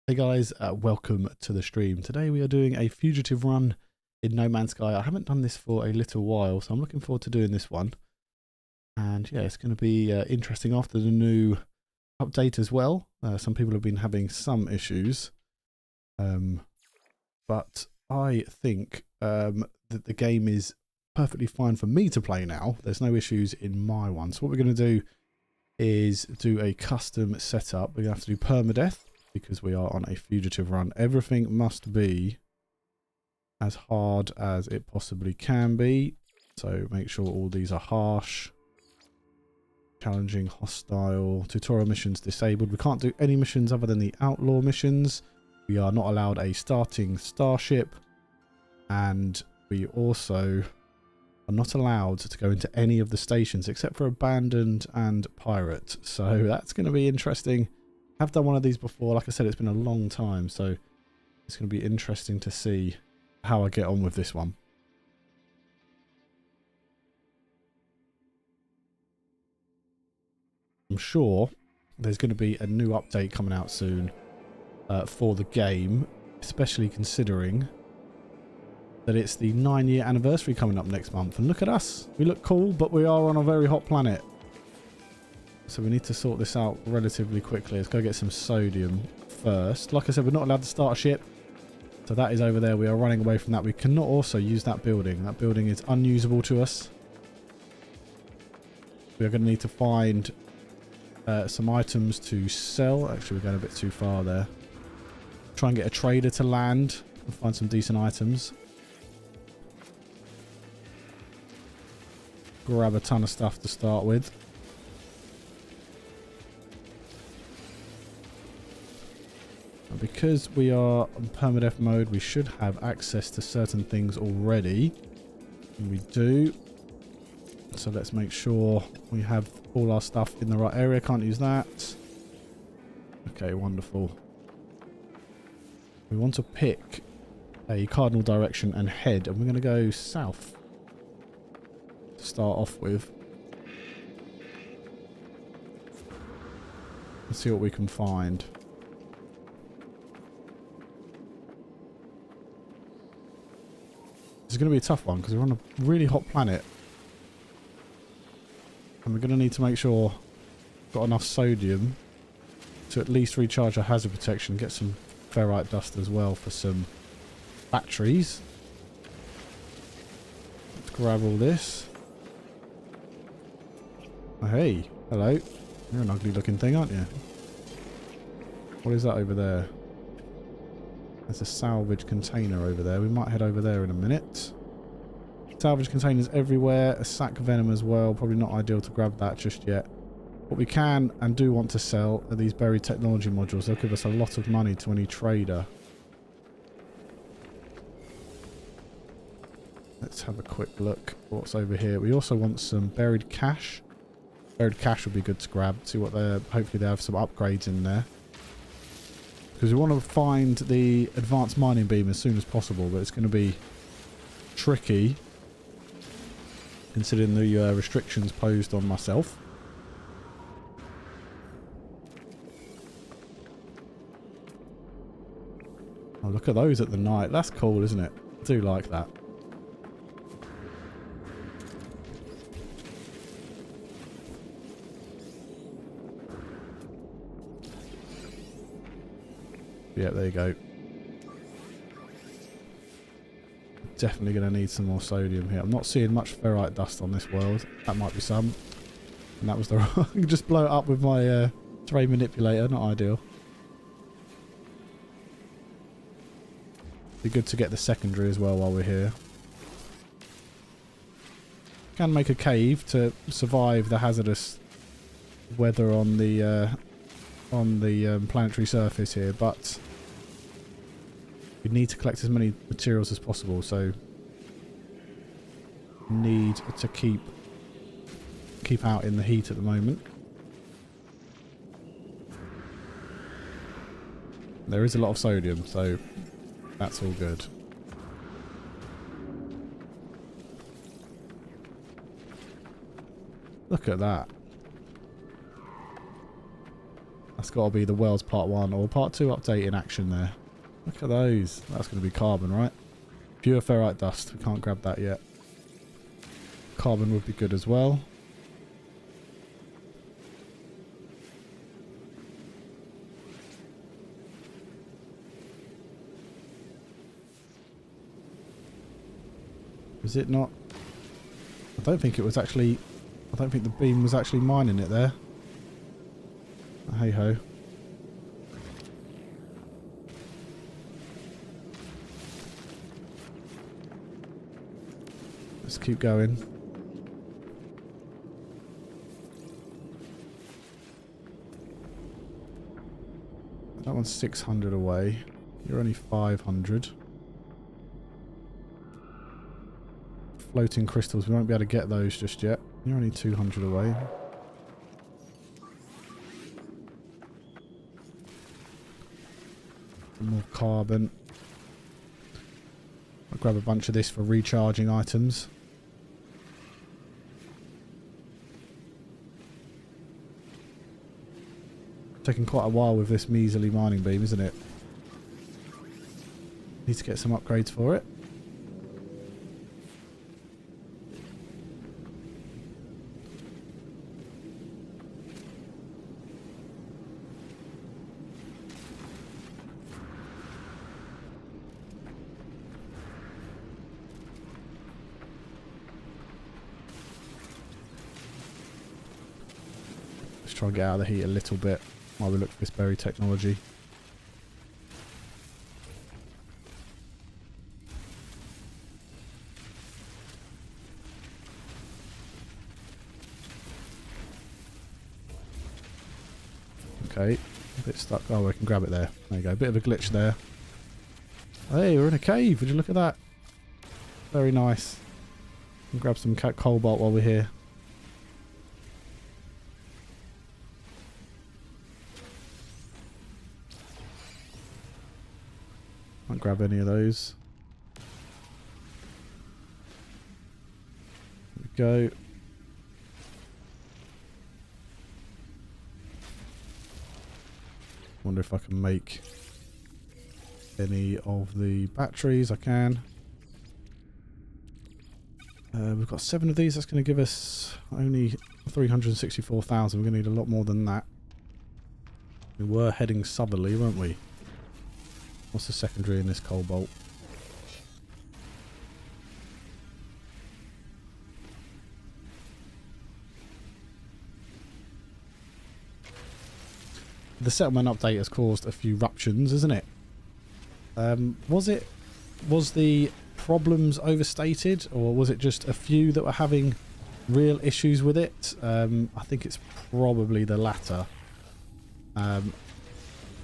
Hey guys, welcome to the stream. Today we are doing a fugitive run in No Man's Sky. I haven't done this for a little while, so I'm looking forward to doing this one. And yeah, it's going to be interesting after the new update as well. Some people have been having some issues. But I think that the game is perfectly fine for me to play now. There's no issues in my one. So what we're going to do is do a custom setup. We're going to have to do permadeath, because we are on a fugitive run. Everything must be as hard as it possibly can be. So make sure all these are harsh. Challenging, hostile, tutorial missions disabled. We can't do any missions other than the outlaw missions. We are not allowed a starting starship. And we also are not allowed to go into any of the stations except for abandoned and pirate. So that's going to be interesting. I've done one of these before. Like I said, it's been a long time, so it's going to be interesting to see how I get on with this one. I'm sure there's going to be a new update coming out soon for the game, especially considering that it's the 9-year anniversary coming up next month. And look at us. We look cool, but we are on a very hot planet. So we need to sort this out relatively quickly. Let's go get some sodium first. Like I said, we're not allowed to start a ship. So that is over there. We are running away from that. We cannot also use that building. That building is unusable to us. We are going to need to find some items to sell. Actually, we're going a bit too far there. Try and get a trader to land and find some decent items. Grab a ton of stuff to start with. Because we are on permadeath mode, we should have access to certain things already. And we do. So let's make sure we have all our stuff in the right area. Can't use that. Okay, wonderful. We want to pick a cardinal direction and head. And we're going to go south to start off with. Let's see what we can find. It's going to be a tough one because we're on a really hot planet. And we're going to need to make sure we've got enough sodium to at least recharge our hazard protection. Get some ferrite dust as well for some batteries. Let's grab all this. Oh, hey, hello. You're an ugly looking thing, aren't you? What is that over there? There's a salvage container over there. We might head over there in a minute. Salvage containers everywhere. A sack venom as well. Probably not ideal to grab that just yet. What we can and do want to sell are these buried technology modules. They'll give us a lot of money to any trader. Let's have a quick look what's over here. We also want some buried cash. Buried cash would be good to grab. See what they're... Hopefully they have some upgrades in there. Because we want to find the advanced mining beam as soon as possible, but it's going to be tricky considering the restrictions posed on myself. Oh, look at those at the night. That's cool, isn't it? I do like that. Yeah, there you go. Definitely going to need some more sodium here. I'm not seeing much ferrite dust on this world. That might be some. And that was the wrong... I can just blow it up with my terrain manipulator. Not ideal. Be good to get the secondary as well while we're here. Can make a cave to survive the hazardous weather on the planetary surface here, but we need to collect as many materials as possible, so need to keep out in the heat at the moment. There is a lot of sodium, so that's all good. Look at that. That's got to be the Wells Part 1 or Part 2 update in action there. Look at those. That's going to be carbon, right? Pure ferrite dust. We can't grab that yet. Carbon would be good as well. Is it not? I don't think it was actually... I don't think the beam was actually mining it there. Hey ho. Let's keep going. That one's 600 away. You're only 500. Floating crystals, we won't be able to get those just yet. You're only 200 away. More carbon. I'll grab a bunch of this for recharging items. Taking quite a while with this measly mining beam, isn't it? Need to get some upgrades for it. Let's try and get out of the heat a little bit while we look for this berry technology. Okay, a bit stuck. Oh, we can grab it there. There you go. Bit of a glitch there. Hey, we're in a cave. Would you look at that? Very nice. Can grab some cobalt while we're here. Can't grab any of those. There we go. Wonder if I can make any of the batteries. I can. We've got 7 of these. That's going to give us only 364,000. We're going to need a lot more than that. We were heading southerly, weren't we? What's the secondary in this cobalt? The settlement update has caused a few ruptions, isn't it? Was the problems overstated, or was it just a few that were having real issues with it? I think it's probably the latter.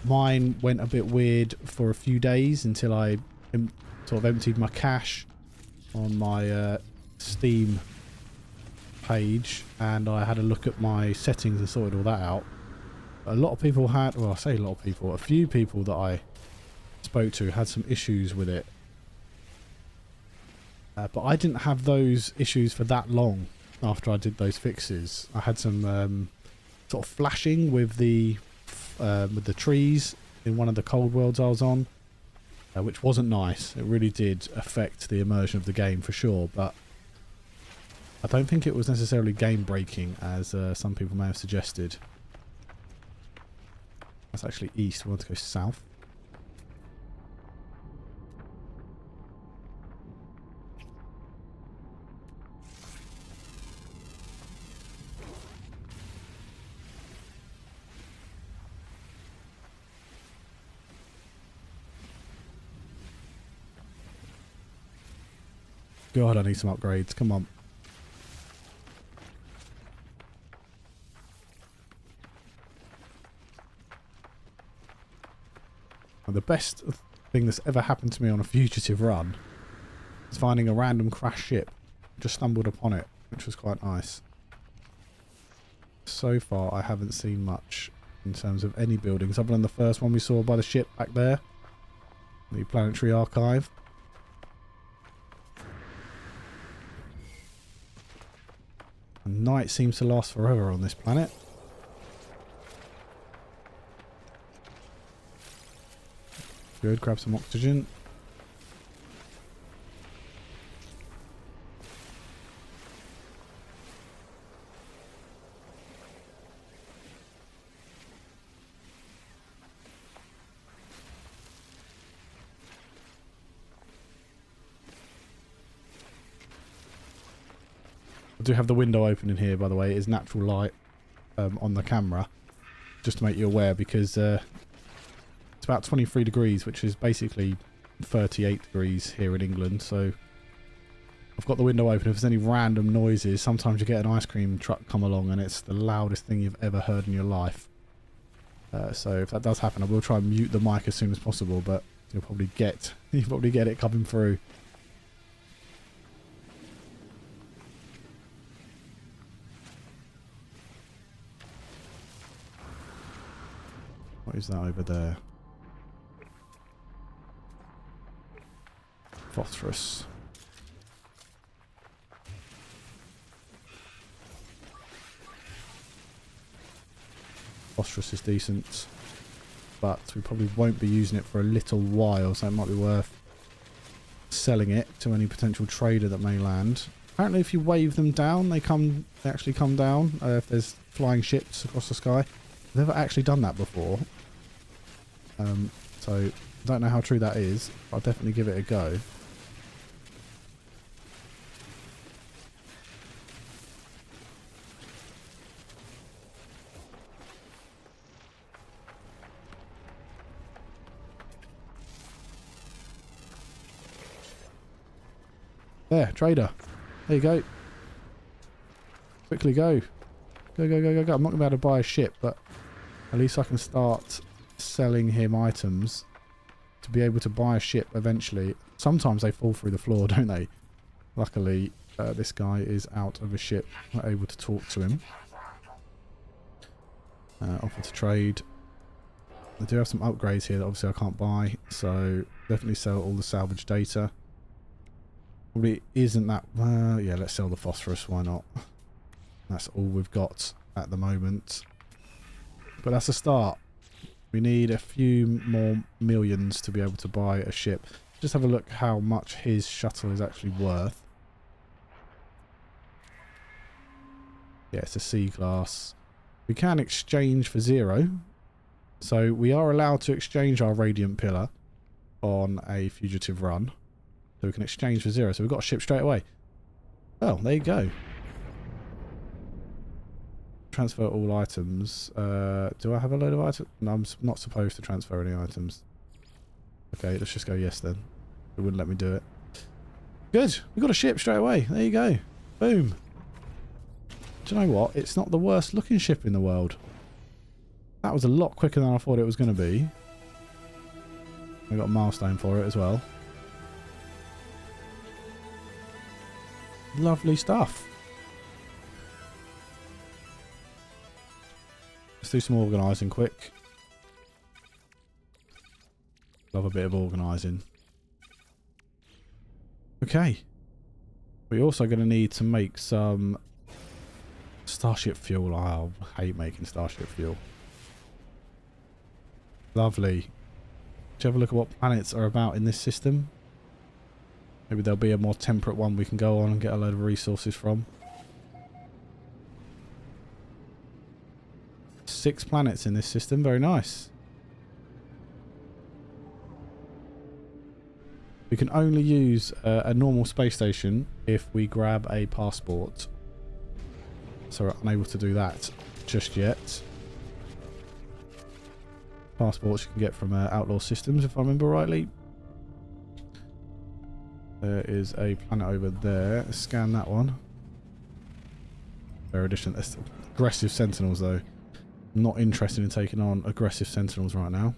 Mine went a bit weird for a few days until I sort of emptied my cache on my Steam page, and I had a look at my settings and sorted all that out. A lot of people had, well, I say a lot of people, a few people that I spoke to had some issues with it. But I didn't have those issues for that long after I did those fixes. I had some sort of flashing with the trees in one of the cold worlds I was on, which wasn't nice. It really did affect the immersion of the game for sure, but I don't think it was necessarily game breaking as some people may have suggested. That's actually east. We want to go south. God, I need some upgrades. Come on. Well, the best thing that's ever happened to me on a fugitive run is finding a random crashed ship. Just stumbled upon it, which was quite nice. So far, I haven't seen much in terms of any buildings, other than the first one we saw by the ship back there. The planetary archive. And night seems to last forever on this planet. Good, grab some oxygen. I do have the window open in here, by the way. It is natural light on the camera, just to make you aware, because it's about 23 degrees, which is basically 38 degrees here in England. So I've got the window open. If there's any random noises, sometimes you get an ice cream truck come along and it's the loudest thing you've ever heard in your life. So if that does happen, I will try and mute the mic as soon as possible, but you'll probably get it coming through. What is that over there? Phosphorus. Phosphorus is decent, but we probably won't be using it for a little while, so it might be worth selling it to any potential trader that may land. Apparently if you wave them down, they actually come down if there's flying ships across the sky. I've never actually done that before. So I don't know how true that is, but I'll definitely give it a go. There, trader. There you go. Quickly go. Go, go, go, go, go. I'm not going to be able to buy a ship, but at least I can start selling him items to be able to buy a ship eventually. Sometimes they fall through the floor, don't they? Luckily, this guy is out of a ship. We're able to talk to him. Offer to trade. I do have some upgrades here that obviously I can't buy, so definitely sell all the salvage data. Probably isn't that... yeah, let's sell the phosphorus, why not? That's all we've got at the moment. But that's a start. We need a few more millions to be able to buy a ship. Just have a look how much his shuttle is actually worth. Yeah, it's a C-class. We can exchange for 0. So we are allowed to exchange our radiant pillar on a fugitive run. So we can exchange for 0. So we've got a ship straight away. Oh, there you go. Transfer all items. Do I have a load of items? No, I'm not supposed to transfer any items. Okay, let's just go yes then. It wouldn't let me do it. Good. We got a ship straight away. There you go. Boom. Do you know what? It's not the worst looking ship in the world. That was a lot quicker than I thought it was going to be. We got a milestone for it as well. Lovely stuff. Let's do some organising quick. Love a bit of organising. Okay. We're also going to need to make some starship fuel. Oh, I hate making starship fuel. Lovely. Let's have a look at what planets are about in this system. Maybe there'll be a more temperate one we can go on and get a load of resources from. 6 planets in this system. Very nice. We can only use a normal space station if we grab a passport. So we're unable to do that just yet. Passports you can get from Outlaw Systems, if I remember rightly. There is a planet over there. Scan that one. Very addition. Aggressive sentinels, though. I'm not interested in taking on aggressive sentinels right now.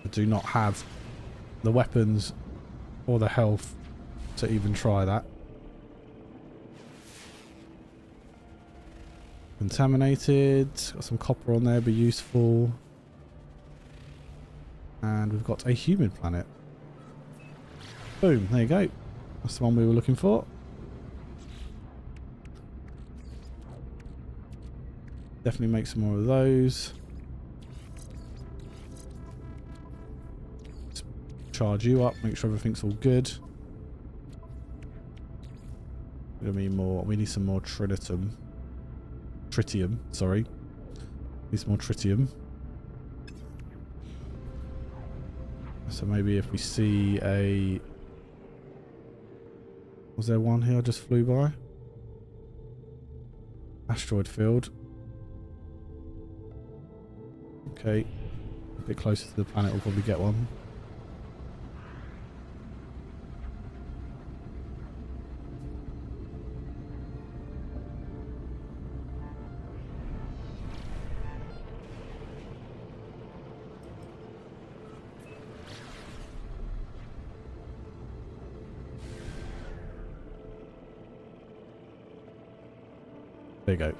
I do not have the weapons or the health to even try that. Contaminated. Got some copper on there, be useful. And we've got a human planet. Boom, there you go. That's the one we were looking for. Definitely make some more of those. charge you up, make sure everything's all good. We need more. We need some more tritium. Tritium, sorry. Need some more tritium. So maybe if we see a... Was there one here I just flew by? Asteroid field. Okay. A bit closer to the planet, we'll probably get one. There you go.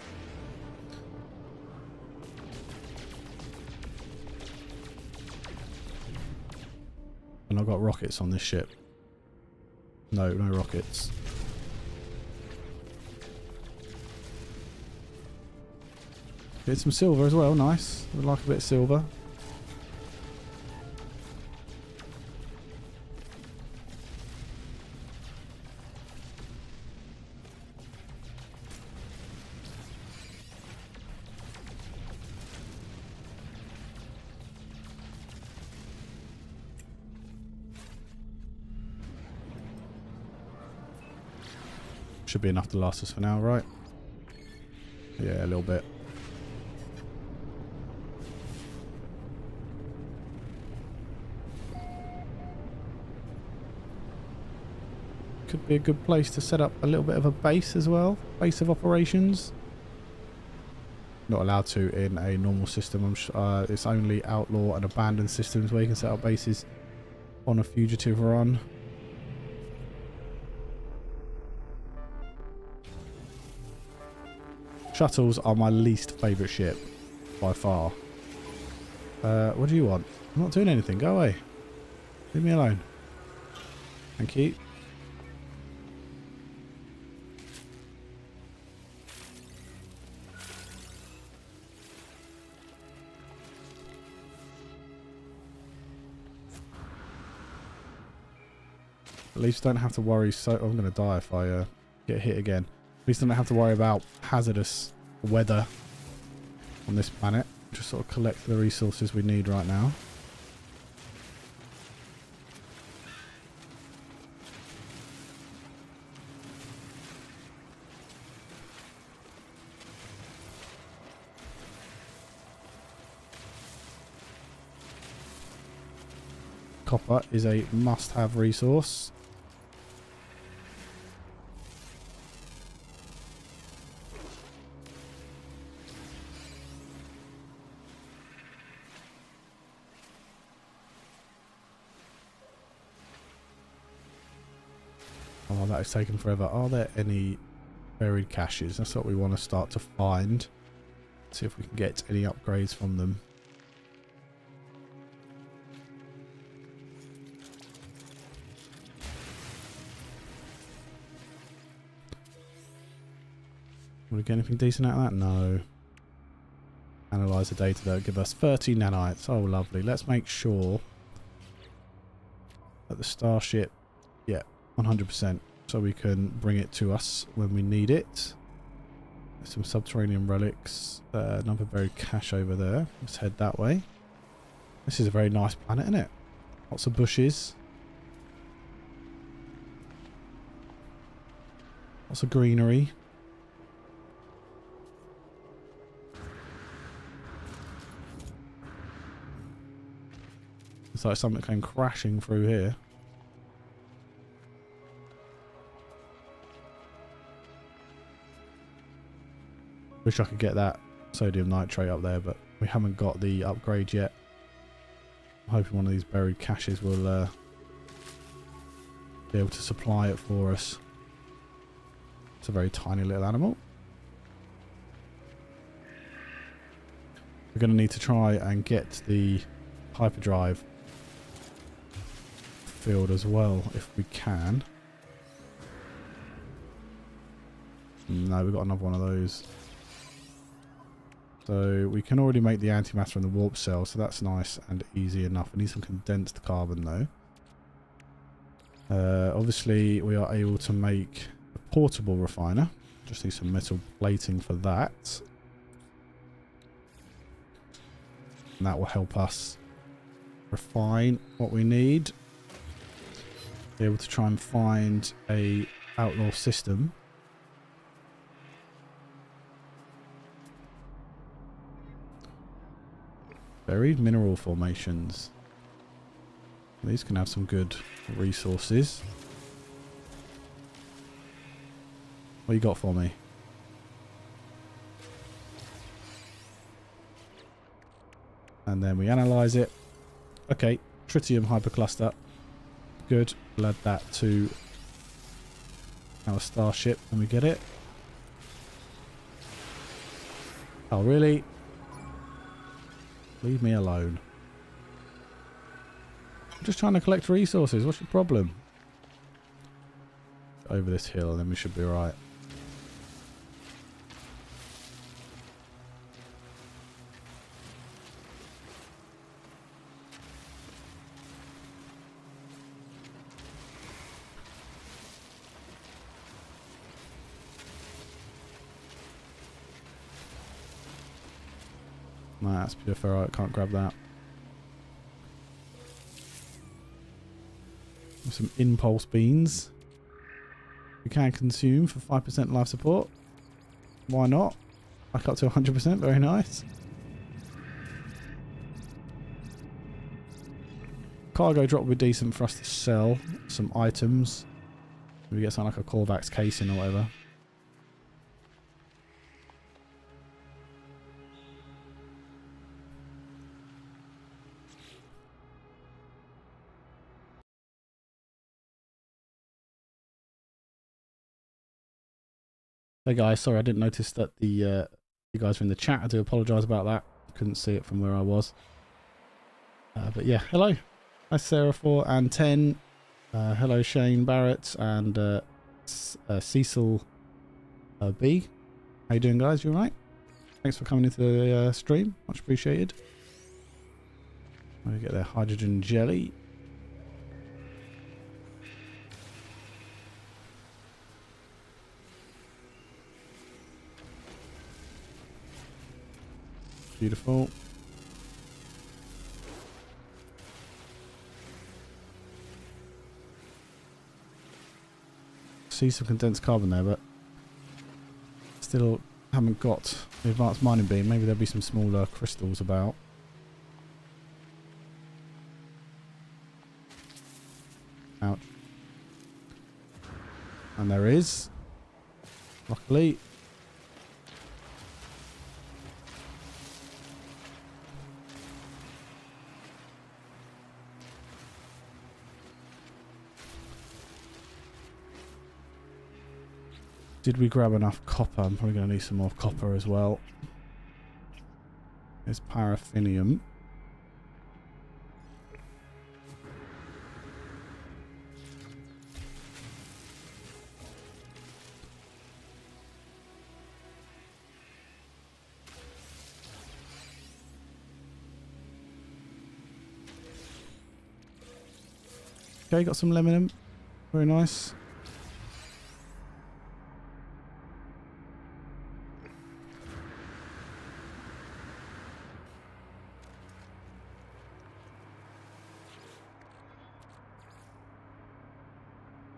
And I've got rockets on this ship. No, no rockets. Get some silver as well, nice. Would like a bit of silver. Should be enough to last us for now, right? Yeah, a little bit. Could be a good place to set up a little bit of a base as well. Base of operations. Not allowed to in a normal system. It's only outlaw and abandoned systems where you can set up bases on a fugitive run. Shuttles are my least favourite ship, by far. What do you want? I'm not doing anything. Go away. Leave me alone. Thank you. At least don't have to worry. So I'm going to die if I get hit again. At least I don't have to worry about hazardous weather on this planet. Just sort of collect the resources we need right now. Copper is a must-have resource. Oh, that is taking forever. Are there any buried caches? That's what we want to start to find. See if we can get any upgrades from them. Will we get anything decent out of that? No. Analyze the data though. Give us 30 nanites. Oh, lovely. Let's make sure that the starship, yeah, 100%, so we can bring it to us when we need it. There's some subterranean relics, another buried cache over there. Let's head that way. This is a very nice planet, isn't it? Lots of bushes, lots of greenery. It's like something came crashing through here. Wish I could get that sodium nitrate up there, but we haven't got the upgrade yet. I'm hoping one of these buried caches will be able to supply it for us. It's a very tiny little animal. We're going to need to try and get the hyperdrive field as well if we can. No, we've got another one of those. So we can already make the antimatter and the warp cell, so that's nice and easy enough. We need some condensed carbon though. Obviously, we are able to make a portable refiner. Just need some metal plating for that. And that will help us refine what we need. Be able to try and find a outlaw system. Buried mineral formations. These can have some good resources. What you got for me? And then we analyze it. Okay, tritium hypercluster. Good. We'll add that to our starship when we get it. Oh, really? Leave me alone. I'm just trying to collect resources. What's your problem? Over this hill and then we should be alright. Nah, that's pure ferrite. Can't grab that. Some impulse beans. We can consume for 5% life support. Why not? Back up to 100%. Very nice. Cargo drop would be decent for us to sell some items. Maybe get something like a Corvax casing or whatever. Hey guys, sorry I didn't notice that the you guys were in the chat. I do apologise about that. Couldn't see it from where I was. But yeah, hello. Hi Sarah 4 and 10. Hello Shane Barrett and Cecil B. How you doing guys? You alright? Thanks for coming into the stream. Much appreciated. We get their hydrogen jelly. Beautiful. See some condensed carbon there, but still haven't got the advanced mining beam. Maybe there'll be some smaller crystals about. Ouch. And there is. Luckily. Did we grab enough copper? I'm probably going to need some more copper as well. There's paraffinium. Okay, got some lemonium. Very nice.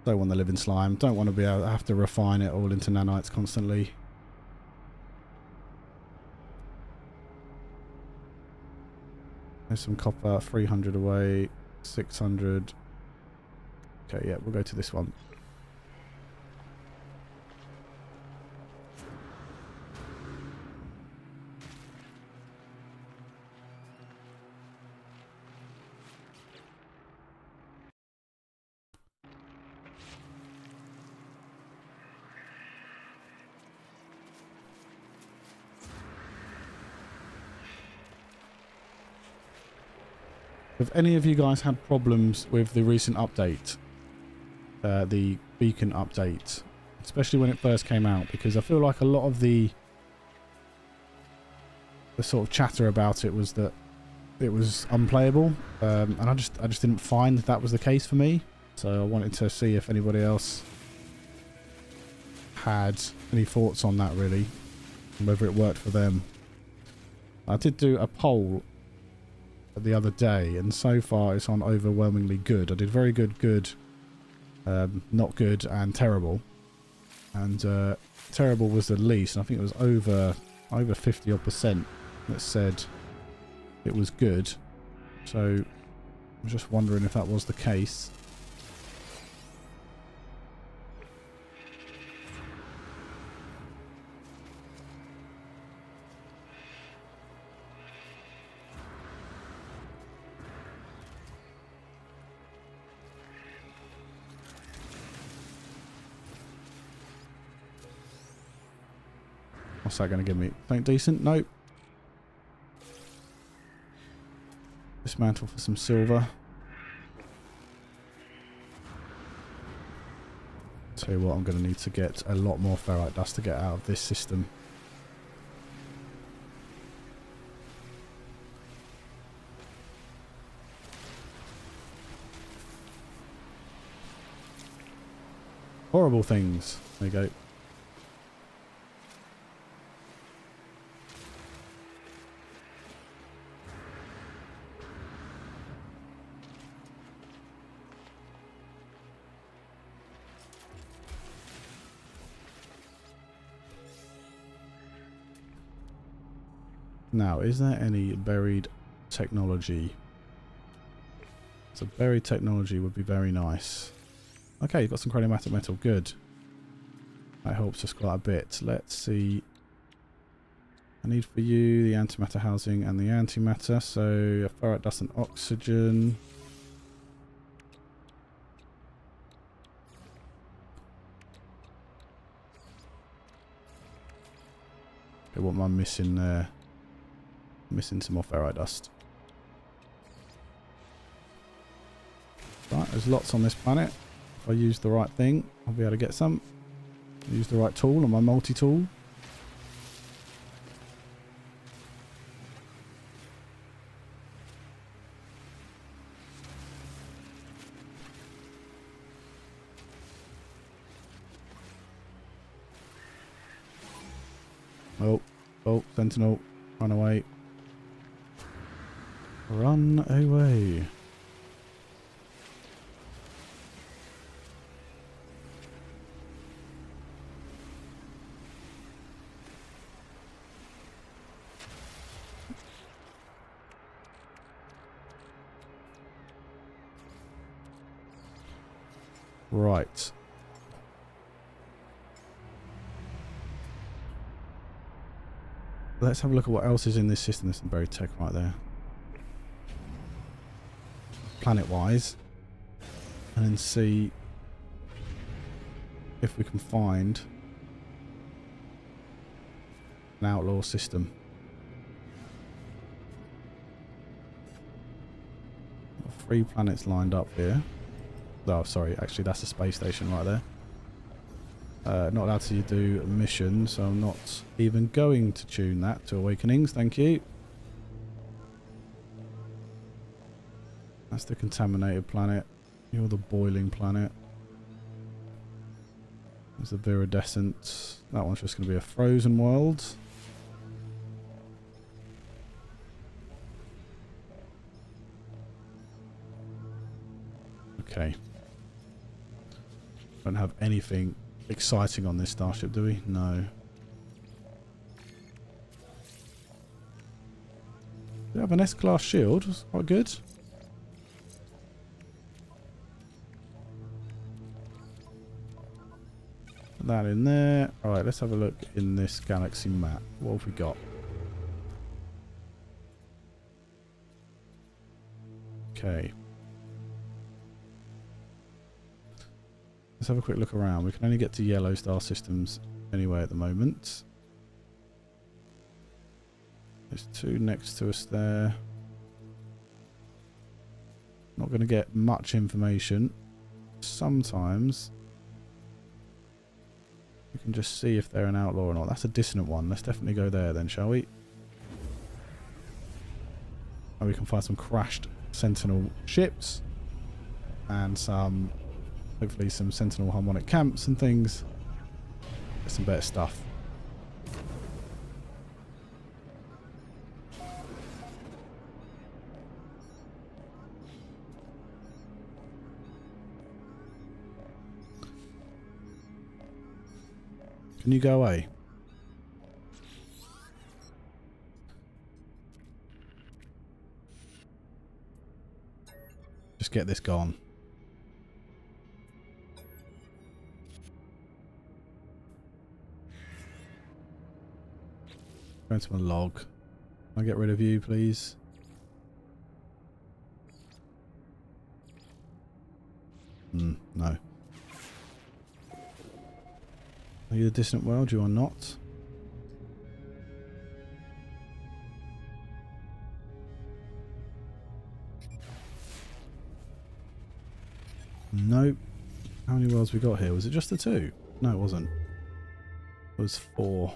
Don't want to live in slime. Don't want to be able to have to refine it all into nanites constantly. There's some copper. 300 away. 600. Okay, yeah, we'll go to this one. Have any of you guys had problems with the recent update? The beacon update, especially when it first came out, because I feel like a lot of the sort of chatter about it was that it was unplayable, and I just didn't find that was the case for me. So I wanted to see if anybody else had any thoughts on that, really, and whether it worked for them. I did do a poll the other day, and so far it's on overwhelmingly good. I did very good, good, not good, and terrible. And terrible was the least, and I think it was over 50% that said it was good. So I'm just wondering if that was the case. What's that going to give me? Something decent? Nope. Dismantle for some silver. Tell you what, I'm going to need to get a lot more ferrite dust to get out of this system. Horrible things. There you go. Now, is there any buried technology? So buried technology would be very nice. Okay, you've got some chromatic metal. Good. That helps us quite a bit. Let's see. I need for you the antimatter housing and the antimatter. So ferrite dust and oxygen. Okay, what am I missing there? Missing some more ferrite dust. Right, there's lots on this planet. If I use the right thing, I'll be able to get some. Use the right tool on my multi-tool. Oh, sentinel, run away. Run away. Right. Let's have a look at what else is in this system. There's some buried tech right there. Planet-wise. And then see if we can find an outlaw system. 3 planets lined up here. Oh, sorry. Actually, that's a space station right there. Not allowed to do missions, so I'm not even going to tune that to Awakenings. Thank you. That's the contaminated planet. You're the boiling planet. There's the viridescent. That one's just going to be a frozen world. Okay. Don't have anything exciting on this starship, do we? No. We have an S-class shield. That's quite good. Put that in there. Alright, let's have a look in this galaxy map. What have we got? Okay. Let's have a quick look around. We can only get to yellow star systems anyway at the moment. There's 2 next to us there. Not going to get much information. Sometimes we can just see if they're an outlaw or not. That's a dissonant one. Let's definitely go there then, shall we? And we can find some crashed Sentinel ships and some Hopefully some sentinel harmonic camps and things. Get some better stuff. Can you go away? Just get this gone. Go into my log. Can I get rid of you, please? No. Are you the distant world? You are not. Nope. How many worlds we got here? Was it just the 2? No, it wasn't. It was 4.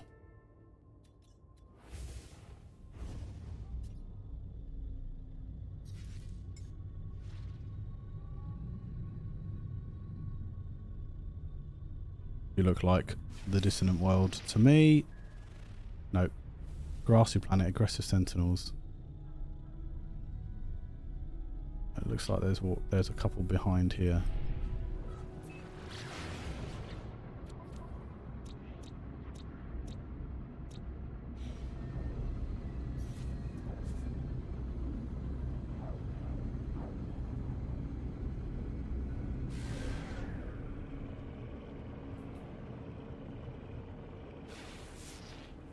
You look like the dissonant world to me. Nope. Grassy planet, aggressive sentinels. It looks like there's a couple behind here.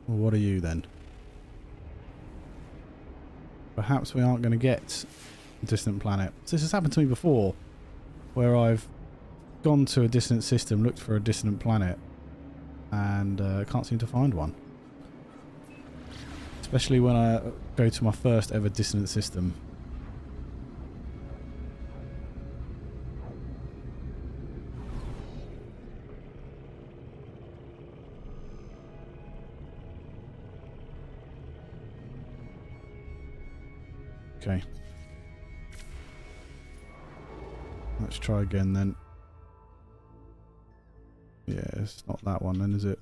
Well, what are you then? Perhaps we aren't going to get a distant planet. So this has happened to me before, where I've gone to a distant system, looked for a distant planet, and can't seem to find one. Especially when I go to my first ever dissonant system. Okay. Let's try again then. Yeah, it's not that one then, is it?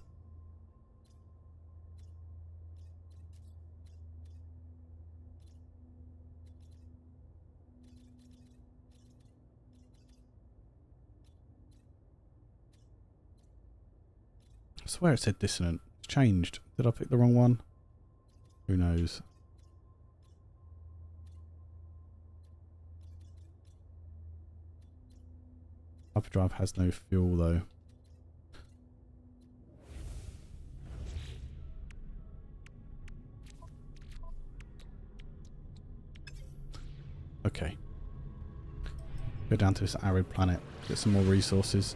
I swear it said dissonant. It's changed. Did I pick the wrong one? Who knows? Hyperdrive has no fuel though. Okay. Go down to this arid planet. Get some more resources.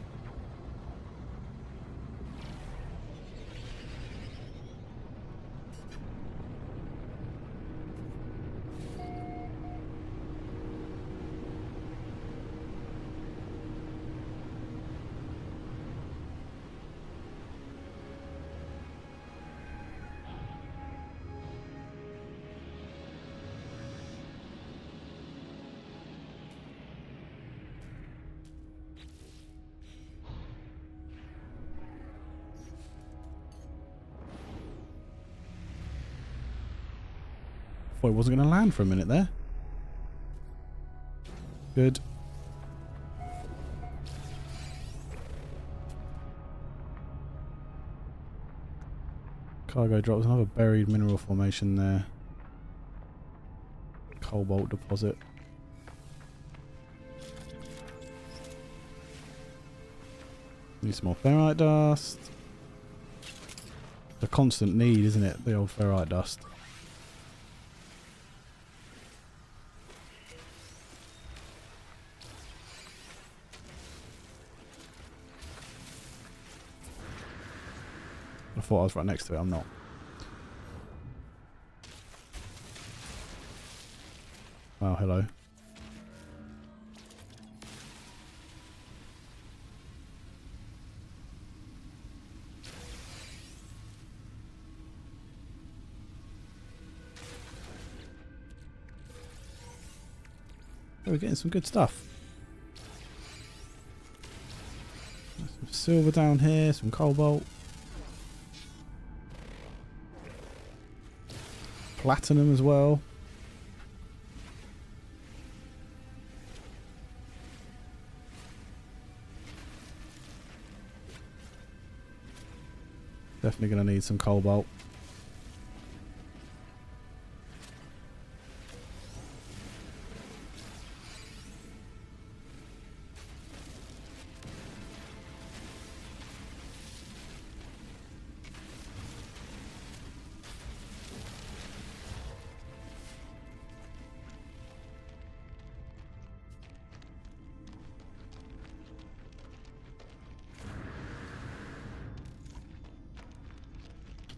Thought it wasn't going to land for a minute there. Good. Cargo drops, another buried mineral formation there. Cobalt deposit. Need some more ferrite dust. It's a constant need, isn't it? The old ferrite dust. I thought I was right next to it, I'm not. Oh, hello. Oh, we're getting some good stuff. silver down here, some cobalt. Platinum as well. Definitely going to need some cobalt.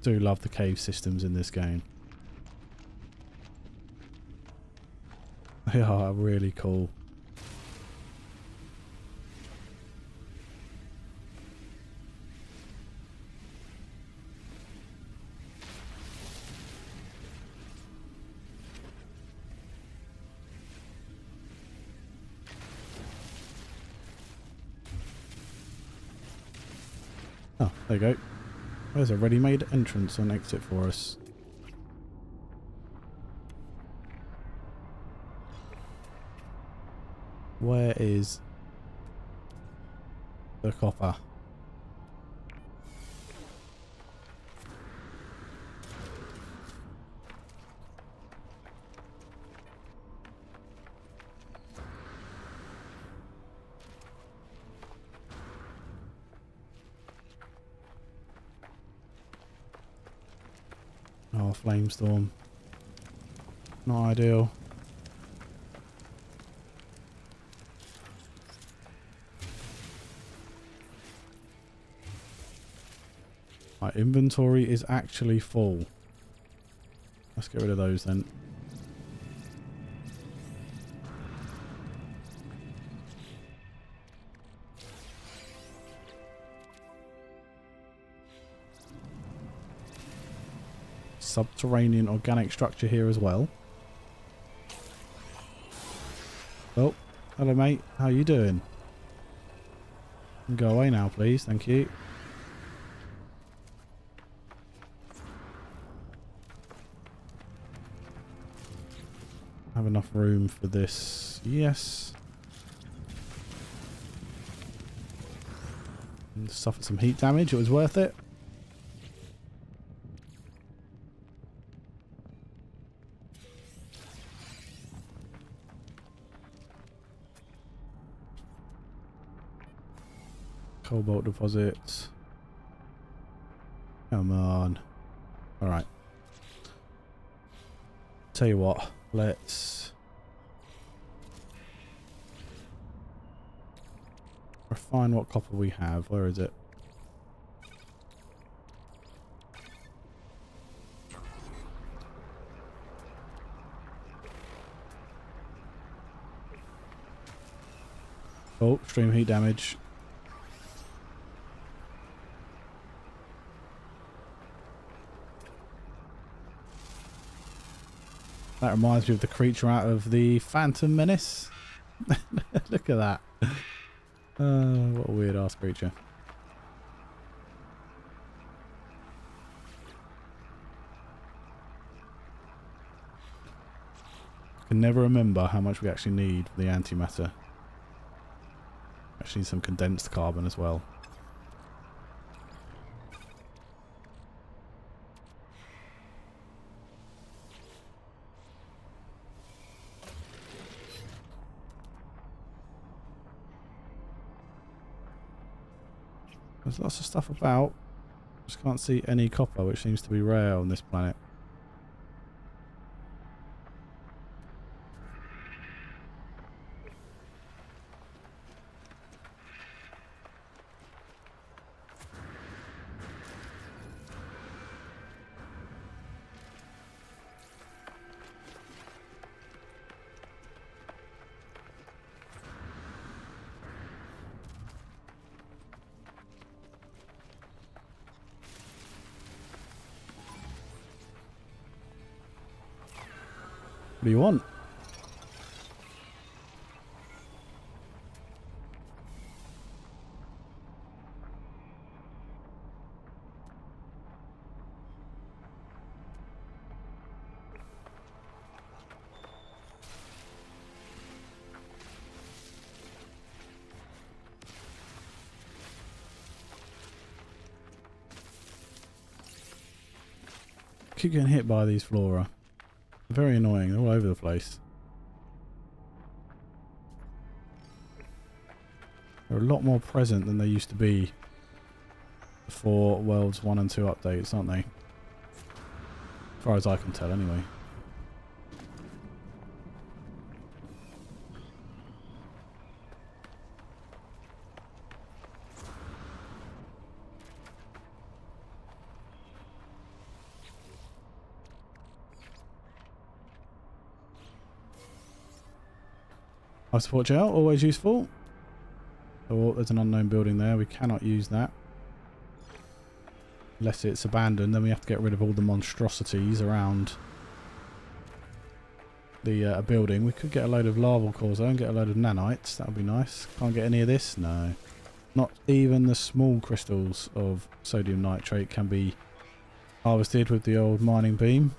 Do love the cave systems in this game. They are really cool. Oh, there you go. There's a ready-made entrance and exit for us. Where is the copper? Oh, flamestorm. Not ideal. My inventory is actually full. Let's get rid of those then. Subterranean organic structure here as well. Oh, hello mate. How you doing? Go away now, please. Thank you. Have enough room for this. Yes. And suffered some heat damage. It was worth it. Cobalt deposits. Come on. Alright. Tell you what, let's refine what copper we have. Where is it? Oh, extreme heat damage. That reminds me of the creature out of the Phantom Menace. Look at that. What a weird ass creature. I can never remember how much we actually need for the antimatter. Actually need some condensed carbon as well. There's lots of stuff about. Just can't see any copper, which seems to be rare on this planet. What do you want? keep getting hit by these flora. Very annoying. They're all over the place. They're a lot more present than they used to be before Worlds 1 and 2 updates, aren't they? As far as I can tell, anyway. Nice to watch out, always useful. Oh, there's an unknown building there. We cannot use that. Unless it's abandoned, then we have to get rid of all the monstrosities around the building. We could get a load of larval cores though and get a load of nanites. That would be nice. Can't get any of this? No. Not even the small crystals of sodium nitrate can be harvested with the old mining beam.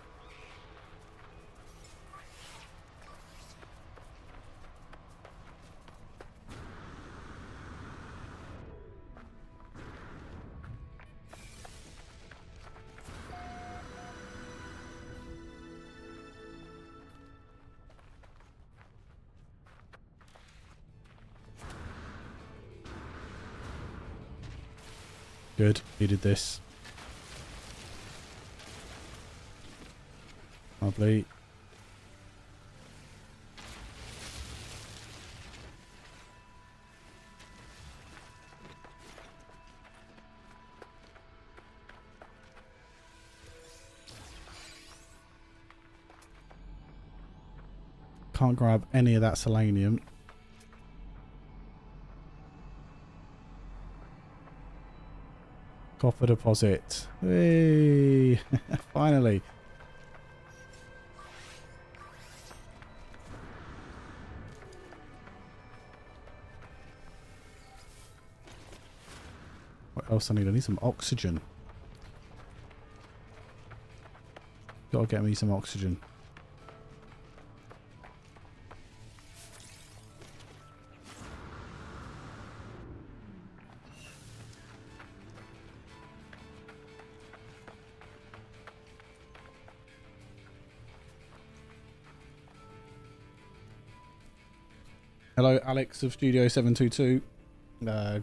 Good, needed this. Lovely. Can't grab any of that selenium. Copper deposit. Hey! Finally. What else I need? I need some oxygen. Gotta get me some oxygen. Hello, Alex of Studio 722.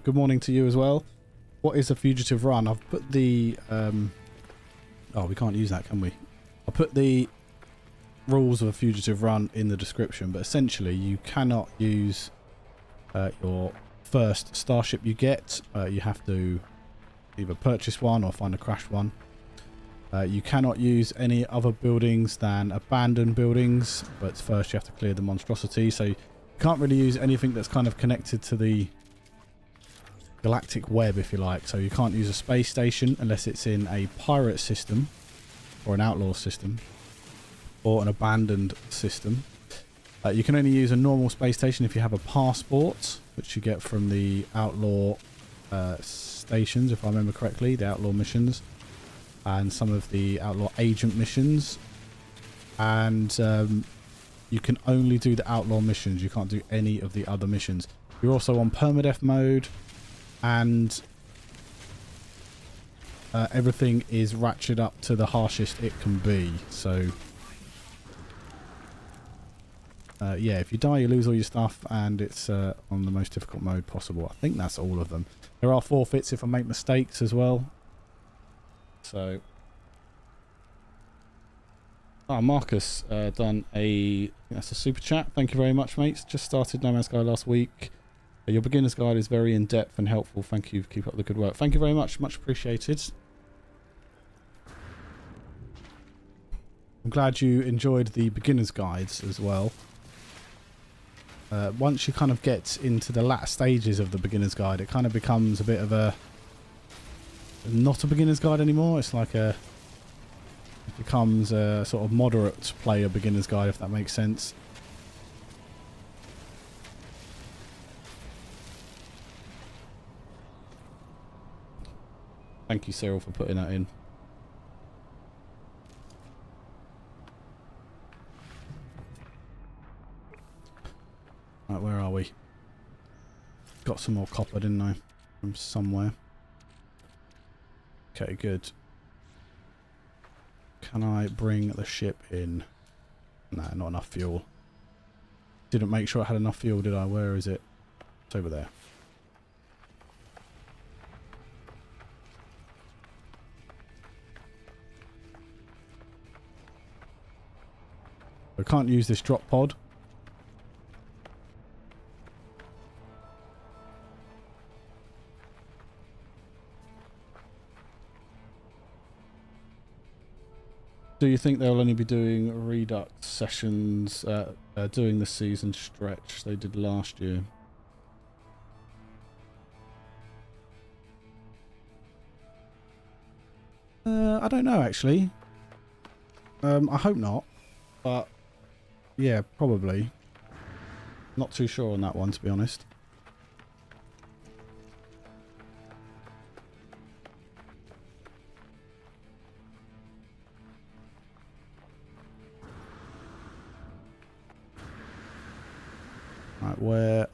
Good morning to you as well. What is a fugitive run? I've put the... oh, we can't use that, can we? I'll put the rules of a fugitive run in the description, but essentially you cannot use your first starship you get. You have to either purchase one or find a crashed one. You cannot use any other buildings than abandoned buildings, but first you have to clear the monstrosity, so you can't really use anything that's kind of connected to the galactic web, if you like. So you can't use a space station unless it's in a pirate system or an outlaw system or an abandoned system. You can only use a normal space station if you have a passport, which you get from the outlaw stations, if I remember correctly, the outlaw missions and some of the outlaw agent missions. And you can only do the outlaw missions. You can't do any of the other missions. You're also on permadeath mode, and everything is ratcheted up to the harshest it can be. So yeah, if you die you lose all your stuff, and it's on the most difficult mode possible. I think that's all of them. There are forfeits if I make mistakes as well. So Marcus done that's a super chat. Thank you very much, mates. Just started No Man's Sky last week. Your beginner's guide is very in-depth and helpful. Thank you. Keep up the good work. Thank you very much. Much appreciated. I'm glad you enjoyed the beginner's guides as well. Once you kind of get into the latter stages of the beginner's guide, it kind of becomes a bit of a... not a beginner's guide anymore. It's like a... it becomes a sort of moderate player beginner's guide, if that makes sense. Thank you, Cyril, for putting that in. Right, where are we? Got some more copper, didn't I? From somewhere. Okay, good. Can I bring the ship in? Nah, not enough fuel. Didn't make sure it had enough fuel, did I? Where is it? It's over there. I can't use this drop pod. Do you think they'll only be doing Redux sessions, doing the season stretch they did last year? I don't know, actually. I hope not, but yeah, probably. Not too sure on that one, to be honest. Right, where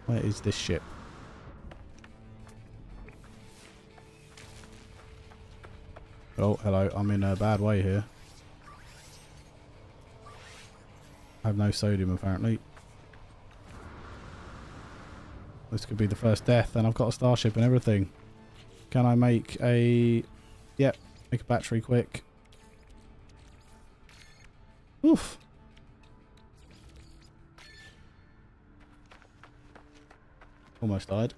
is this ship? Oh, hello, I'm in a bad way here. I have no sodium, apparently. This could be the first death, and I've got a starship and everything. Can I make a... Yep, make a battery quick. Oof. Almost died.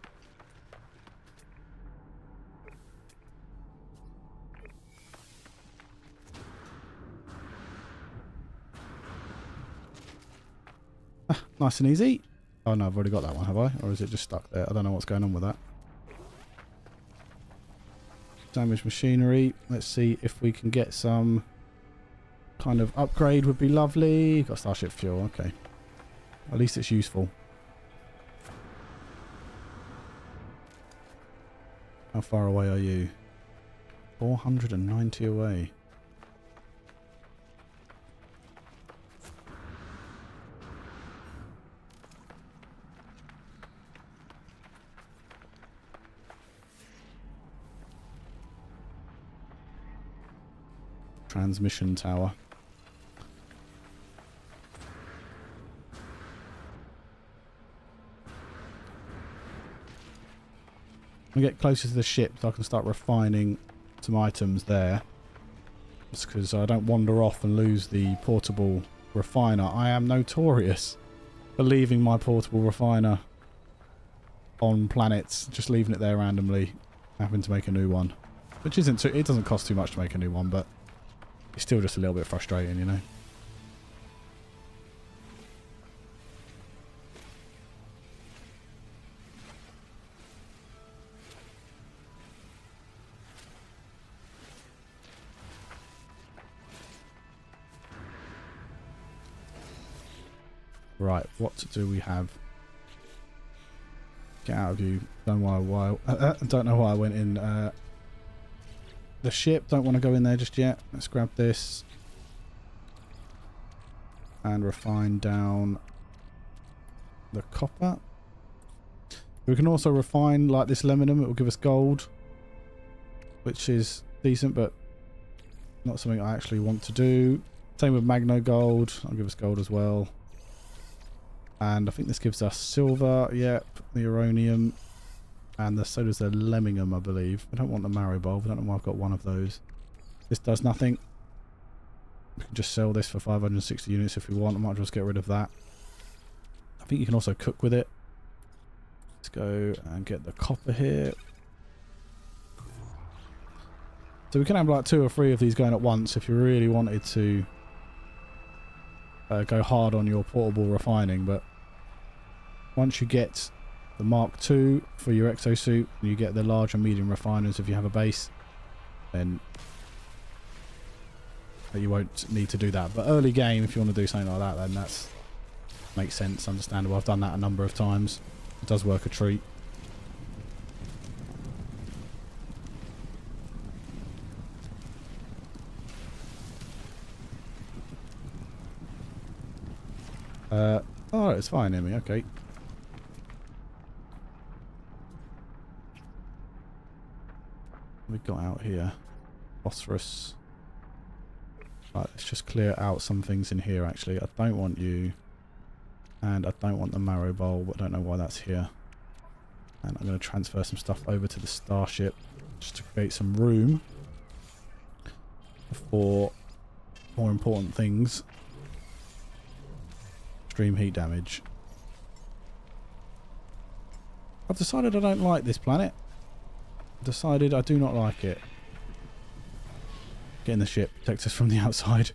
Ah, nice and easy. Oh no, I've already got that one, have I? Or is it just stuck there? I don't know what's going on with that. Damaged machinery. Let's see if we can get some kind of upgrade would be lovely. Got starship fuel, okay. At least it's useful. How far away are you? 490 away. Transmission tower. I get closer to the ship so I can start refining some items there. Just because I don't wander off and lose the portable refiner. I am notorious for leaving my portable refiner on planets, just leaving it there randomly, having to make a new one. Which isn't too, it doesn't cost too much to make a new one, but it's still just a little bit frustrating, you know. Right, what do we have? Get out of you. Don't know why I went in the ship. Don't want to go in there just yet. Let's grab this and refine down the copper. We can also refine like this aluminum. It will give us gold, which is decent, but not something I actually want to do. Same with magno gold. I'll give us gold as well. And I think this gives us silver, yep, the uranium, and so does the lemmingham, I believe. I don't want the marrow bulb, I don't know why I've got one of those. This does nothing. We can just sell this for 560 units if we want. I might just get rid of that. I think you can also cook with it. Let's go and get the copper here. So we can have like 2 or 3 of these going at once if you really wanted to go hard on your portable refining, but once you get the Mark II for your exosuit and you get the large and medium refiners if you have a base, then you won't need to do that. But early game, if you want to do something like that, then that's makes sense, understandable. I've done that a number of times. It does work a treat. Oh, it's fine, Emmy. Okay. What have we got out here? Phosphorus. Right, let's just clear out some things in here actually. I don't want you. And I don't want the marrow bowl, but I don't know why that's here. And I'm going to transfer some stuff over to the starship just to create some room for more important things. Extreme heat damage. I've decided I don't like this planet. I've decided I do not like it. Get in the ship, protect us from the outside.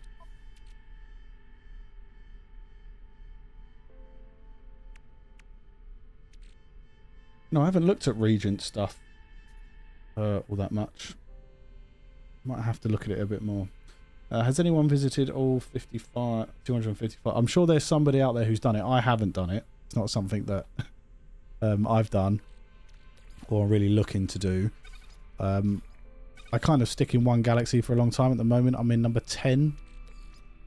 No, I haven't looked at Regent stuff all that much. Might have to look at it a bit more. Has anyone visited all 255? I'm sure there's somebody out there who's done it. I haven't done it. It's not something that I've done or really looking to do. I kind of stick in one galaxy for a long time at the moment. I'm in number 10.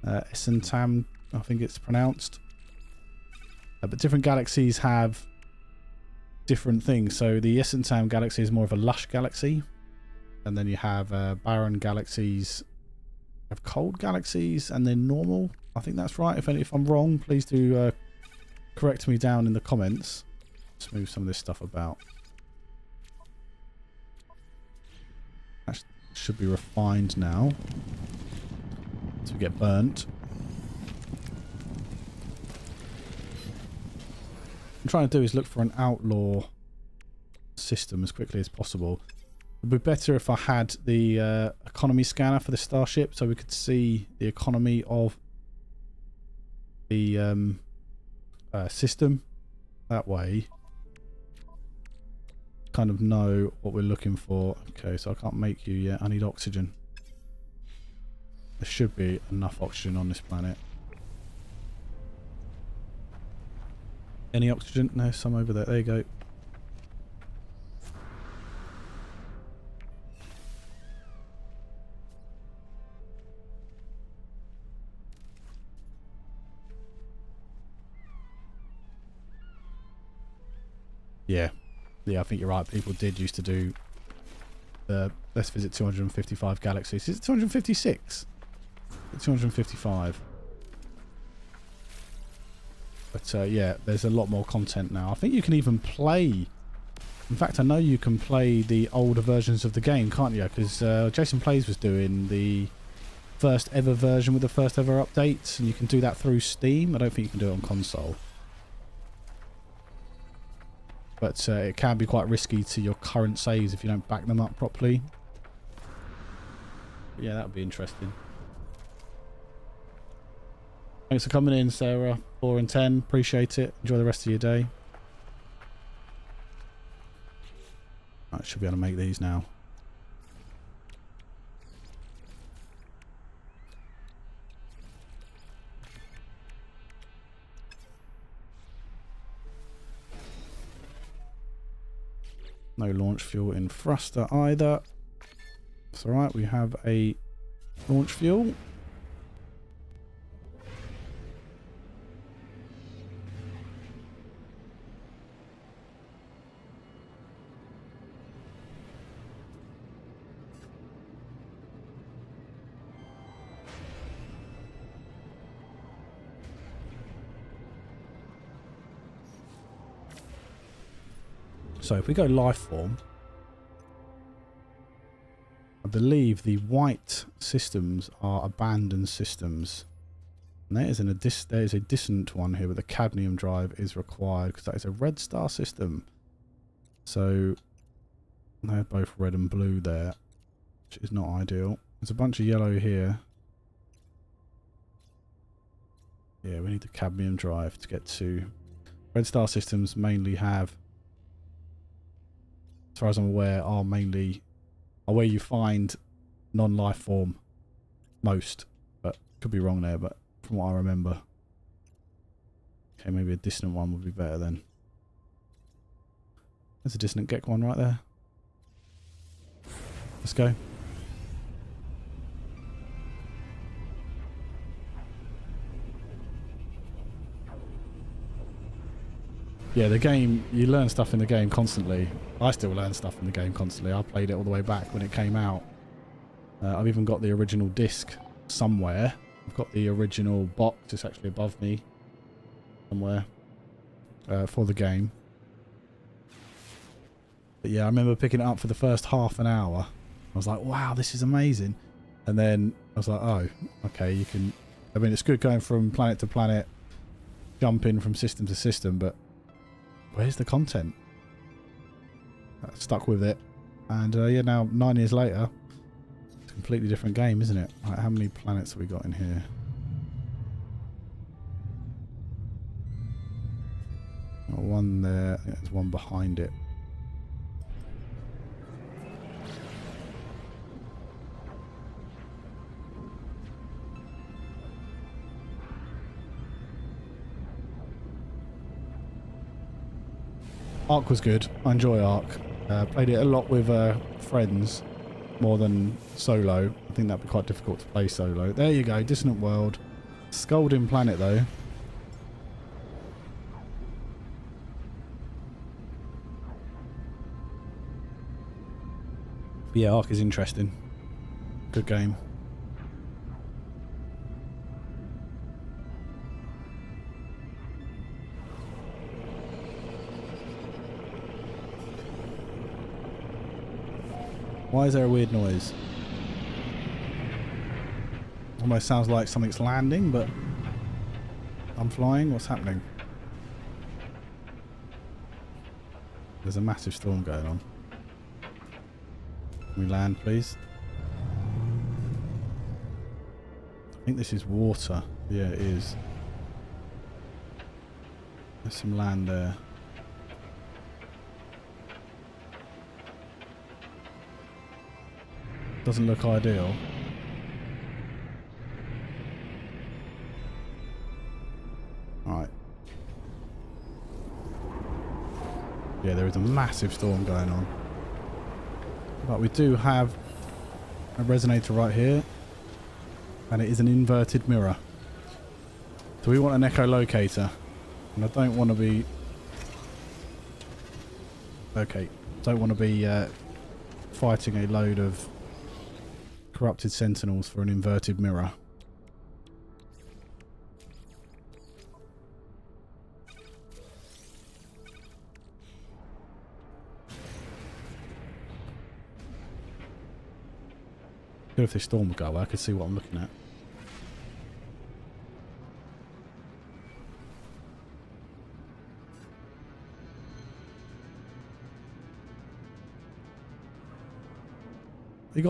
Essentam, I think it's pronounced. But different galaxies have different things. So the Essentam galaxy is more of a lush galaxy. And then you have barren galaxies, have cold galaxies, and then normal. I think that's right. If I'm wrong, please do correct me down in the comments. Let's move some of this stuff about. That should be refined now. So we get burnt. I'm trying to do is look for an outlaw system as quickly as possible. It would be better if I had the economy scanner for the starship so we could see the economy of the system. That way, kind of know what we're looking for. Okay, so I can't make you yet. I need oxygen. There should be enough oxygen on this planet. Any oxygen? No, some over there. There you go. Yeah. Yeah, I think you're right. People did used to do let's visit 255 galaxies. Is it 256? 255. But yeah, there's a lot more content now. I think you can even play... In fact, I know you can play the older versions of the game, can't you? Because Jason Plays was doing the first ever version with the first ever updates, and you can do that through Steam. I don't think you can do it on console. But it can be quite risky to your current saves if you don't back them up properly. But yeah, that would be interesting. Thanks for coming in, Sarah. 4 and 10. Appreciate it. Enjoy the rest of your day. I should be able to make these now. No launch fuel in thruster either. It's alright, we have a launch fuel. So if we go life form, I believe the white systems are abandoned systems. And there is a dissonant one here, but the cadmium drive is required because that is a red star system. So they're both red and blue there, which is not ideal. There's a bunch of yellow here. Yeah, we need the cadmium drive to get to. Red star systems mainly have, as far as I'm aware, are where you find non-life form most, but could be wrong there, but from what I remember. Okay, maybe a dissonant one would be better then. There's a dissonant Gek one right there. Let's go. Yeah, the game, you learn stuff in the game constantly. I still learn stuff in the game constantly. I played it all the way back when it came out. I've even got the original disc somewhere. I've got the original box. It's actually above me somewhere for the game. But yeah, I remember picking it up for the first half an hour. I was like, wow, this is amazing. And then I was like, oh, okay, you can... I mean, it's good going from planet to planet, jumping from system to system, but where's the content? Stuck with it. And yeah, now 9 years later, it's a completely different game, isn't it? Right, how many planets have we got in here? Got one there. I think there's one behind it. Ark was good. I enjoy Ark. Played it a lot with friends more than solo. I think that'd be quite difficult to play solo. There you go, Dissonant World. Scolding planet though. But yeah, Ark is interesting. Good game. Why is there a weird noise? Almost sounds like something's landing, but I'm flying. What's happening? There's a massive storm going on. Can we land, please? I think this is water. Yeah, it is. There's some land there. Doesn't look ideal. Alright. Yeah, there is a massive storm going on. But we do have a resonator right here. And it is an inverted mirror. So we want an echolocator. And I don't want to be... Okay. Don't want to be fighting a load of corrupted sentinels for an inverted mirror. Good if this storm would go away, I could see what I'm looking at. You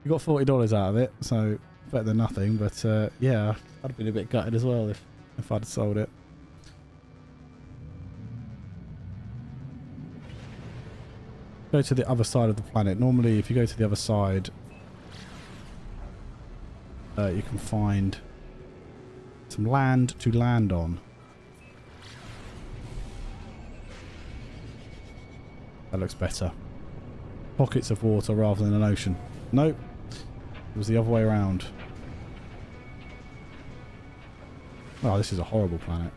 got $40 out of it, so better than nothing. But yeah, I'd have been a bit gutted as well if I'd sold it. Go to the other side of the planet. Normally, if you go to the other side, you can find some land to land on. That looks better. Pockets of water rather than an ocean. Nope. It was the other way around. Oh, this is a horrible planet.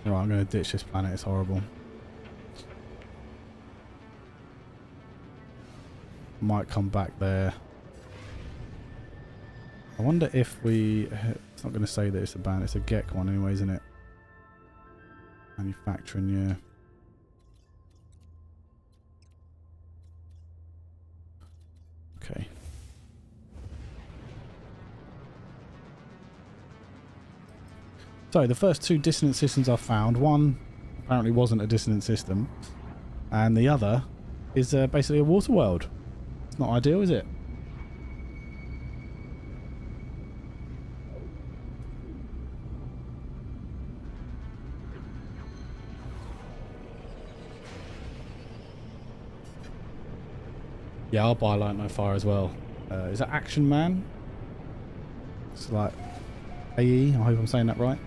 Right, I'm going to ditch this planet. It's horrible. Might come back there. I wonder if we... It's not going to say that it's a band. It's a GEC one anyway, isn't it? Manufacturing, yeah. Okay. So the first two dissonant systems I found, one apparently wasn't a dissonant system, and the other is basically a water world. It's not ideal, is it? Yeah, I'll buy Light No Fire as well. Is that Action Man? It's like AE, I hope I'm saying that right.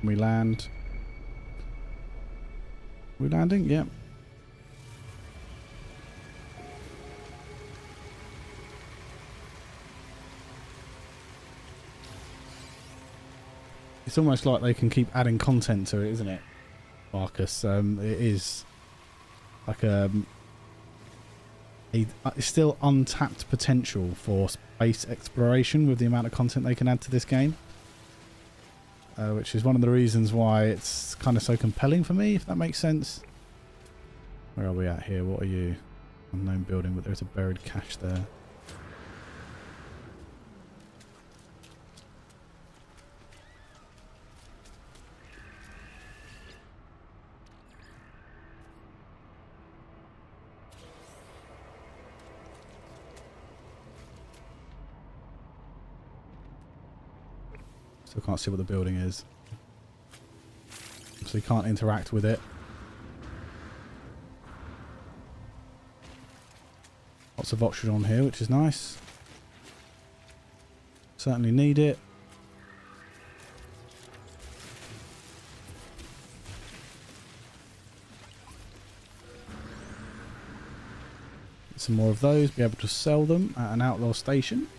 Can we land? Are we landing? Yeah. It's almost like they can keep adding content to it, isn't it, Marcus? It is like it's still untapped potential for space exploration with the amount of content they can add to this game, which is one of the reasons why it's kind of so compelling for me, if that makes sense. Where are we at here? What are you? Unknown building, but there's a buried cache there. Still can't see what the building is. So you can't interact with it. Lots of oxygen on here, which is nice. Certainly need it. Get some more of those, be able to sell them at an outlaw station.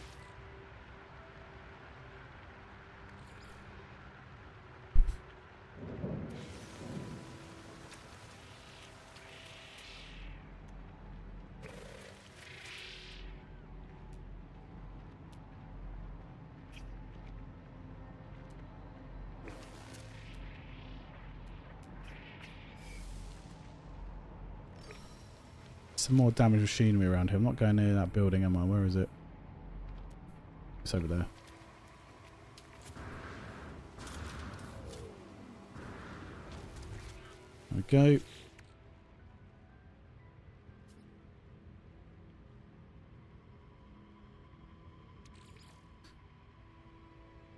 Some more damaged machinery around here. I'm not going near that building, am I? Where is it? It's over there. There we go.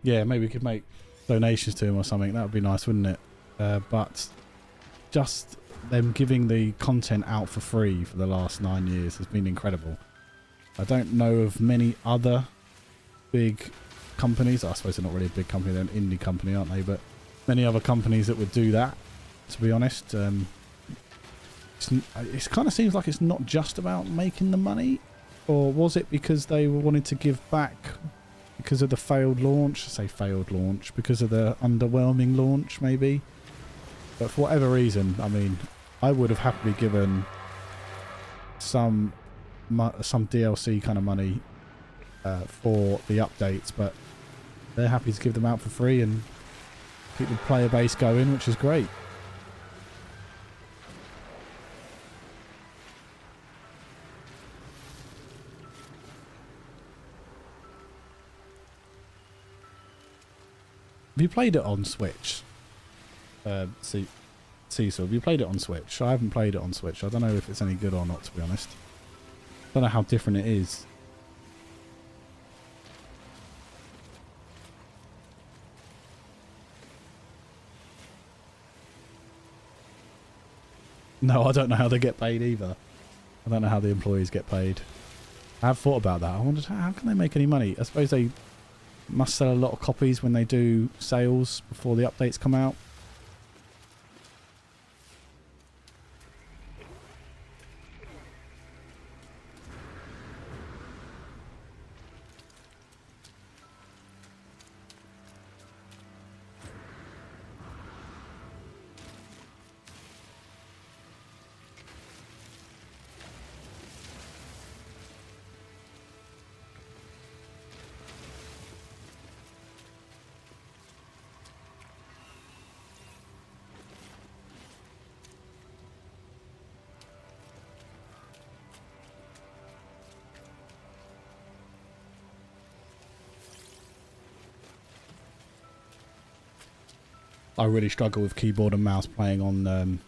Yeah, maybe we could make donations to him or something. That would be nice, wouldn't it? But just them giving the content out for free for the last 9 years has been incredible. I don't know of many other big companies. I suppose they're not really a big company, they're an indie company, aren't they? But many other companies that would do that, to be honest. It kind of seems like it's not just about making the money. Or was it because they wanted to give back because of the failed launch? I say failed launch, because of the underwhelming launch, maybe. But for whatever reason, I mean, I would have happily given some DLC kind of money for the updates, but they're happy to give them out for free and keep the player base going, which is great. Have you played it on Switch? Cecil, have you played it on Switch? I haven't played it on Switch. I don't know if it's any good or not, to be honest. I don't know how different it is. No, I don't know how they get paid either. I don't know how the employees get paid. I have thought about that. I wondered how can they make any money? I suppose they must sell a lot of copies when they do sales before the updates come out. I really struggle with keyboard and mouse playing on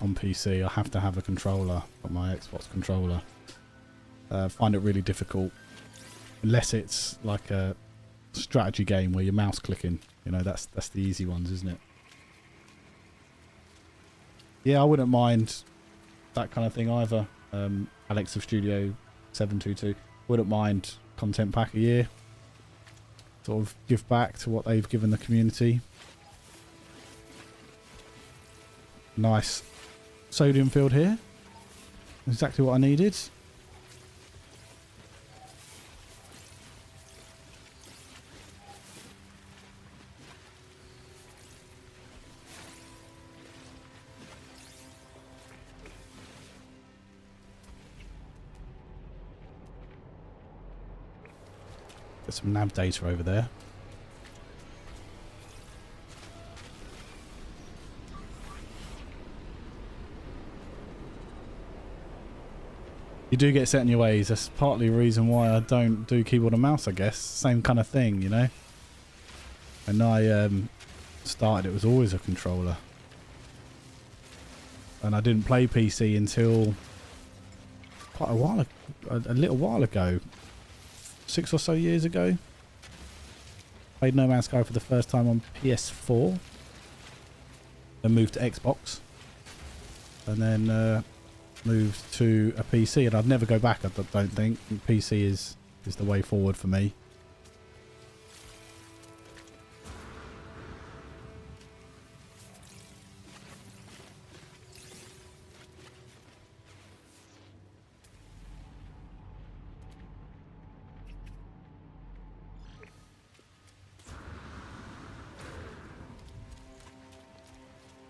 PC. I have to have a controller, my Xbox controller. Find it really difficult, unless it's like a strategy game where you're mouse clicking. You know, that's the easy ones, isn't it? Yeah, I wouldn't mind that kind of thing either. Alex of Studio 722 wouldn't mind content pack a year. Sort of give back to what they've given the community. Nice sodium field here. Exactly what I needed. Get some nav data over there. You do get set in your ways. That's partly the reason why I don't do keyboard and mouse, I guess. Same kind of thing, you know. When I started, it was always a controller. And I didn't play PC until quite a while, a little while ago. 6 or so years ago. Played No Man's Sky for the first time on PS4. Then moved to Xbox. And then moved to a PC, and I'd never go back. I don't think PC is the way forward for me.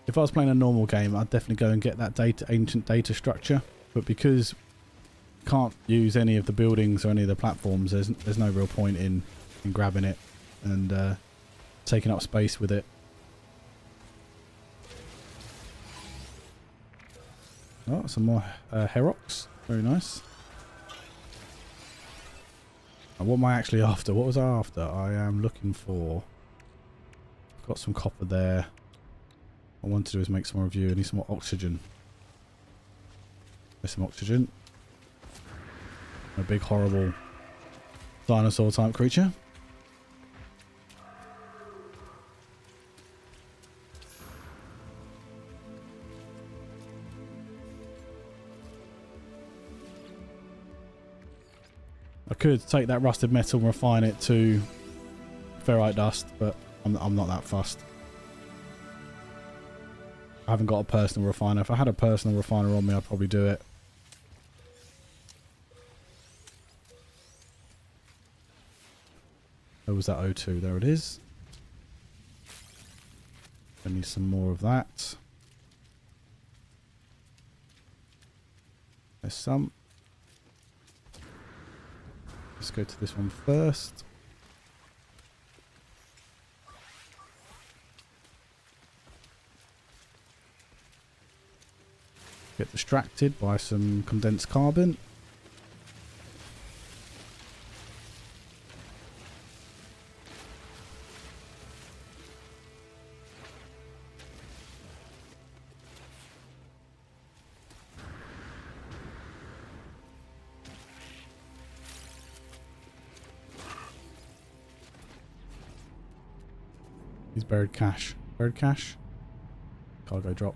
If I was playing a normal game, I'd definitely go and get that ancient data structure. But because you can't use any of the buildings or any of the platforms, there's no real point in grabbing it and taking up space with it. Oh, some more Herox. Very nice. And what am I actually after? What was I after? I am looking for... Got some copper there. What I want to do is make some more of you. I need some more oxygen. There's some oxygen. A big horrible dinosaur type creature. I could take that rusted metal and refine it to ferrite dust, but I'm not that fussed. I haven't got a personal refiner. If I had a personal refiner on me, I'd probably do it. Where was that O2? There it is. I need some more of that. There's some. Let's go to this one first. Get distracted by some condensed carbon. He's buried cash. Buried cash. Cargo drop.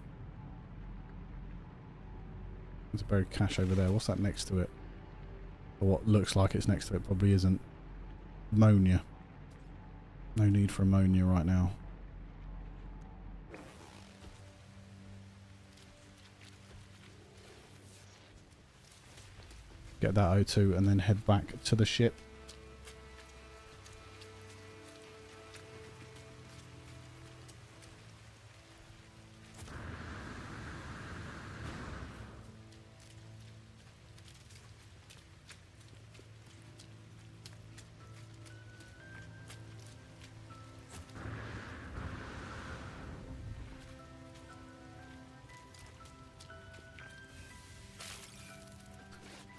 There's a buried cache over there. What's that next to it? Or what looks like it's next to it. Probably isn't. Ammonia. No need for ammonia right now. Get that O2 and then head back to the ship.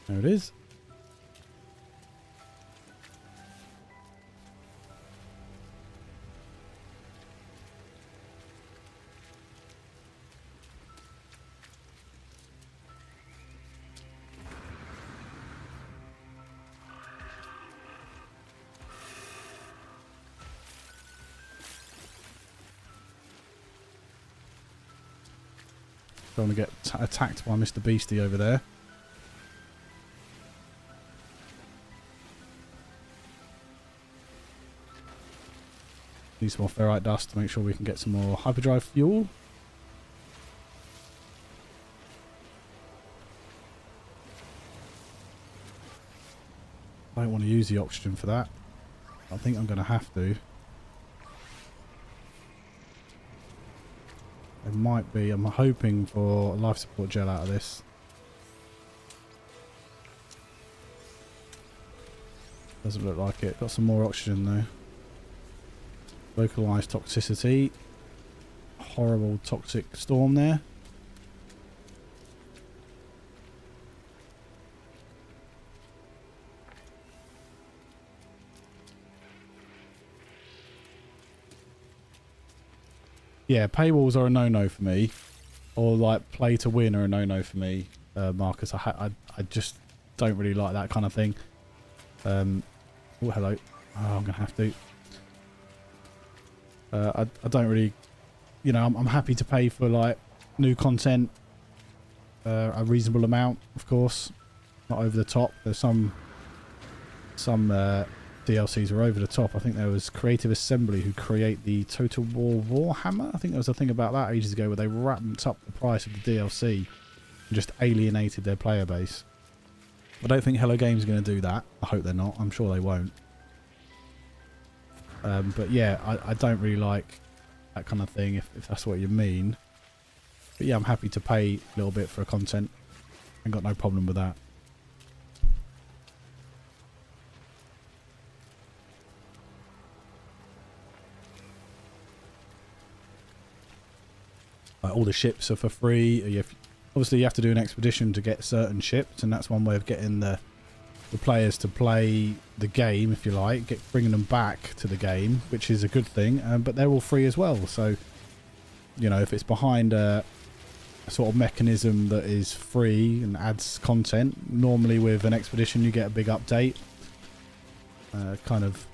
There it is. Don't want to get attacked by Mr. Beastie over there. Need some more ferrite dust to make sure we can get some more hyperdrive fuel. I don't want to use the oxygen for that. I think I'm going to have to. It might be. I'm hoping for a life support gel out of this. Doesn't look like it. Got some more oxygen though. Localized toxicity. Horrible toxic storm there. Yeah, paywalls are a no-no for me. Or like play to win are a no-no for me, Marcus. I just don't really like that kind of thing. Oh, hello. Oh, I'm going to have to. I don't really... You know, I'm happy to pay for like new content. A reasonable amount, of course. Not over the top. There's some DLCs are over the top. I think there was Creative Assembly who create the Total War Warhammer. I think there was a thing about that ages ago where they ramped up the price of the DLC and just alienated their player base. I don't think Hello Games are going to do that. I hope they're not. I'm sure they won't. But yeah, I don't really like that kind of thing if that's what you mean. But yeah, I'm happy to pay a little bit for content. I've got no problem with that. All the ships are for free. Obviously, you have to do an expedition to get certain ships, and that's one way of getting the players to play the game, if you like, bringing them back to the game, which is a good thing. But they're all free as well. So, you know, if it's behind a sort of mechanism that is free and adds content, normally with an expedition you get a big update. Kind of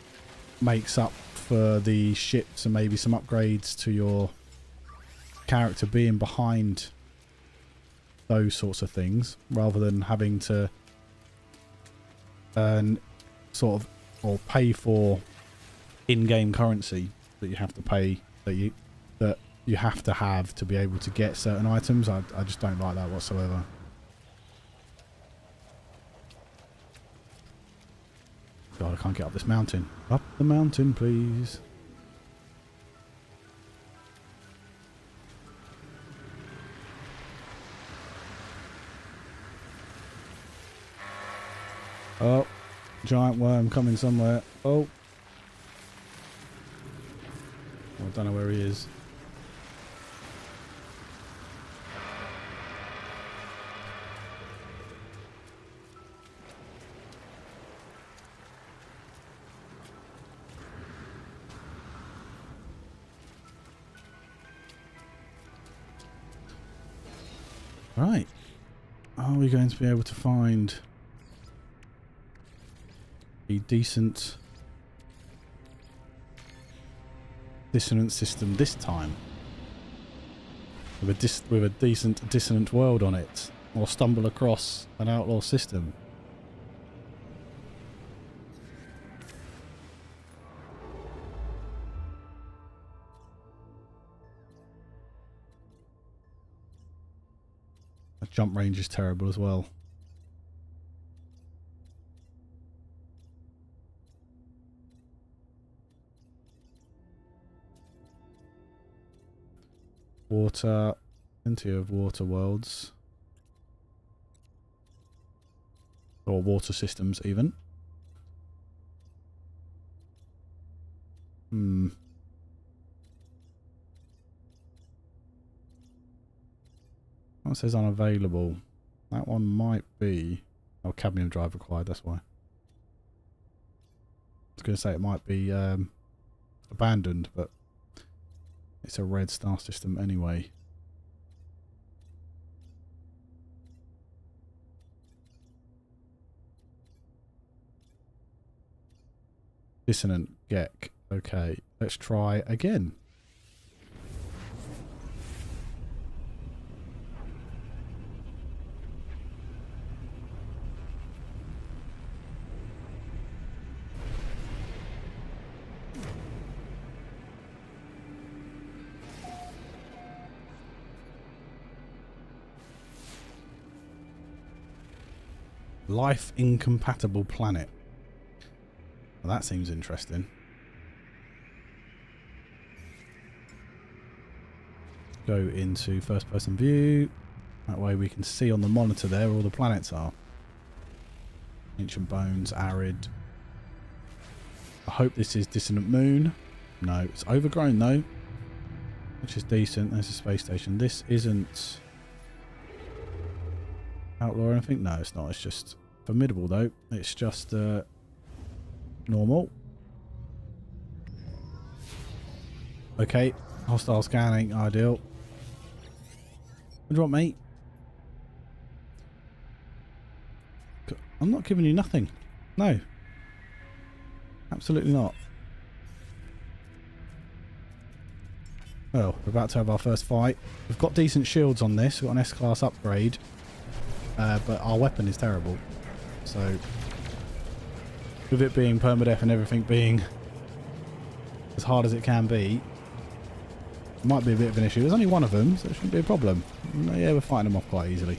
makes up for the ships and maybe some upgrades to your character being behind those sorts of things, rather than having to earn sort of or pay for in-game currency that you have to pay, that you have to be able to get certain items. I just don't like that whatsoever. God, I can't get up this mountain. Up the mountain, please. Oh, giant worm coming somewhere. Oh. I don't know where he is. Right. Are we going to be able to find a decent dissonant system this time? With a decent dissonant world on it? Or stumble across an outlaw system? The jump range is terrible as well. Water, plenty of water worlds. Or water systems even. That says unavailable. That one might be... Oh, cadmium drive required, that's why. I was going to say it might be abandoned, but it's a red star system anyway. Dissonant Gek. Okay, let's try again. Life incompatible planet. Well, that seems interesting. Go into first person view. That way we can see on the monitor there where all the planets are. Ancient bones, arid. I hope this is dissonant moon. No, it's overgrown though, which is decent. There's a space station. This isn't Outlaw or anything. No, it's not. It's just formidable though. It's just normal. Okay, hostile scanning, ideal. What do you want, mate? I'm not giving you nothing. No. Absolutely not. Well, we're about to have our first fight. We've got decent shields on this. We've got an S-class upgrade. But our weapon is terrible. So, with it being permadeath and everything being as hard as it can be, it might be a bit of an issue. There's only one of them, so it shouldn't be a problem. Yeah, we're fighting them off quite easily.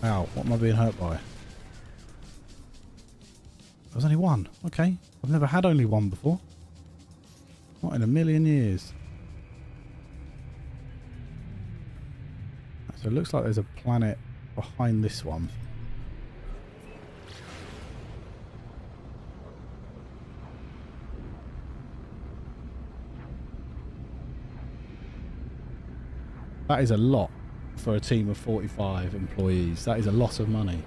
Ow, what am I being hurt by? There's only one. Okay. I've never had only one before. Not in a million years. So it looks like there's a planet behind this one. That is a lot for a team of 45 employees. That is a lot of money.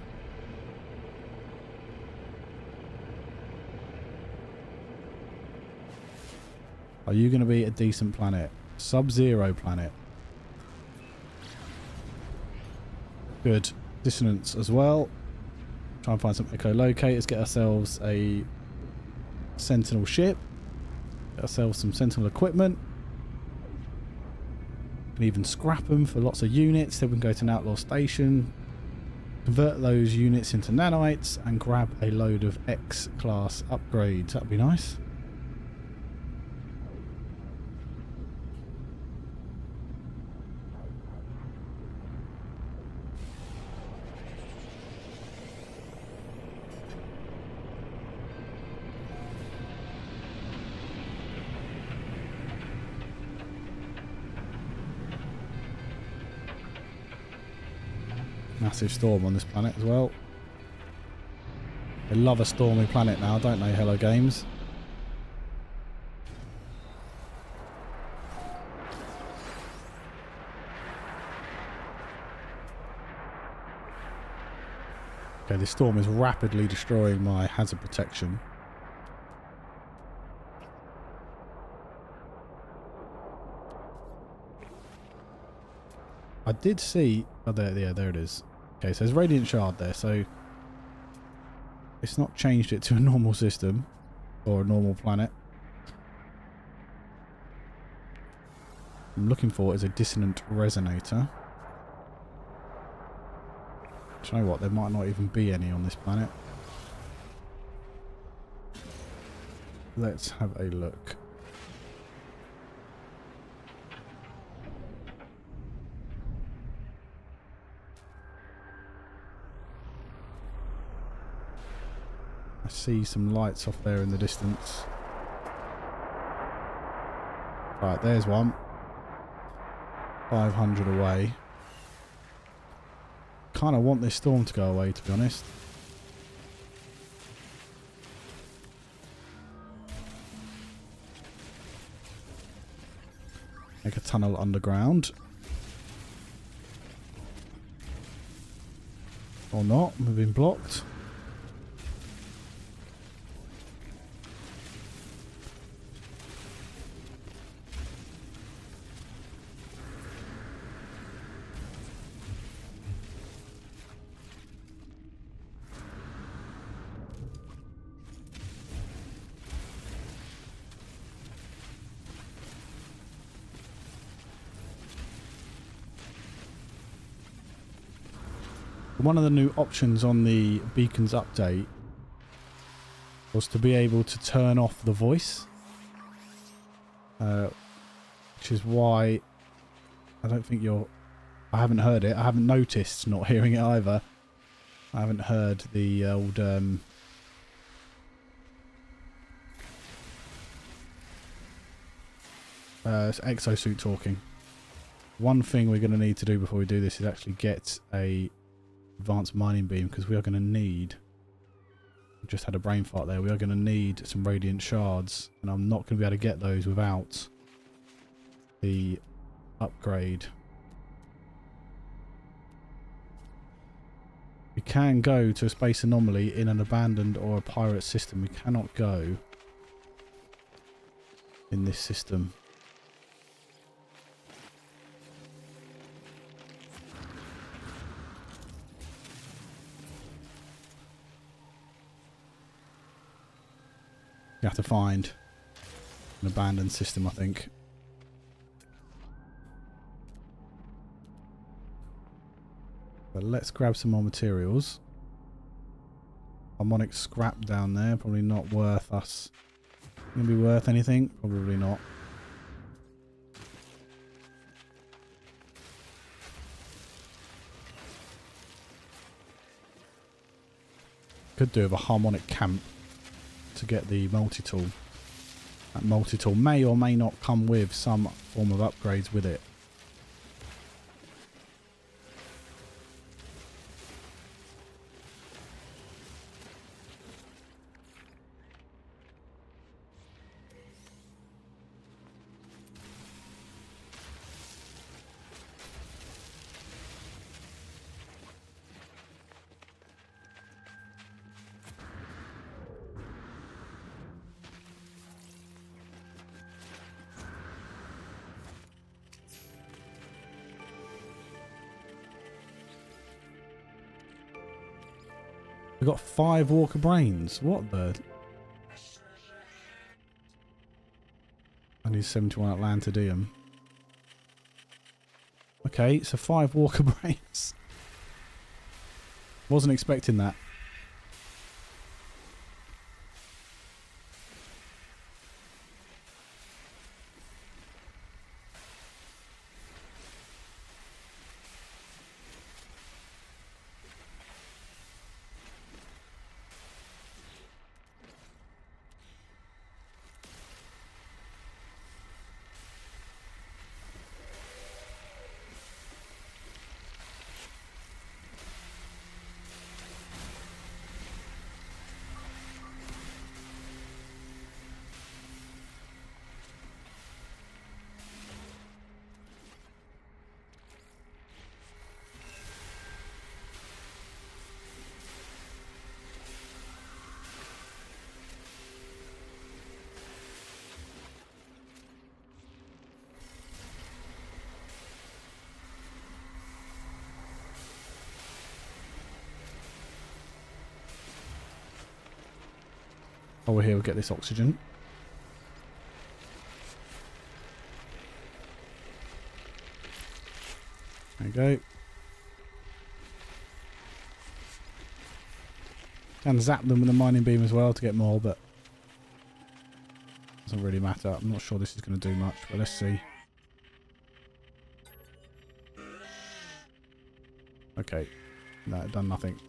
Are you going to be a decent planet? Sub-zero planet. Good. Dissonance as well. Try and find some echolocators. Get ourselves a sentinel ship. Get ourselves some sentinel equipment. Can even scrap them for lots of units. Then we can go to an outlaw station. Convert those units into nanites and grab a load of X-class upgrades. That'd be nice. Massive storm on this planet as well. They love a stormy planet now, don't they, Hello Games? Okay, this storm is rapidly destroying my hazard protection. I did see... Oh, there it is. Okay, so there's Radiant Shard there, so... It's not changed it to a normal system. Or a normal planet. I'm looking for is a dissonant resonator. Do you know what? There might not even be any on this planet. Let's have a look. I see some lights off there in the distance. Right, there's one. 500 away. Kind of want this storm to go away, to be honest. Make a tunnel underground. Or not, we've been blocked. One of the new options on the beacons update was to be able to turn off the voice, which is why I don't think I haven't heard it. I haven't noticed not hearing it either. I haven't heard the old exosuit talking. One thing we're going to need to do before we do this is actually get a advanced mining beam, because we are going to need, just had a brain fart there, we are going to need some radiant shards, and I'm not going to be able to get those without the upgrade. We can go to a space anomaly in an abandoned or a pirate system. We cannot go in this system. You have to find an abandoned system, I think. But let's grab some more materials. Harmonic scrap down there, probably not worth us. Gonna be worth anything? Probably not. Could do with a harmonic camp to get the multi-tool. That multi-tool may or may not come with some form of upgrades with it. We've got 5 Walker Brains. What the? I need 71 Atlantidium. Okay, so 5 Walker Brains. Wasn't expecting that. Oh, we're here, we'll get this oxygen. There you go. Can zap them with a mining beam as well to get more, but doesn't really matter. I'm not sure this is going to do much, but let's see. Okay. No, it done nothing.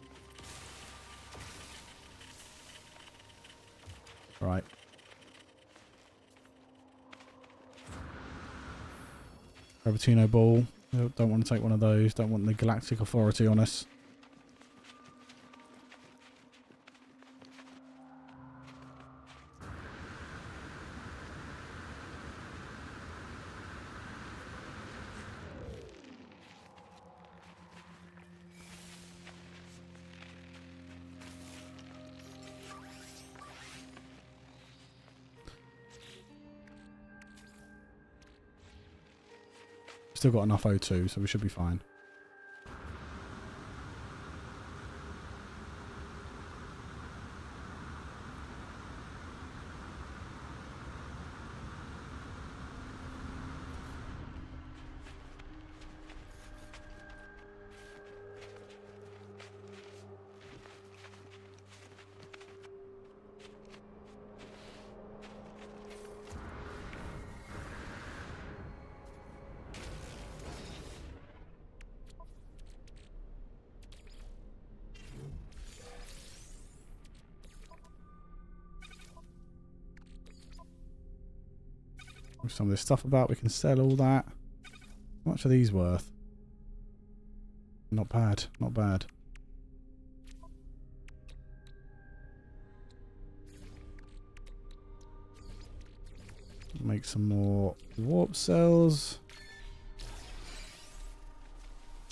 Right. Gravitino ball. Don't want to take one of those. Don't want the galactic authority on us. Still got enough O2, so we should be fine. With some of this stuff about, we can sell all that. How much are these worth? Not bad, not bad. Make some more warp cells.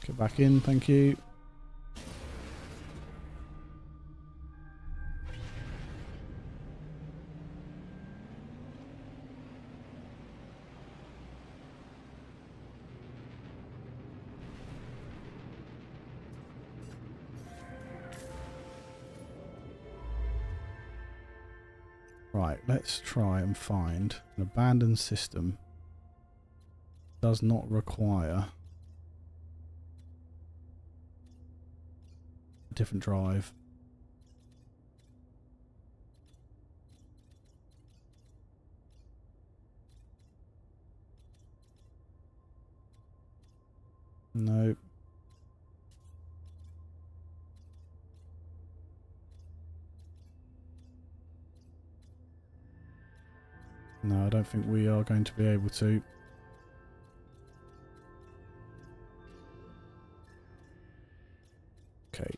Get back in, thank you. Right, let's try and find an abandoned system. Does not require a different drive. No. No, I don't think we are going to be able to. Okay.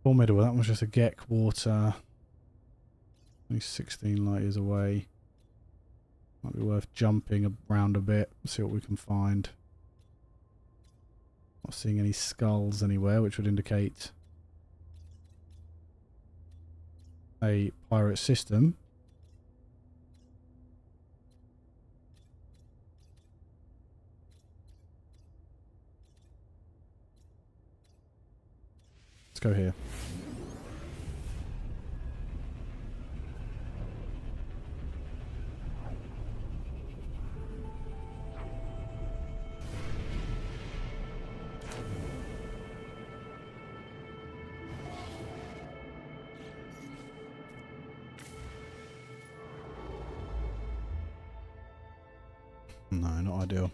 Formidable, that was just a Gek water. Only 16 light years away. Might be worth jumping around a bit, see what we can find. Not seeing any skulls anywhere, which would indicate a pirate system. Let's go here. No, not ideal.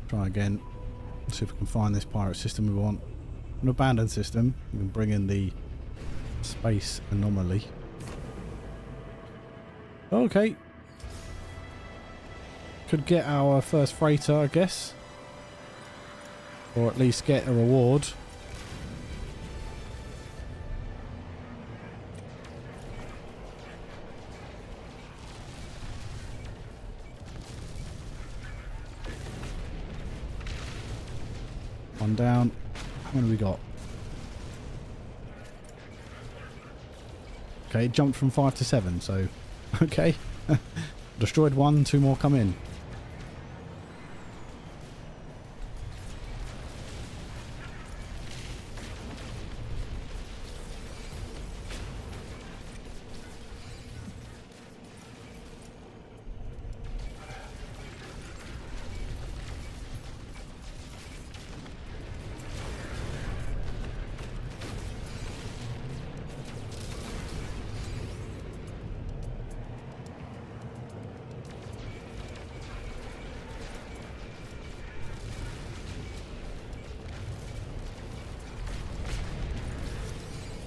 Try again. See if we can find this pirate system we want. An abandoned system. We can bring in the space anomaly. Okay. Could get our first freighter, I guess. Or at least get a reward. One down. How many we got? Okay, it jumped from 5 to 7, so okay. Destroyed one, 2 more come in.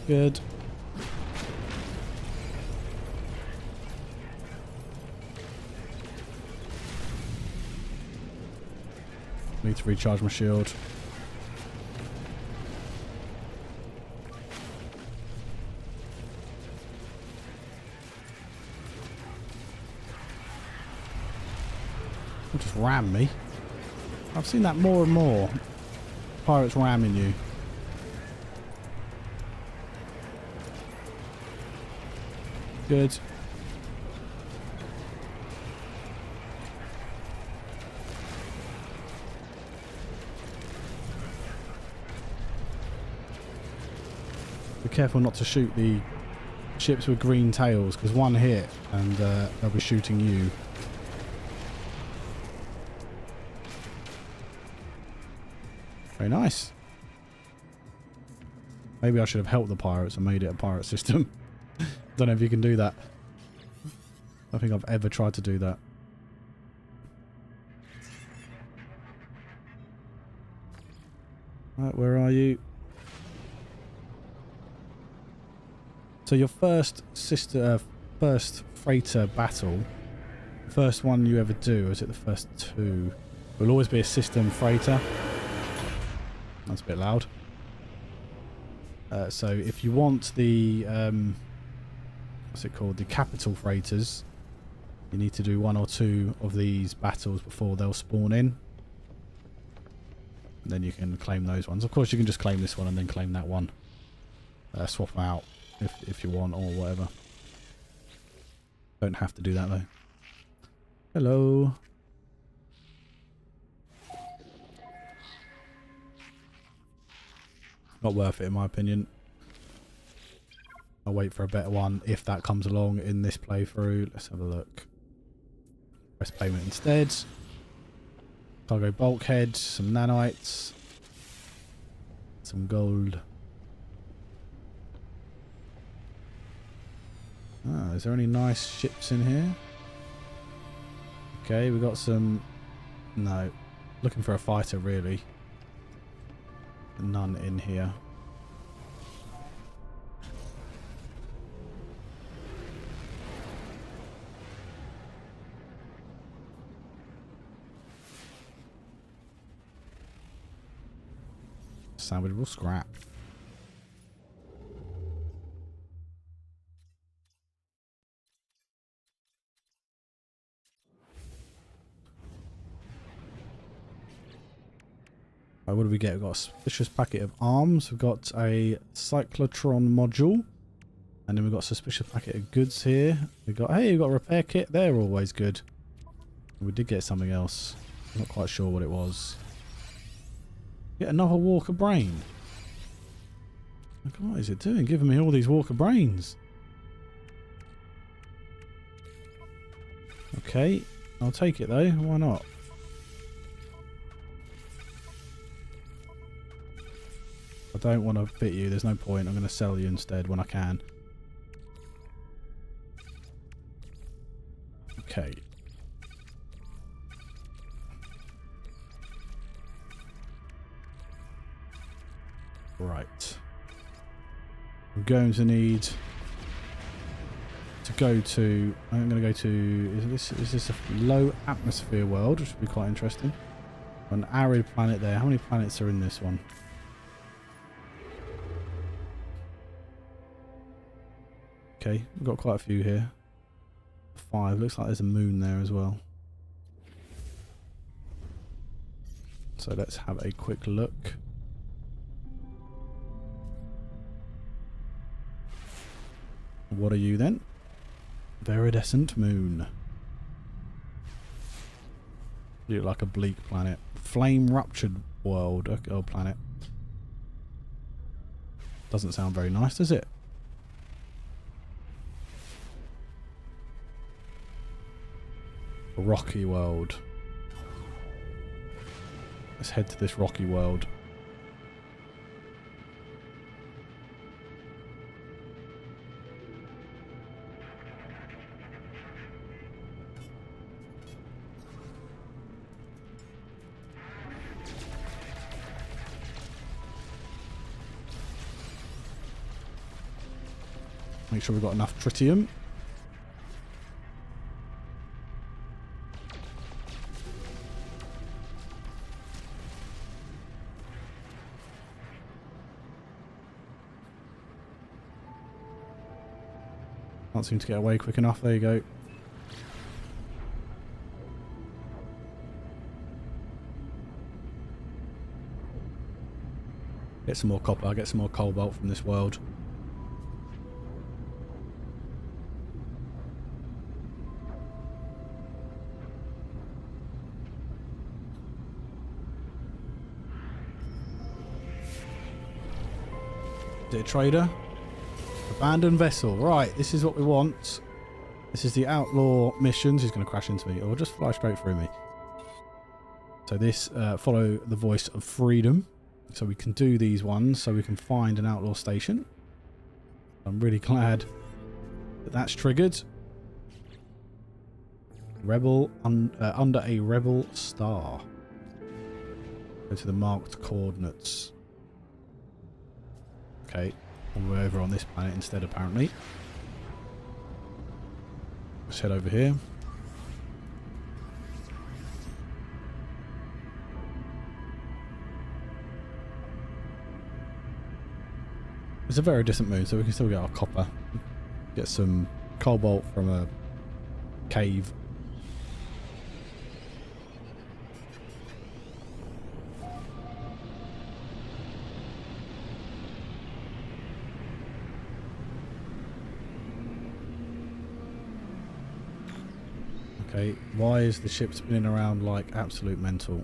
Good. Need to recharge my shield. They'll just ram me. I've seen that more and more. Pirates ramming you. Good. Be careful not to shoot the ships with green tails, because one hit and they'll be shooting you. Very nice. Maybe I should have helped the pirates and made it a pirate system. Don't know if you can do that. I don't think I've ever tried to do that. Right, where are you? So your first freighter battle, first one you ever do, or is it the first two? Will always be a system freighter. That's a bit loud. So if you want the what's it called, the capital freighters, you need to do 1 or 2 of these battles before they'll spawn in. And then you can claim those ones. Of course, you can just claim this one and then claim that one. Swap them out if you want or whatever. Don't have to do that though. Hello. Not worth it in my opinion. I'll wait for a better one if that comes along in this playthrough. Let's have a look. Press payment instead. Cargo bulkhead, some nanites, some gold. Ah, is there any nice ships in here? Okay, we got some. No, looking for a fighter really. None in here. Salvageable scrap. Right, what do we get? We've got a suspicious packet of arms. We've got a cyclotron module. And then we've got a suspicious packet of goods here. We've got, hey, we've got a repair kit. They're always good. We did get something else. I'm not quite sure what it was. Get another Walker brain. Like, what is it doing? Giving me all these Walker brains. Okay, I'll take it though. Why not? I don't want to fit you. There's no point. I'm going to sell you instead when I can. Okay. Right. I'm going to need to go to. I'm going to go to. Is this a low atmosphere world, which would be quite interesting? An arid planet there. How many planets are in this one? Okay, we've got quite a few here. 5. Looks like there's a moon there as well. So let's have a quick look. What are you then? Viridescent moon. You look like a bleak planet. Flame ruptured world. Oh, planet. Doesn't sound very nice, does it? Rocky world. Let's head to this rocky world. Make sure we've got enough tritium. Can't seem to get away quick enough. There you go. Get some more copper. Get some more cobalt from this world. Is it a trader? Abandoned vessel. Right, this is what we want. This is the Outlaw Missions. He's going to crash into me or just fly straight through me. So this, follow the voice of freedom. So we can do these ones so we can find an outlaw station. I'm really glad that that's triggered. Rebel under a rebel star. Go to the marked coordinates. Okay, we're over on this planet instead apparently. Let's head over here. It's a very distant moon, so we can still get our copper. Get some cobalt from a cave. Okay, why is the ship spinning around like absolute mental?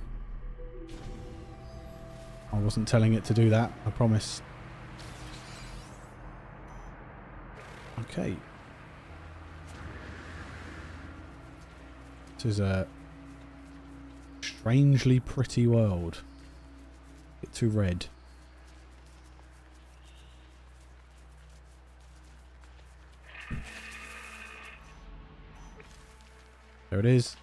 I wasn't telling it to do that, I promise. Okay. This is a strangely pretty world. Bit too red. There it is.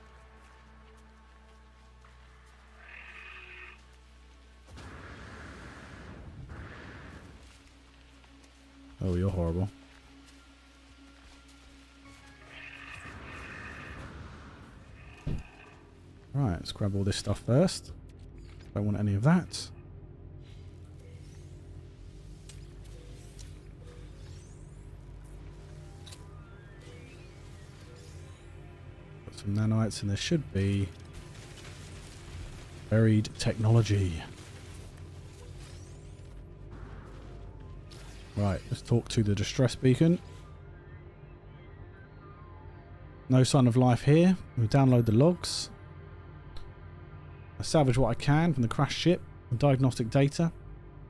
Oh, you're horrible. Right, let's grab all this stuff first. Don't want any of that. Got some nanites, and there should be buried technology. Right, let's talk to the distress beacon. No sign of life here. We'll download the logs. I salvage what I can from the crashed ship and diagnostic data.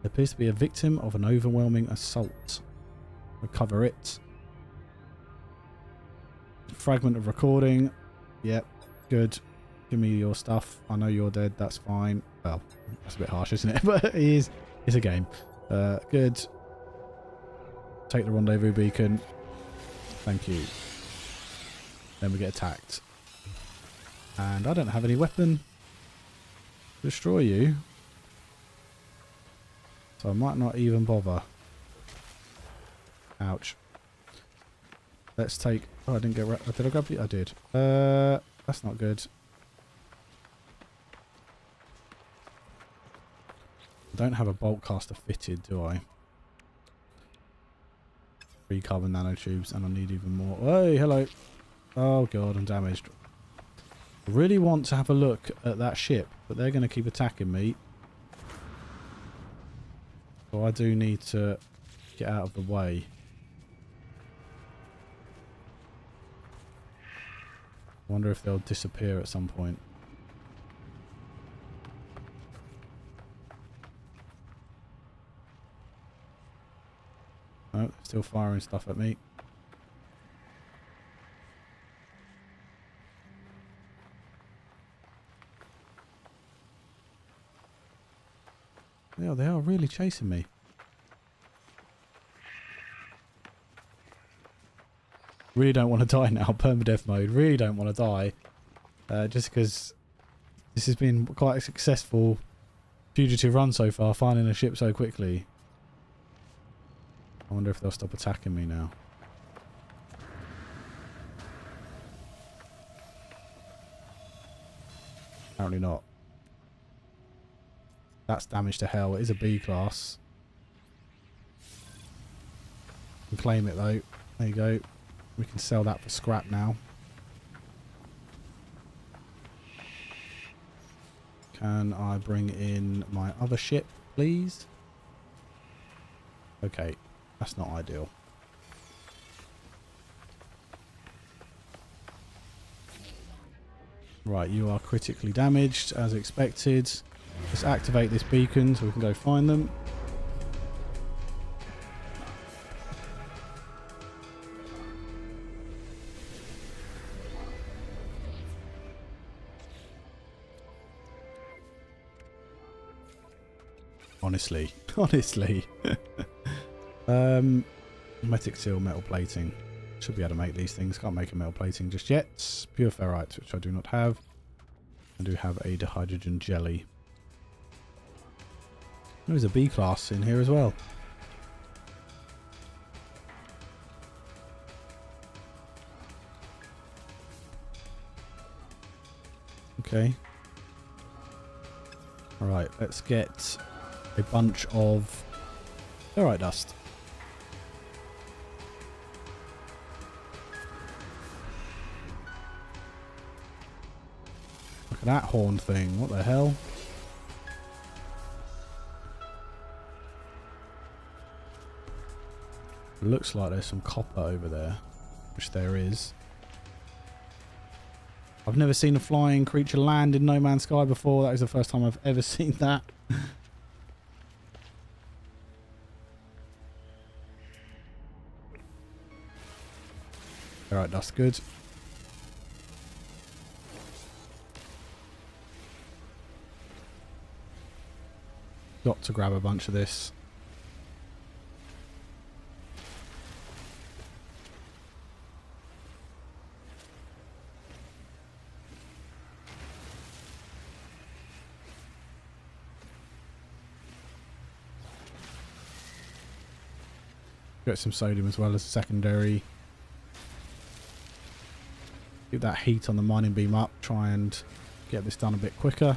There appears to be a victim of an overwhelming assault. Recover it. Fragment of recording. Yep, good. Give me your stuff. I know you're dead. That's fine. Well, that's a bit harsh, isn't it? But it is. It's a game. Good. Take the rendezvous beacon. Thank you. Then we get attacked. And I don't have any weapon to destroy you. So I might not even bother. Ouch. Let's take... Oh, I didn't get... Did I grab you? I did. That's not good. I don't have a bolt caster fitted, do I? 3 carbon nanotubes, and I need even more. Hey, hello. Oh god, I'm damaged. I really want to have a look at that ship, but they're going to keep attacking me. So I do need to get out of the way. I wonder if they'll disappear at some point. Oh, still firing stuff at me. Yeah, they are really chasing me. Really don't want to die now. Permadeath mode. Really don't want to die. Just because this has been quite a successful fugitive run so far, finding a ship so quickly. I wonder if they'll stop attacking me now. Apparently not. That's damage to hell. It is a B class. Can claim it though. There you go. We can sell that for scrap now. Can I bring in my other ship, please? Okay, that's not ideal. Right, you are critically damaged as expected. Let's activate this beacon so we can go find them. Honestly. Honestly. Hermetic seal, metal plating. Should be able to make these things. Can't make a metal plating just yet. Pure ferrite, which I do not have. I do have a dihydrogen jelly. There's a B class in here as well. Okay. Alright, let's get a bunch of ferrite dust. Look at that horn thing. What the hell? Looks like there's some copper over there, which there is. I've never seen a flying creature land in No Man's Sky before. That is the first time I've ever seen that. Alright, that's good. Got to grab a bunch of this. Get some sodium as well as a secondary. Keep that heat on the mining beam up. Try and get this done a bit quicker.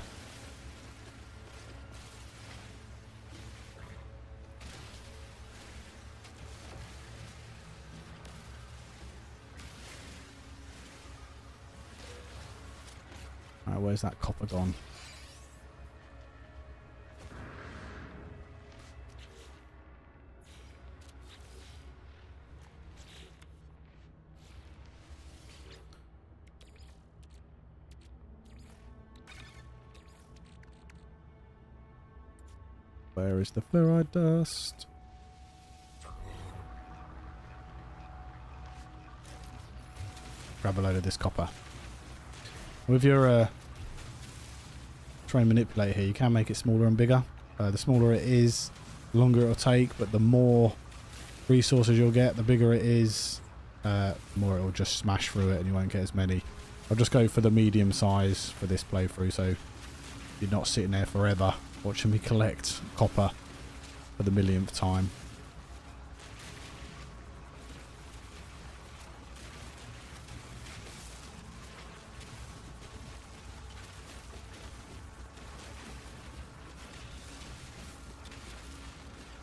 Alright, where's that copper gone? Where is the ferrite dust? Grab a load of this copper. With your train manipulator here, you can make it smaller and bigger. The smaller it is, the longer it'll take, but the more resources you'll get, the bigger it is, the more it'll just smash through it and you won't get as many. I'll just go for the medium size for this playthrough, so you're not sitting there forever watching me collect copper for the millionth time.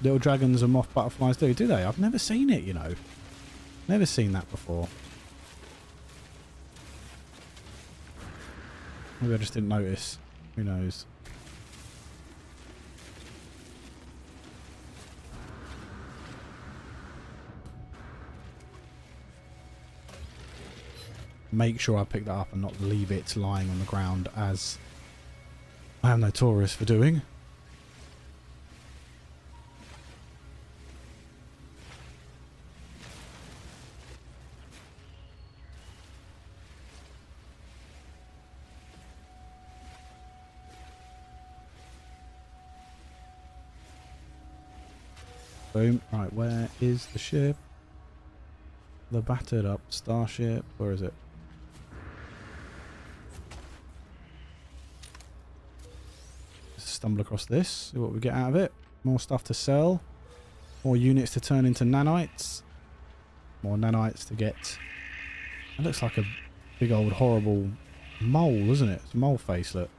Little dragons and moth butterflies do they? I've never seen it, you know. Never seen that before. Maybe I just didn't notice. Who knows? Make sure I pick that up and not leave it lying on the ground, as I am notorious for doing. Boom. Right, where is the ship? The battered up starship. Where is it? Stumble across this, see what we get out of it. More stuff to sell, more units to turn into nanites, more nanites to get. It looks like a big old horrible mole, doesn't it? It's a mole face, look.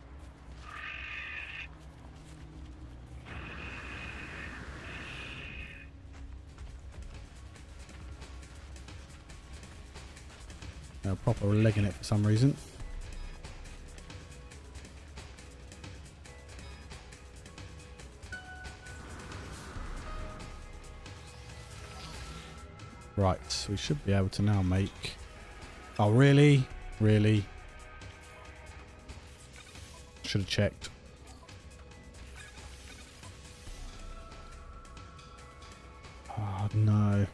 They're proper legging it for some reason. Right, we should be able to now make... Oh, really? Really? Should have checked. Oh, no.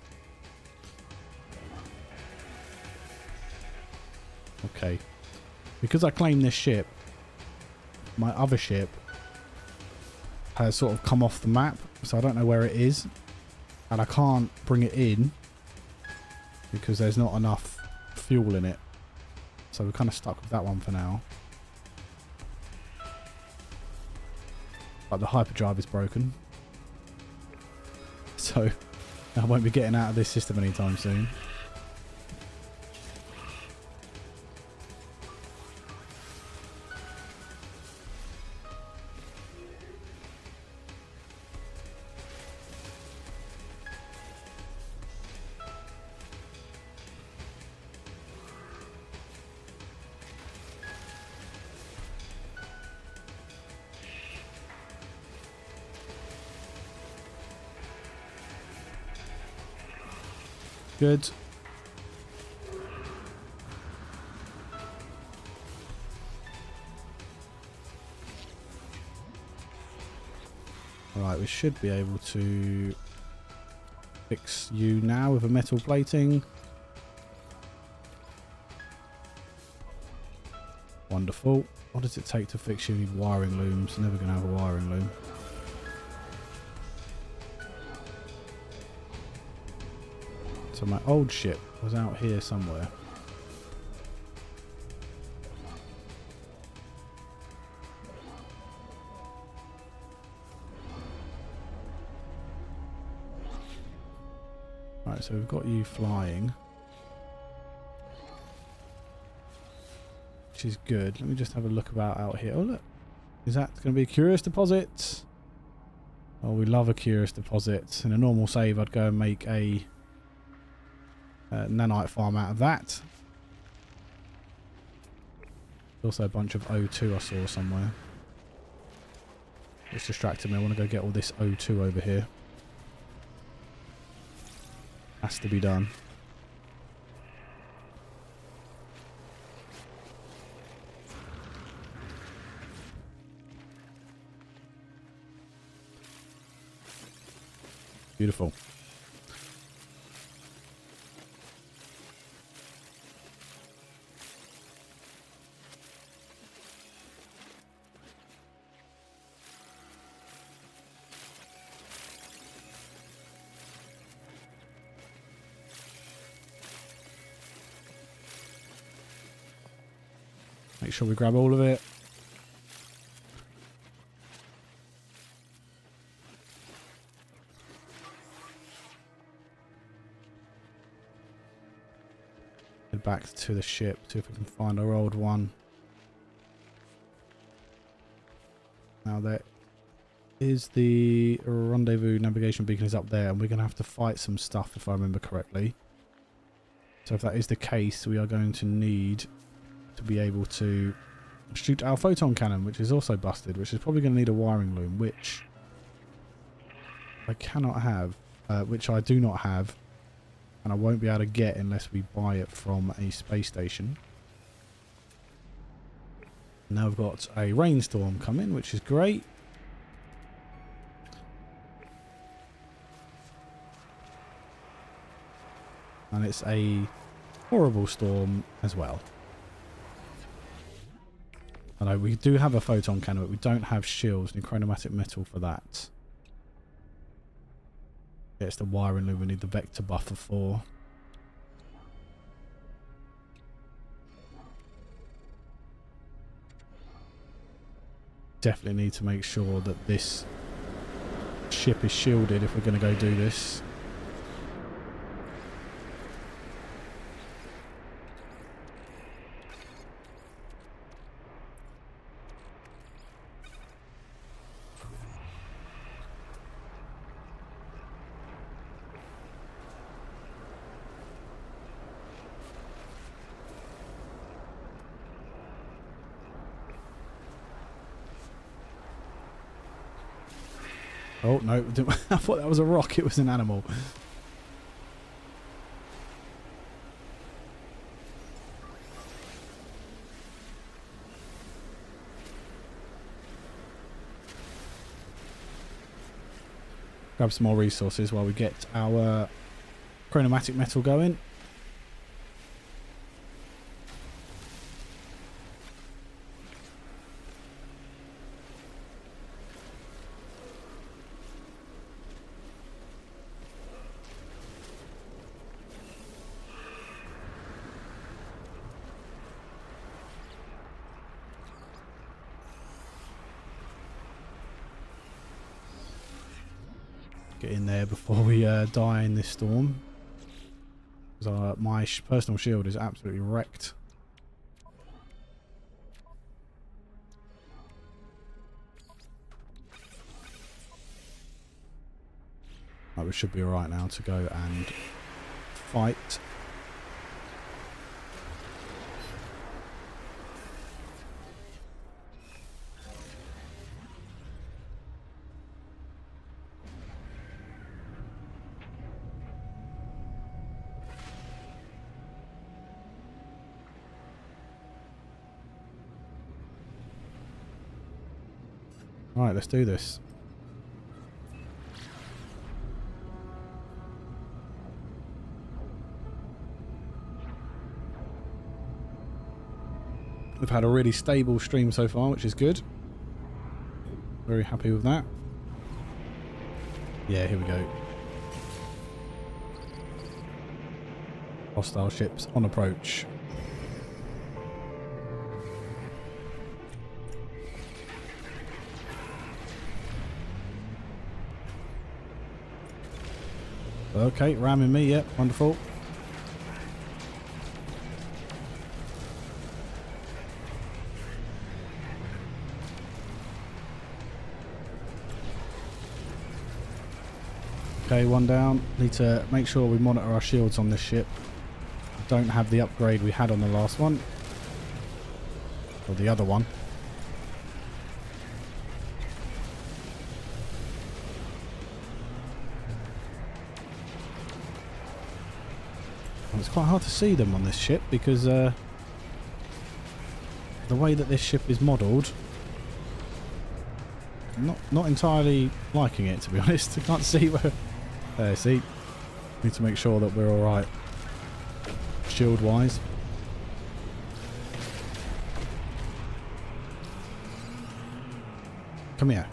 Okay. Because I claimed this ship, my other ship has sort of come off the map, so I don't know where it is, and I can't bring it in because there's not enough fuel in it. So we're kind of stuck with that one for now. But the hyperdrive is broken, so I won't be getting out of this system anytime soon. Good. Right, we should be able to fix you now with a metal plating. Wonderful. What does it take to fix you? You need wiring looms. Never going to have a wiring loom. So my old ship was out here somewhere. Right, so we've got you flying, which is good. Let me just have a look about out here. Oh look, is that going to be a curious deposit? Oh, we love a curious deposit. In a normal save I'd go and make a nanite farm out of that. Also a bunch of O2 I saw somewhere. It's distracted me. I want to go get all this O2 over here. Has to be done. Beautiful. Make sure we grab all of it. Head back to the ship, see if we can find our old one. Now there is the rendezvous navigation beacon is up there, and we're going to have to fight some stuff if I remember correctly. So if that is the case, we are going to need to be able to shoot our photon cannon, which is also busted, which is probably going to need a wiring loom, which I cannot have, which I do not have, and I won't be able to get unless we buy it from a space station. Now we've got a rainstorm coming, which is great. And it's a horrible storm as well. I know we do have a photon cannon, but we don't have shields and chromatic metal for that. Yeah, it's the wiring loom we need the vector buffer for. Definitely need to make sure that this ship is shielded if we're going to go do this. Oh, no. I thought that was a rock. It was an animal. Grab some more resources while we get our chromatic metal going. get in there before we die in this storm. Because my personal shield is absolutely wrecked. Right, we should be alright now to go and fight. Alright, let's do this. We've had a really stable stream so far, which is good. Very happy with that. Yeah, here we go. Hostile ships on approach. Okay, ramming me, yep, wonderful. Okay, one down. Need to make sure we monitor our shields on this ship. Don't have the upgrade we had on the last one. Or the other one. It's quite hard to see them on this ship because the way that this ship is modelled, not entirely liking it, to be honest. I can't see where. There, see, need to make sure that we're all right, shield wise. Come here.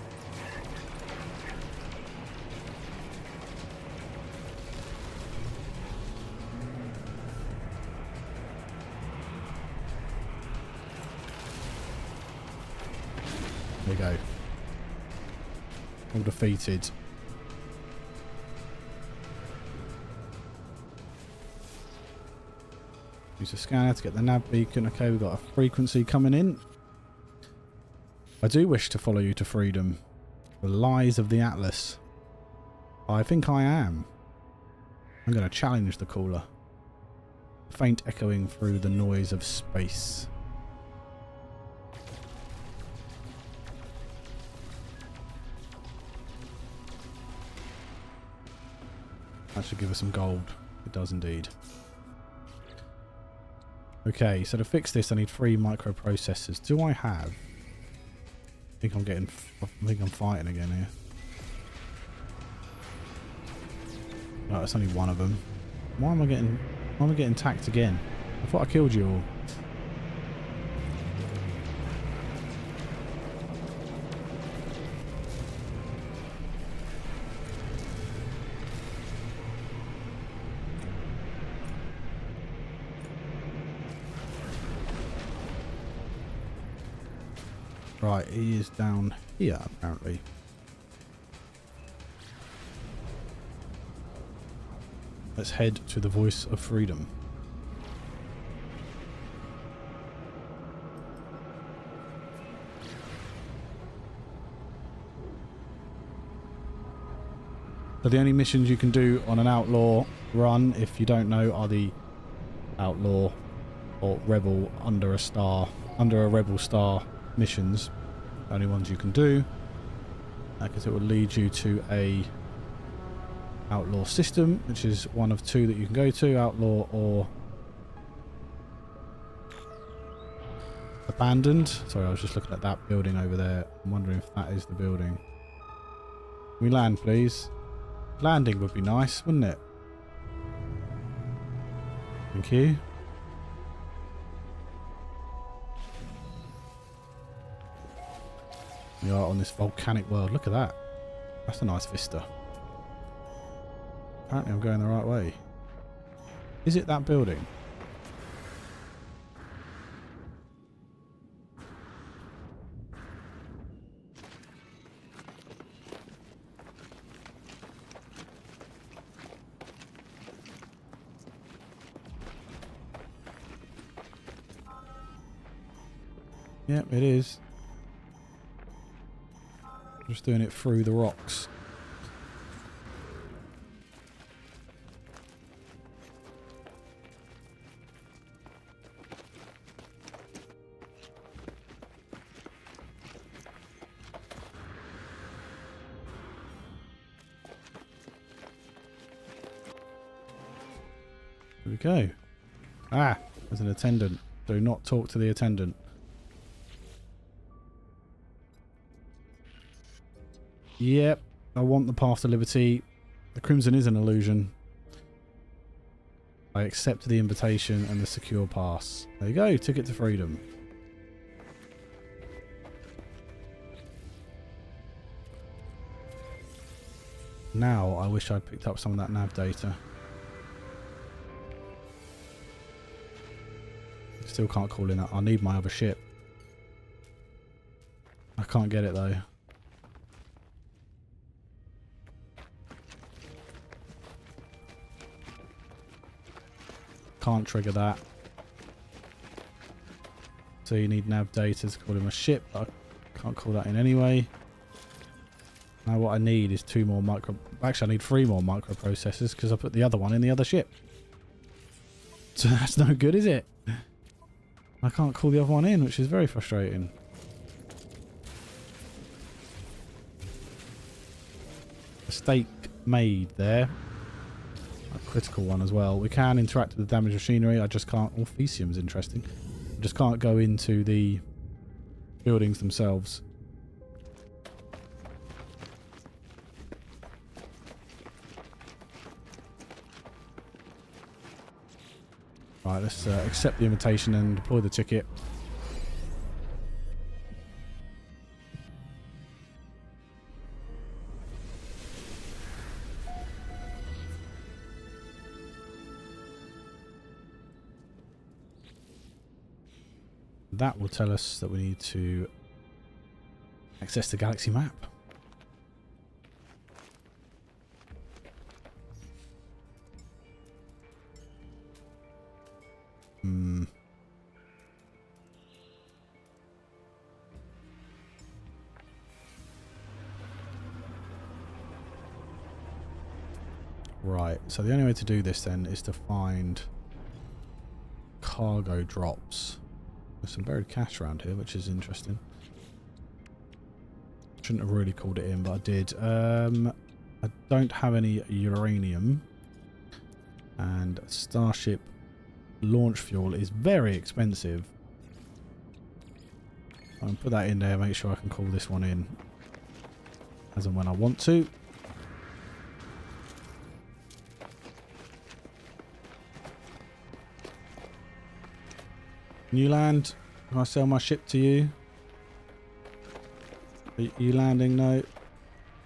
There you go. All defeated. Use a scanner to get the nav beacon. Okay, we've got a frequency coming in. I do wish to follow you to freedom. The lies of the Atlas. I think I am. I'm going to challenge the caller. Faint echoing through the noise of space. That should give us some gold. It does indeed. Okay, so to fix this I need 3 microprocessors. Do I have? I think I'm fighting again here. No, it's only one of them. Why am I getting attacked again? I thought I killed you all. Right, he is down here apparently. Let's head to the Voice of Freedom. So the only missions you can do on an Outlaw run, if you don't know, are the Outlaw or Rebel under a Rebel star missions. Only ones you can do, because it will lead you to a Outlaw system, which is one of 2 that you can go to, Outlaw or Abandoned. Sorry, I was just looking at that building over there. I'm wondering if that is the building. Can we land, please? Landing would be nice, wouldn't it? Thank you. We are on this volcanic world. Look at that. That's a nice vista. Apparently I'm going the right way. Is it that building? Yep, it is. Just doing it through the rocks. There we go. Ah, there's an attendant. Do not talk to the attendant. Yep, I want the path to liberty. The crimson is an illusion. I accept the invitation and the secure pass. There you go, ticket to freedom. Now I wish I'd picked up some of that nav data. Still can't call in that. I need my other ship. I can't get it though. Can't trigger that. So you need nav data to call in my ship. I can't call that in anyway. Now what I need is 2 more micro... Actually I need 3 more microprocessors because I put the other one in the other ship. So that's no good, is it? I can't call the other one in, which is very frustrating. Mistake made there. A critical one as well. We can interact with the damaged machinery. I just can't... Oh, Fecium's interesting. I just can't go into the buildings themselves. Right, let's accept the invitation and deploy the ticket. That will tell us that we need to access the galaxy map. Right, so the only way to do this then is to find cargo drops. There's some buried cash around here, which is interesting. Shouldn't have really called it in, but I did. I don't have any uranium, and starship launch fuel is very expensive. I'll put that in there, make sure I can call this one in as and when I want to. Can you land? Can I sell my ship to you? Are you landing? No.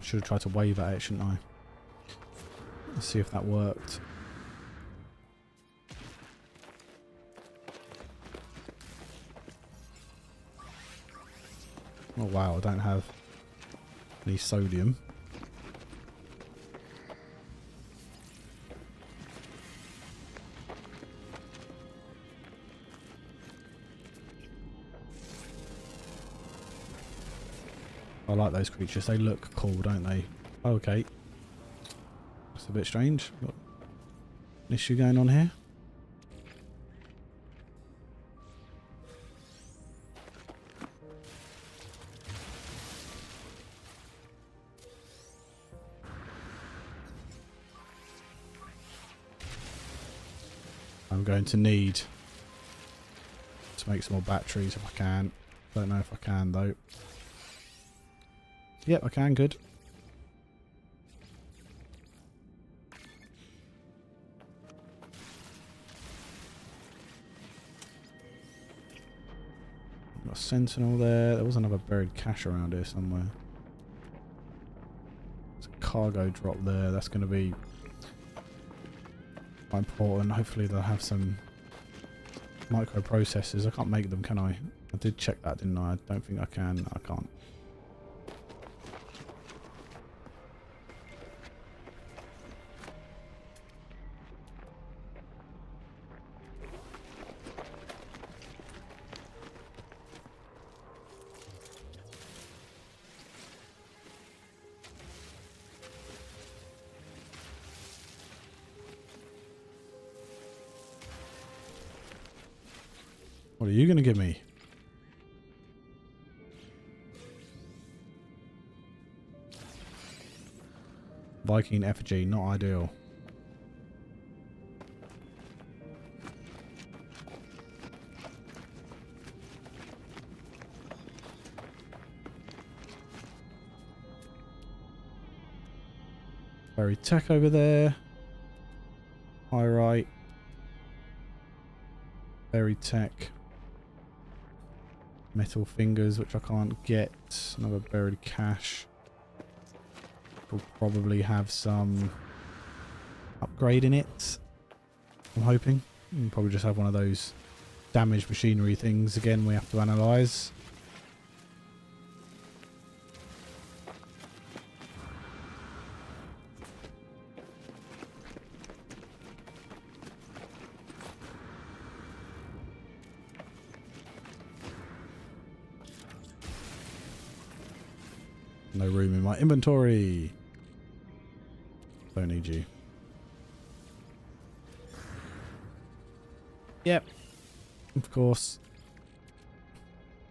Should have tried to wave at it, shouldn't I? Let's see if that worked. Oh wow, I don't have any sodium. I like those creatures. They look cool, don't they? Okay. That's a bit strange. Got an issue going on here. I'm going to need to make some more batteries if I can. Don't know if I can though. Yep, I can, good. Got a sentinel there. There was another buried cache around here somewhere. There's a cargo drop there. That's going to be quite important. Hopefully they'll have some microprocessors. I can't make them, can I? I did check that, didn't I? I don't think I can. I can't. What are you going to give me? Viking effigy, not ideal. Very tech over there. High right. Very tech. Metal fingers, which I can't get. Another buried cache. Will probably have some upgrade in it. I'm hoping. We'll probably just have one of those damaged machinery things again we have to analyse. No room in my inventory. Don't need you. Yep. Of course.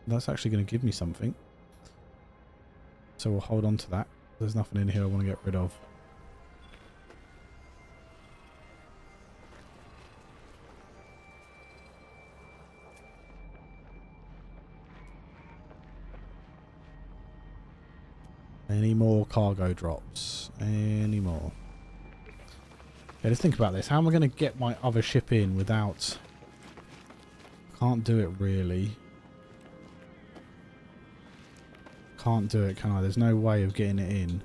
That's actually going to give me something. So we'll hold on to that. There's nothing in here I want to get rid of. Any more cargo drops? Any more? Okay, let's think about this. How am I going to get my other ship in without... Can't do it really. Can't do it, can I? There's no way of getting it in.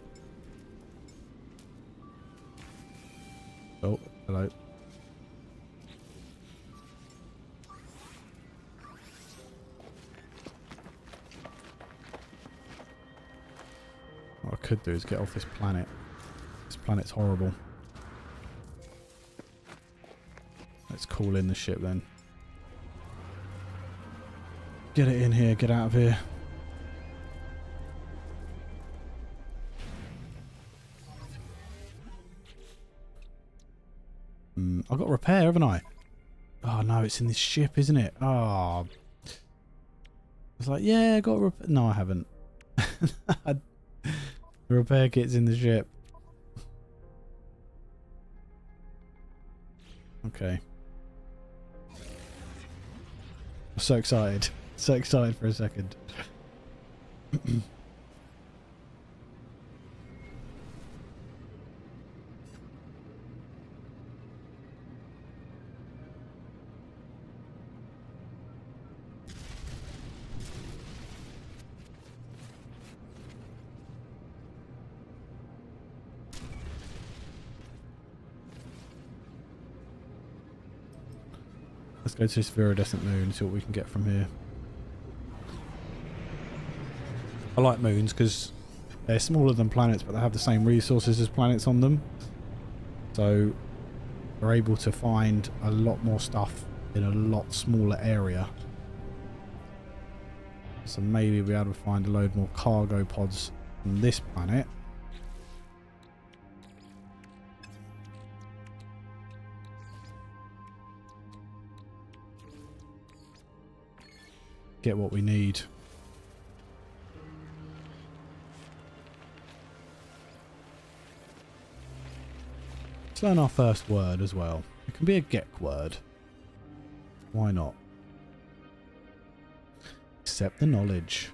Oh, hello. What I could do is get off this planet. This planet's horrible. Let's call in the ship then. Get it in here, get out of here. I've got repair, haven't I? Oh no, it's in this ship, isn't it? Oh. It's like, yeah, I got repair. No, I haven't. The repair kit's in the ship. Okay. I'm so excited. So excited for a second. Let's go to this viridescent moon and see what we can get from here. I like moons because they're smaller than planets, but they have the same resources as planets on them. So we're able to find a lot more stuff in a lot smaller area. So maybe we'll be able to find a load more cargo pods on this planet. Get what we need. Let's learn our first word as well. It can be a Gek word. Why not? Accept the knowledge.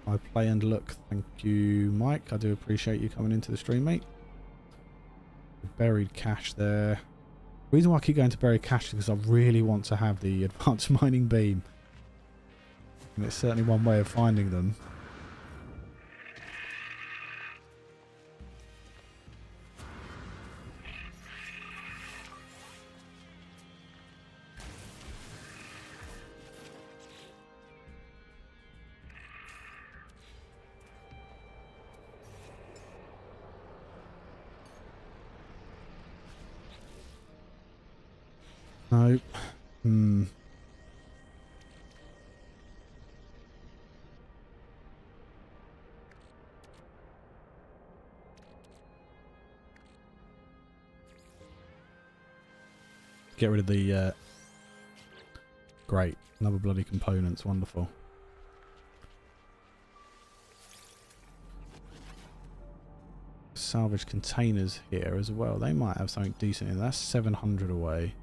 I play and look. Thank you, Mike. I do appreciate you coming into the stream, mate. Buried cache there. The reason why I keep going to buried cache is because I really want to have the advanced mining beam. And it's certainly one way of finding them. Nope. Get rid of the... Great. Another bloody components. Wonderful. Salvage containers here as well. They might have something decent in there. That's 700 away.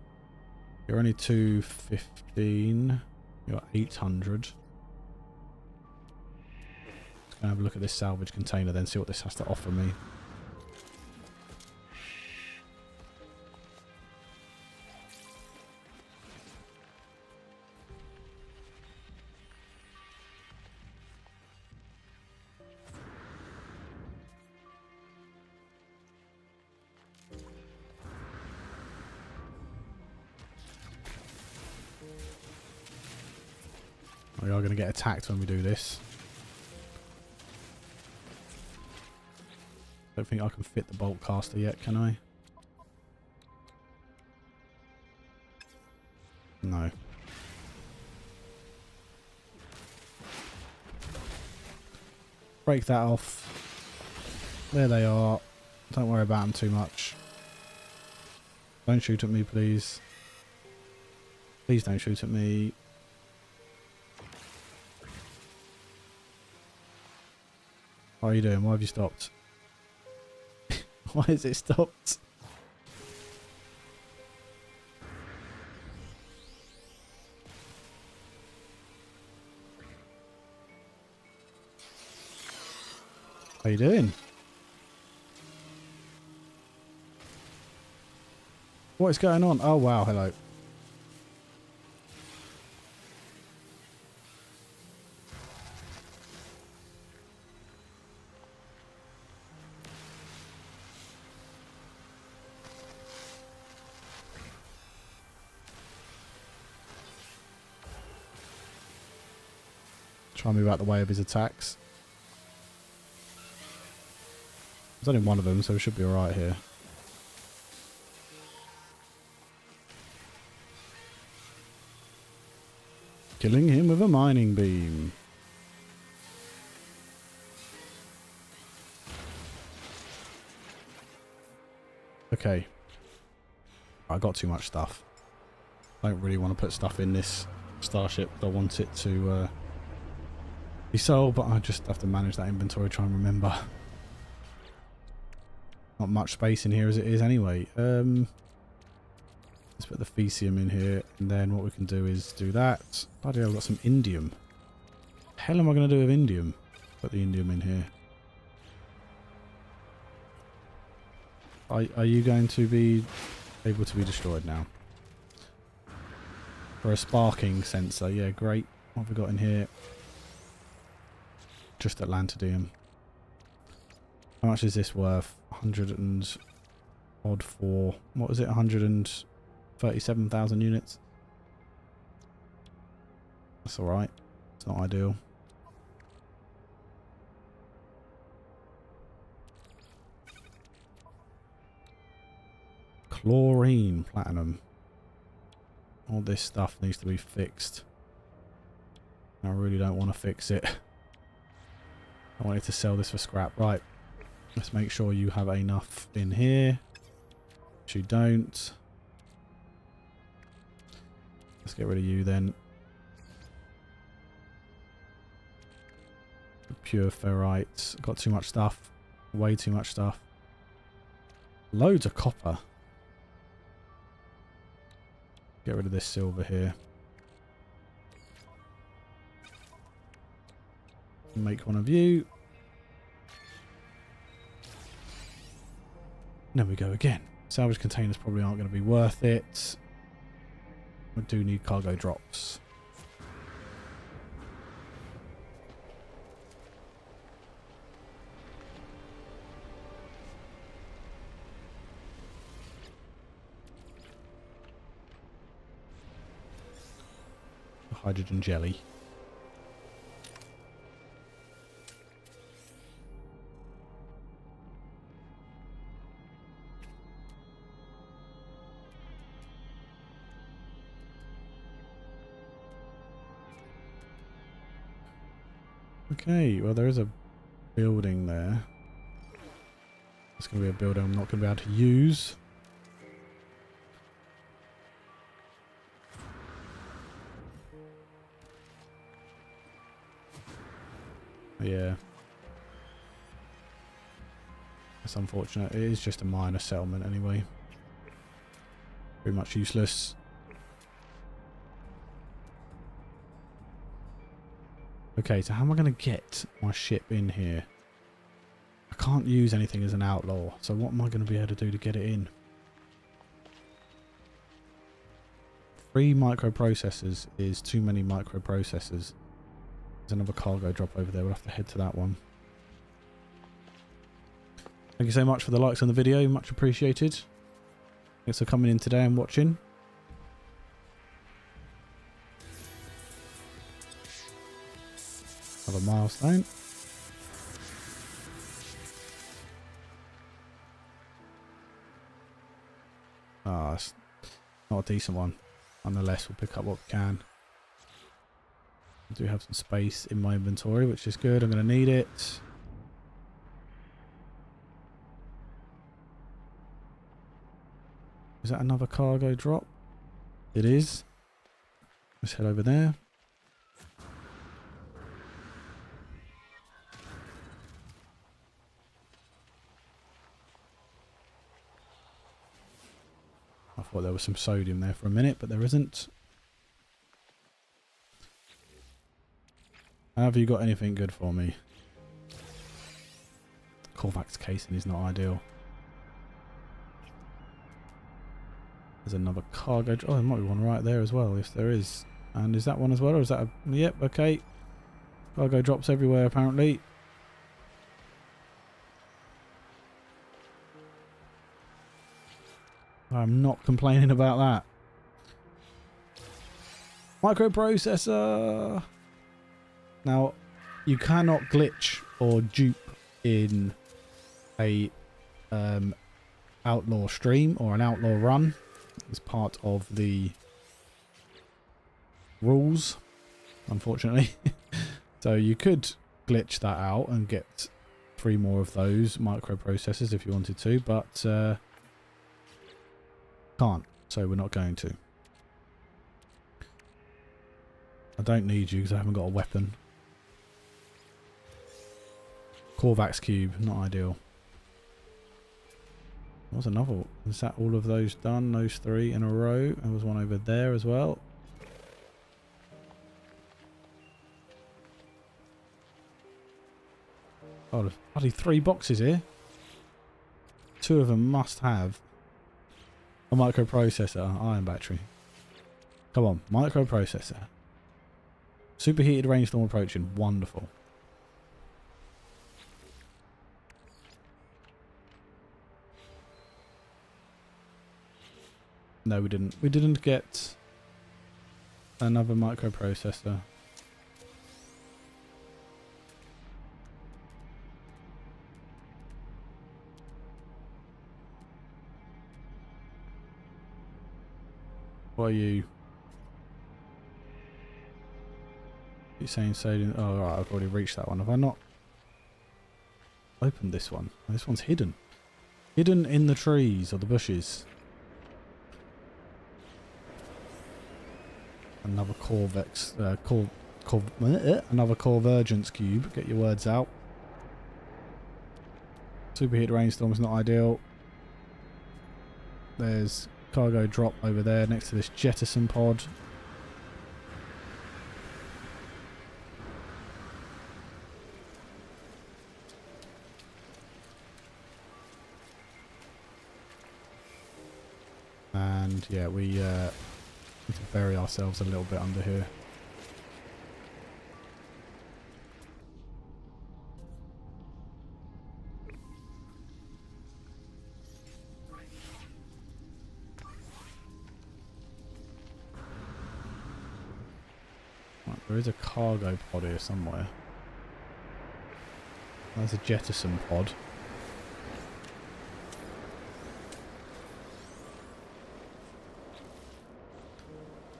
You're only 215. You're 800. Let's go and have a look at this salvage container then, see what this has to offer me. We are going to get attacked when we do this. Don't think I can fit the bolt caster yet, can I? No. Break that off. There they are. Don't worry about them too much. Don't shoot at me, please. Please don't shoot at me. What are you doing? Why have you stopped? Why has it stopped? What are you doing? What is going on? Oh wow, hello. Try and move out the way of his attacks. There's only one of them, so we should be alright here. Killing him with a mining beam. Okay. I got too much stuff. I don't really want to put stuff in this starship. I want it to be sold, but I just have to manage that inventory, try and remember. Not much space in here as it is anyway. Let's put the Fecium in here, and then what we can do is do that. Bloody hell, I've got some indium. The hell am I going to do with indium? Put the indium in here. Are you going to be able to be destroyed now? For a sparking sensor, yeah, great. What have we got in here? Just Atlantidium. How much is this worth? 100 and odd for, what was it? 137,000 units. That's alright. It's not ideal. Chlorine platinum. All this stuff needs to be fixed. I really don't want to fix it. I wanted to sell this for scrap. Right. Let's make sure you have enough in here. Which you don't. Let's get rid of you then. Pure ferrite. Got too much stuff. Way too much stuff. Loads of copper. Get rid of this silver here. Make one of you. And then we go again. Salvage containers probably aren't going to be worth it. We do need cargo drops. Hydrogen jelly. Okay, well there is a building there. It's going to be a building I'm not going to be able to use. Yeah. That's unfortunate. It is just a minor settlement anyway. Pretty much useless. Okay, so how am I going to get my ship in here? I can't use anything as an outlaw, so what am I going to be able to do to get it in? 3 microprocessors is too many microprocessors. There's another cargo drop over there. We'll have to head to that one. Thank you so much for the likes on the video. Much appreciated. Thanks for coming in today and watching. Have a milestone. Ah, it's not a decent one. Nonetheless, we'll pick up what we can. I do have some space in my inventory, which is good. I'm going to need it. Is that another cargo drop? It is. Let's head over there. I thought there was some sodium there for a minute, but there isn't. Have you got anything good for me? Korvax casing is not ideal. There's another cargo. Oh, there might be one right there as well, if there is. And is that one as well, or is that a... Yep, okay. Cargo drops everywhere, apparently. I'm not complaining about that. Microprocessor! Now, you cannot glitch or dupe in a outlaw stream or an outlaw run. It's part of the rules, unfortunately. So you could glitch that out and get 3 more of those microprocessors if you wanted to, but can't, so we're not going to. I don't need you because I haven't got a weapon. Korvax cube, not ideal. There was another. Is that all of those done? Those 3 in a row. There was one over there as well. Oh, there's bloody 3 boxes here. 2 of them must have a microprocessor, iron battery. Come on, microprocessor. Superheated rainstorm approaching. Wonderful. No, we didn't. We didn't get another microprocessor. What are you? You're saying sodium? Oh, right, I've already reached that one. Have I not opened this one? Oh, this one's hidden. Hidden in the trees or the bushes. Another Corvex, another Convergence cube. Get your words out. Superheated rainstorm is not ideal. There's cargo drop over there next to this jettison pod. And yeah, we need to bury ourselves a little bit under here. Right, there is a cargo pod here somewhere. There's a jettison pod.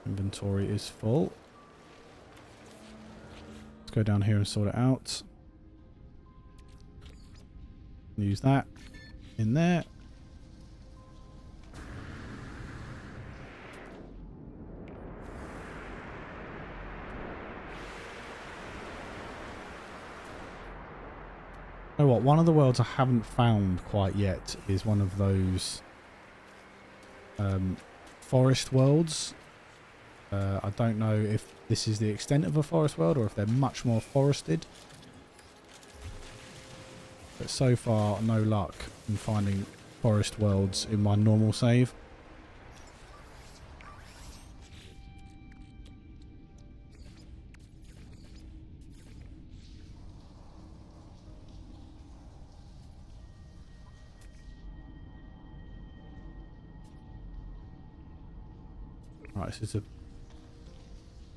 Inventory is full. Let's go down here and sort it out. Use that in there. know what? One of the worlds I haven't found quite yet is one of those forest worlds. I don't know if this is the extent of a forest world or if they're much more forested. But so far, no luck in finding forest worlds in my normal save. Right, this is a...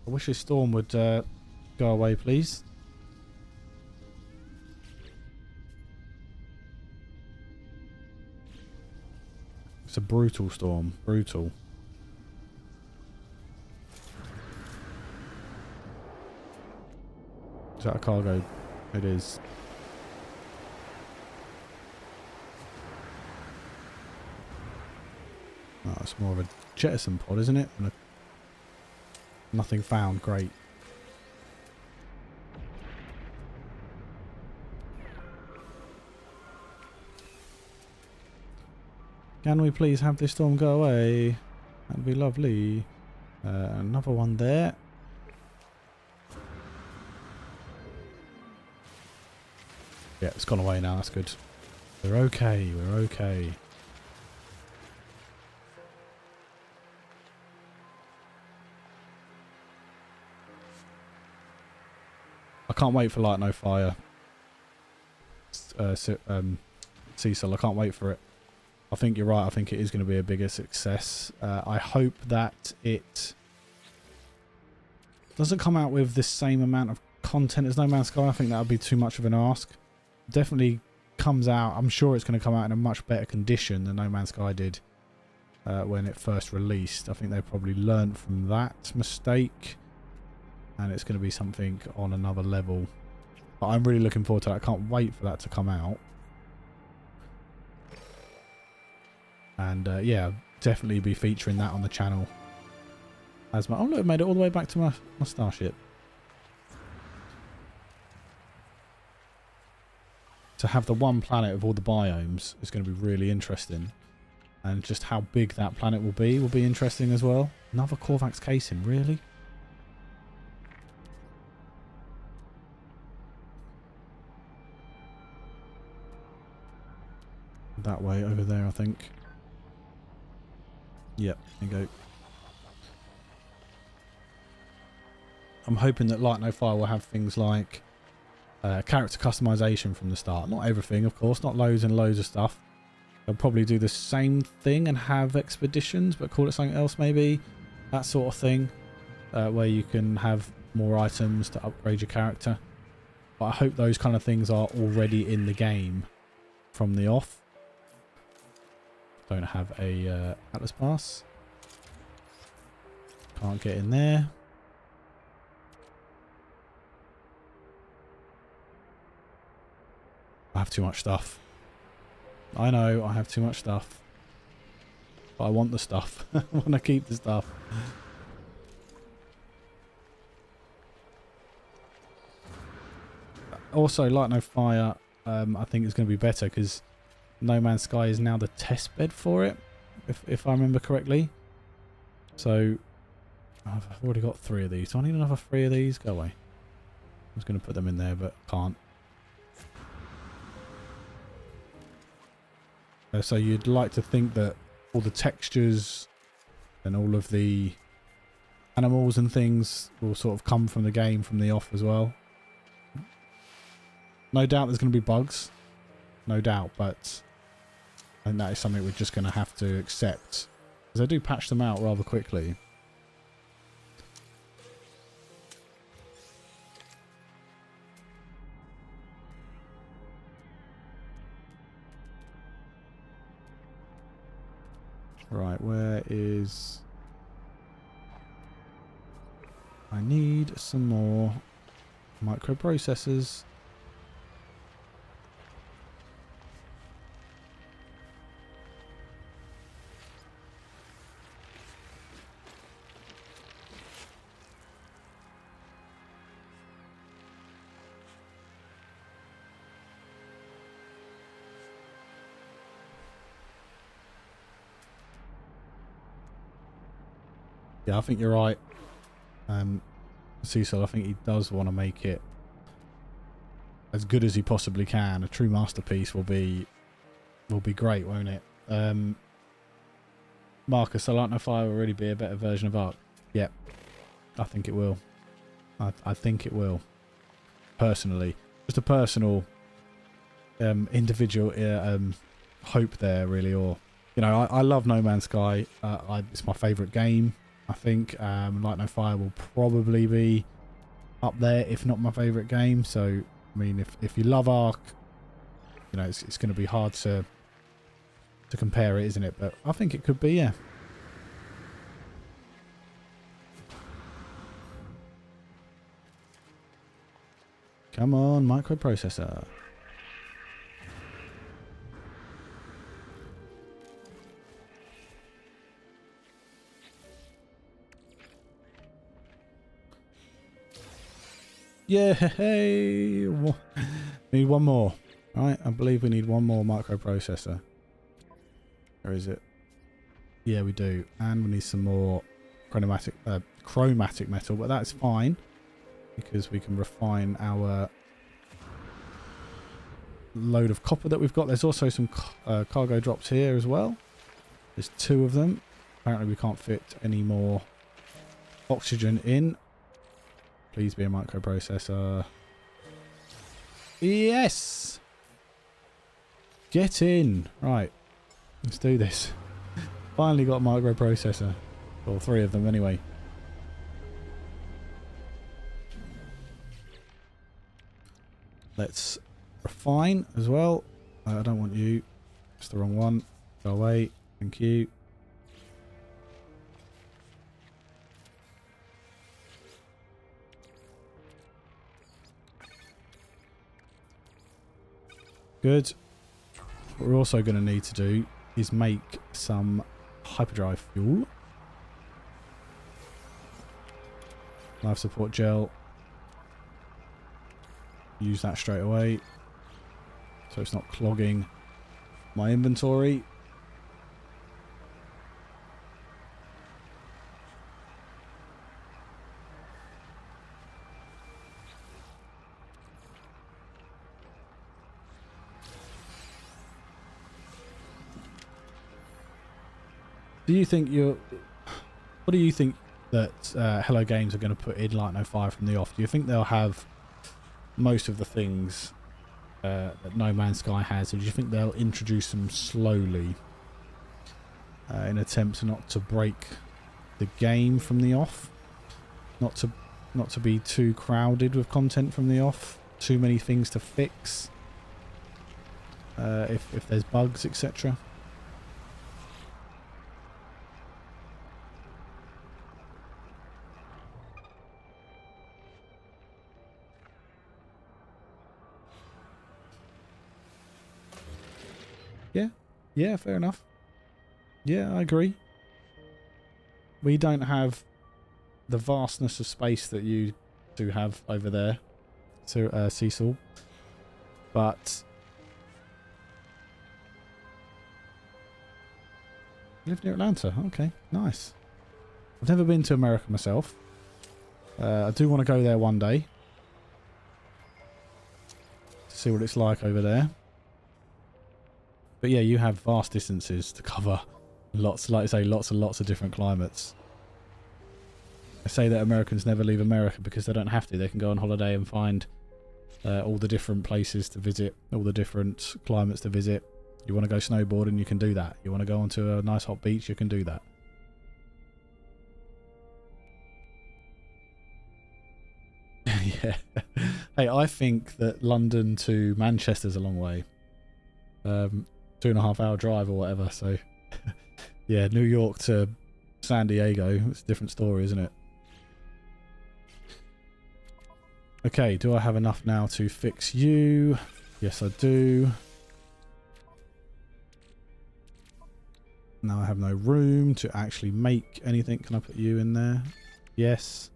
I wish this storm would go away, please. It's a brutal storm. Brutal. Is that a cargo? It is. Oh, it's more of a jettison pod, isn't it? And nothing found. Great. Can we please have this storm go away? That'd be lovely. Another one there. Yeah, it's gone away now. That's good. We're okay. We're okay. I can't wait for Light No Fire. Cecil, I can't wait for it. I think you're right. I think it is going to be a bigger success. I hope that it doesn't come out with the same amount of content as No Man's Sky. I think that would be too much of an ask. Definitely comes out. I'm sure it's going to come out in a much better condition than No Man's Sky did when it first released. I think they probably learned from that mistake, and it's going to be something on another level. But I'm really looking forward to that. I can't wait for that to come out. And yeah, definitely be featuring that on the channel. As my... Oh look, I made it all the way back to my starship. To have the one planet of all the biomes is going to be really interesting. And just how big that planet will be interesting as well. Another Korvax casing, really? That way, over there, I think. Yep, there you go. I'm hoping that Light No Fire will have things like character customization from the start. Not everything, of course, not loads and loads of stuff. They'll probably do the same thing and have expeditions, but call it something else maybe. That sort of thing, where you can have more items to upgrade your character. But I hope those kind of things are already in the game from the off. Don't have a Atlas pass. Can't get in there. I have too much stuff. I know, I have too much stuff. But I want the stuff. I want to keep the stuff. Also, Light No Fire, I think is going to be better because No Man's Sky is now the test bed for it, if I remember correctly. So, I've already got 3 of these. Do I need another 3 of these? Go away. I was going to put them in there, but can't. So you'd like to think that all the textures and all of the animals and things will sort of come from the game from the off as well. No doubt there's going to be bugs. No doubt, but I think that is something we're just going to have to accept. Because they do patch them out rather quickly. Right, where is... I need some more microprocessors. Yeah, I think you're right. Cecil, I think he does want to make it as good as he possibly can. A true masterpiece will be great, won't it? Marcus, I like no fire will really be a better version of Ark. Yep, I think it will. I think it will. Personally, just a personal, individual hope there, really. Or, you know, I love No Man's Sky. It's my favourite game. I think Light No Fire will probably be up there, if not my favourite game. So, I mean, if you love Ark, you know, it's going to be hard to compare it, isn't it? But I think it could be, yeah. Come on, microprocessor. Yeah, hey. We need one more. Right, I believe we need one more microprocessor. Or is it? Yeah, we do. And we need some more chromatic metal, but that's fine because we can refine our load of copper that we've got. There's also some cargo drops here as well. There's 2 of them. Apparently we can't fit any more oxygen in. Please be a microprocessor. Yes! Get in! Right. Let's do this. Finally got a microprocessor. Or 3 of them anyway. Let's refine as well. I don't want you. It's the wrong one. Go away. Thank you. Good. What we're also going to need to do is make some hyperdrive fuel. Life support gel. Use that straight away so it's not clogging my inventory. What do you think that Hello Games are going to put in Light No Fire from the off? Do you think they'll have most of the things that No Man's Sky has, or do you think they'll introduce them slowly in an attempt not to break the game from the off? Not to be too crowded with content from the off? Too many things to fix? If there's bugs, etc. Yeah, fair enough. Yeah, I agree. We don't have the vastness of space that you do have over there, so Cecil. But you live near Atlanta. Okay, nice. I've never been to America myself. I do want to go there one day to see what it's like over there. But yeah, you have vast distances to cover. Lots, like I say, lots and lots of different climates. I say that Americans never leave America because they don't have to. They can go on holiday and find all the different places to visit, all the different climates to visit. You want to go snowboarding, you can do that. You want to go onto a nice hot beach, you can do that. Yeah. Hey, I think that London to Manchester's a long way. 2.5 hour drive or whatever, so yeah, New York to San Diego, it's a different story, isn't it? Okay, do I have enough now to fix you? Yes, I do. Now I have no room to actually make anything. Can I put you in there? Yes.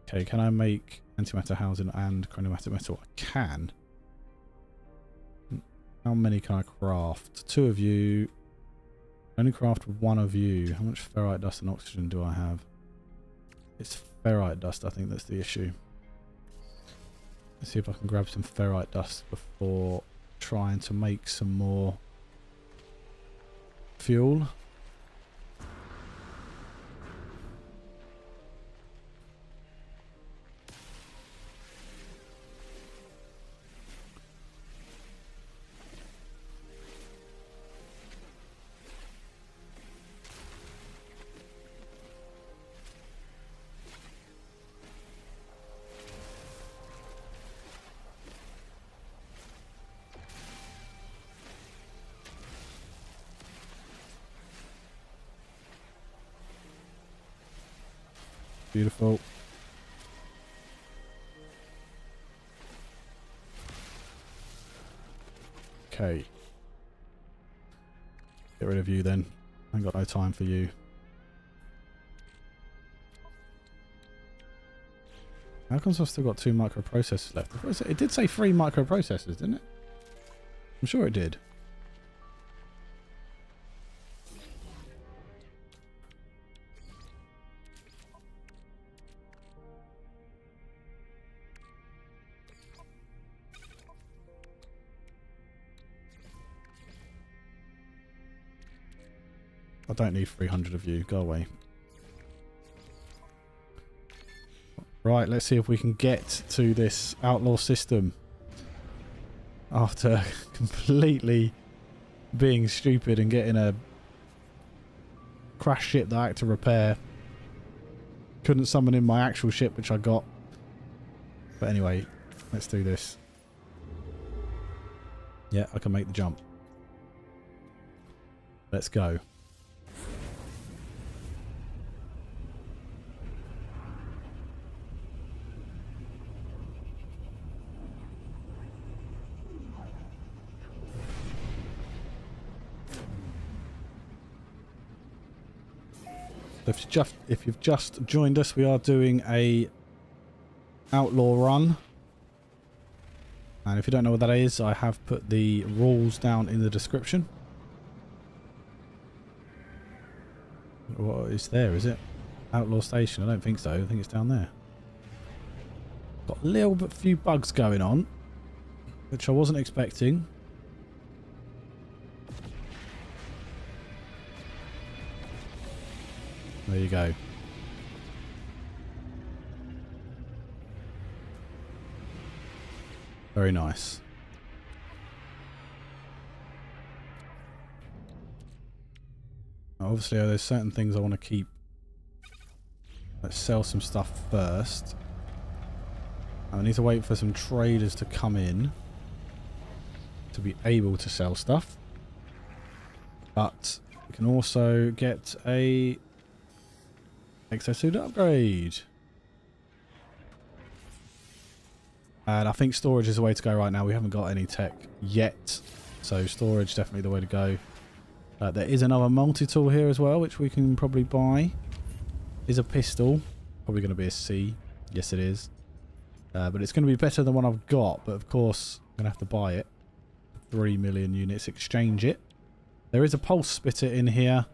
Okay, can I make antimatter housing and chromatic metal? I can. How many can I craft? 2 of you. Only craft one of you. How much ferrite dust and oxygen do I have? It's ferrite dust, I think that's the issue. Let's see if I can grab some ferrite dust before trying to make some more fuel. Beautiful. Okay. Get rid of you then. I ain't got no time for you. How come I've still got 2 microprocessors left? It did say 3 microprocessors, didn't it? I'm sure it did. I don't need 300 of you. Go away. Right, let's see if we can get to this outlaw system. After completely being stupid and getting a crash ship that I had to repair. Couldn't summon in my actual ship, which I got. But anyway, let's do this. Yeah, I can make the jump. Let's go. If you've just joined us, we are doing a Outlaw Run. And if you don't know what that is, I have put the rules down in the description. What is there, is it? Outlaw Station? I don't think so. I think it's down there. Got a little bit few bugs going on, which I wasn't expecting. There you go. Very nice. Now, obviously, there's certain things I want to keep. Let's sell some stuff first. I need to wait for some traders to come in to be able to sell stuff. But we can also get a exosuit upgrade. And I think storage is the way to go right now. We haven't got any tech yet, so storage definitely the way to go. There is another multi-tool here as well, which we can probably buy. Is a pistol. Probably going to be a C. Yes, it is. But it's going to be better than what I've got. But of course, I'm going to have to buy it. 3 million units. Exchange it. There is a pulse splitter in here.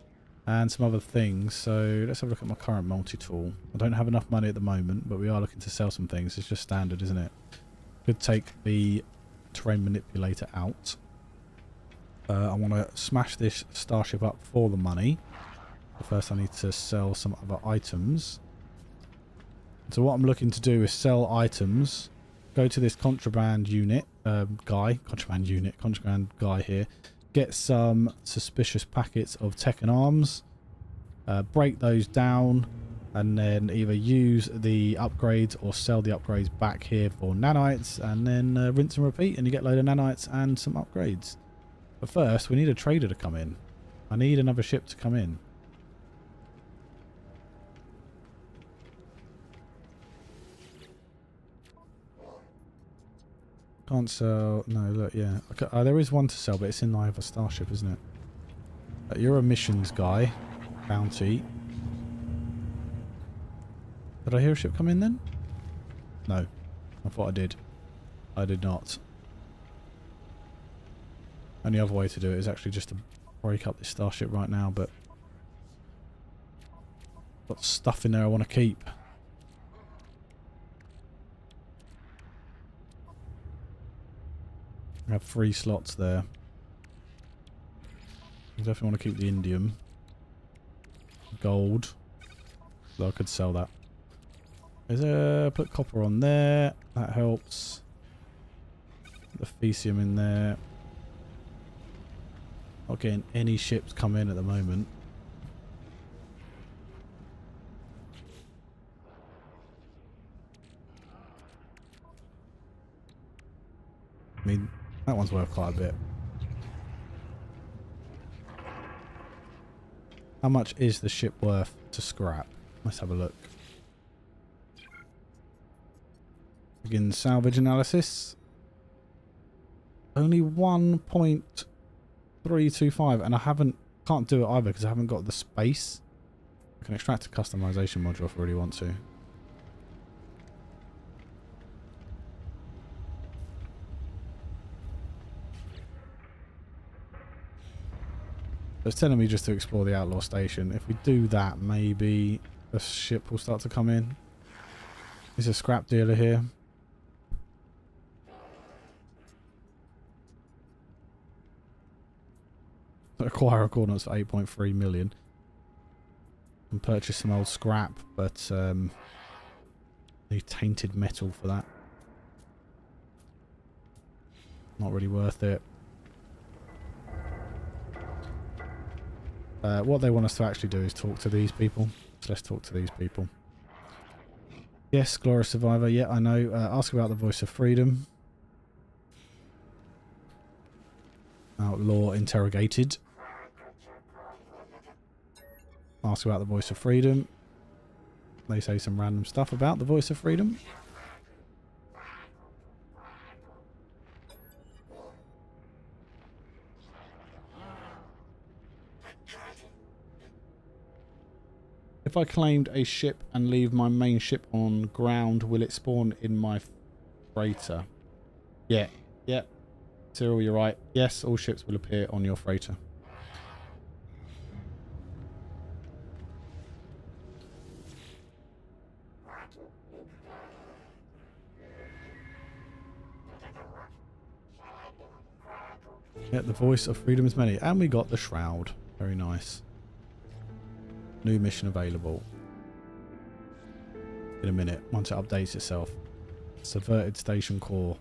And some other things. So let's have a look at my current multi-tool. I don't have enough money at the moment, but we are looking to sell some things. It's just standard, isn't it? Could take the terrain manipulator out. I want to smash this starship up for the money. But first I need to sell some other items. So what I'm looking to do is sell items. Go to this contraband unit contraband guy here. Get some suspicious packets of tech and arms, break those down, and then either use the upgrades or sell the upgrades back here for nanites, and then rinse and repeat, and you get a load of nanites and some upgrades. But first, we need a trader to come in. I need another ship to come in. Can't sell. No, look, yeah. Okay, there is one to sell, but it's in either starship, isn't it? You're a missions guy. Bounty. Did I hear a ship come in then? No. I thought I did. I did not. Only other way to do it is actually just to break up this starship right now, but got stuff in there I want to keep. I have 3 slots there. I definitely want to keep the indium. Gold. So I could sell that. Is there, put copper on there. That helps. The Fecium in there. Not getting any ships come in at the moment. I mean, that one's worth quite a bit. How much is the ship worth to scrap? Let's have a look. Begin salvage analysis. Only 1.325, and I can't do it either because I haven't got the space. I can extract a customization module if I really want to. It's telling me just to explore the Outlaw station. If we do that, maybe a ship will start to come in. There's a scrap dealer here. Acquire a coordinates for 8.3 million. And purchase some old scrap, but need tainted metal for that. Not really worth it. What they want us to actually do is talk to these people. So let's talk to these people. Yes, Glorious Survivor. Yeah, I know. Ask about the Voice of Freedom. Outlaw interrogated. Ask about the Voice of Freedom. They say some random stuff about the Voice of Freedom. If I claimed a ship and leave my main ship on ground, will it spawn in my freighter? Yeah. Yeah. Cyril, you're right. Yes, all ships will appear on your freighter. Yeah, the Voice of Freedom is many. And we got the Shroud. Very nice. New mission available. In a minute, once it updates itself. Subverted station core.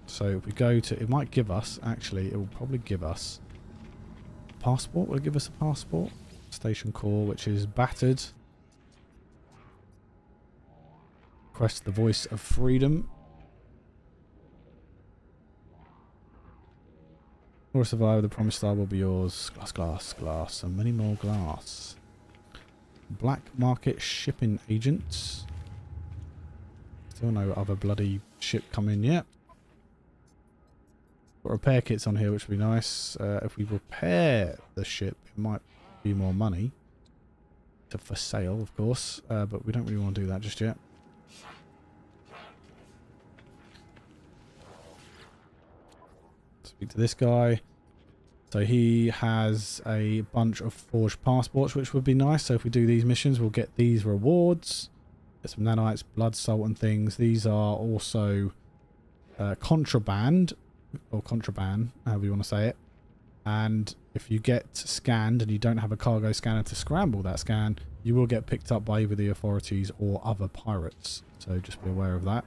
So if we go to... It might give us, actually, it will probably give us... Passport? Will it give us a passport? Station core, which is battered. Request the Voice of Freedom. Or survive, the promised star will be yours. Glass, glass, glass, and many more glass. Black market shipping agents. Still no other bloody ship coming yet. Got repair kits on here, which would be nice. If we repair the ship, it might be more money. For sale, of course. But we don't really want to do that just yet. Speak to this guy. So he has a bunch of forged passports, which would be nice. So if we do these missions, we'll get these rewards. Get some nanites, blood, salt and things. These are also contraband, or contraband, however you want to say it. And if you get scanned and you don't have a cargo scanner to scramble that scan, you will get picked up by either the authorities or other pirates. So just be aware of that.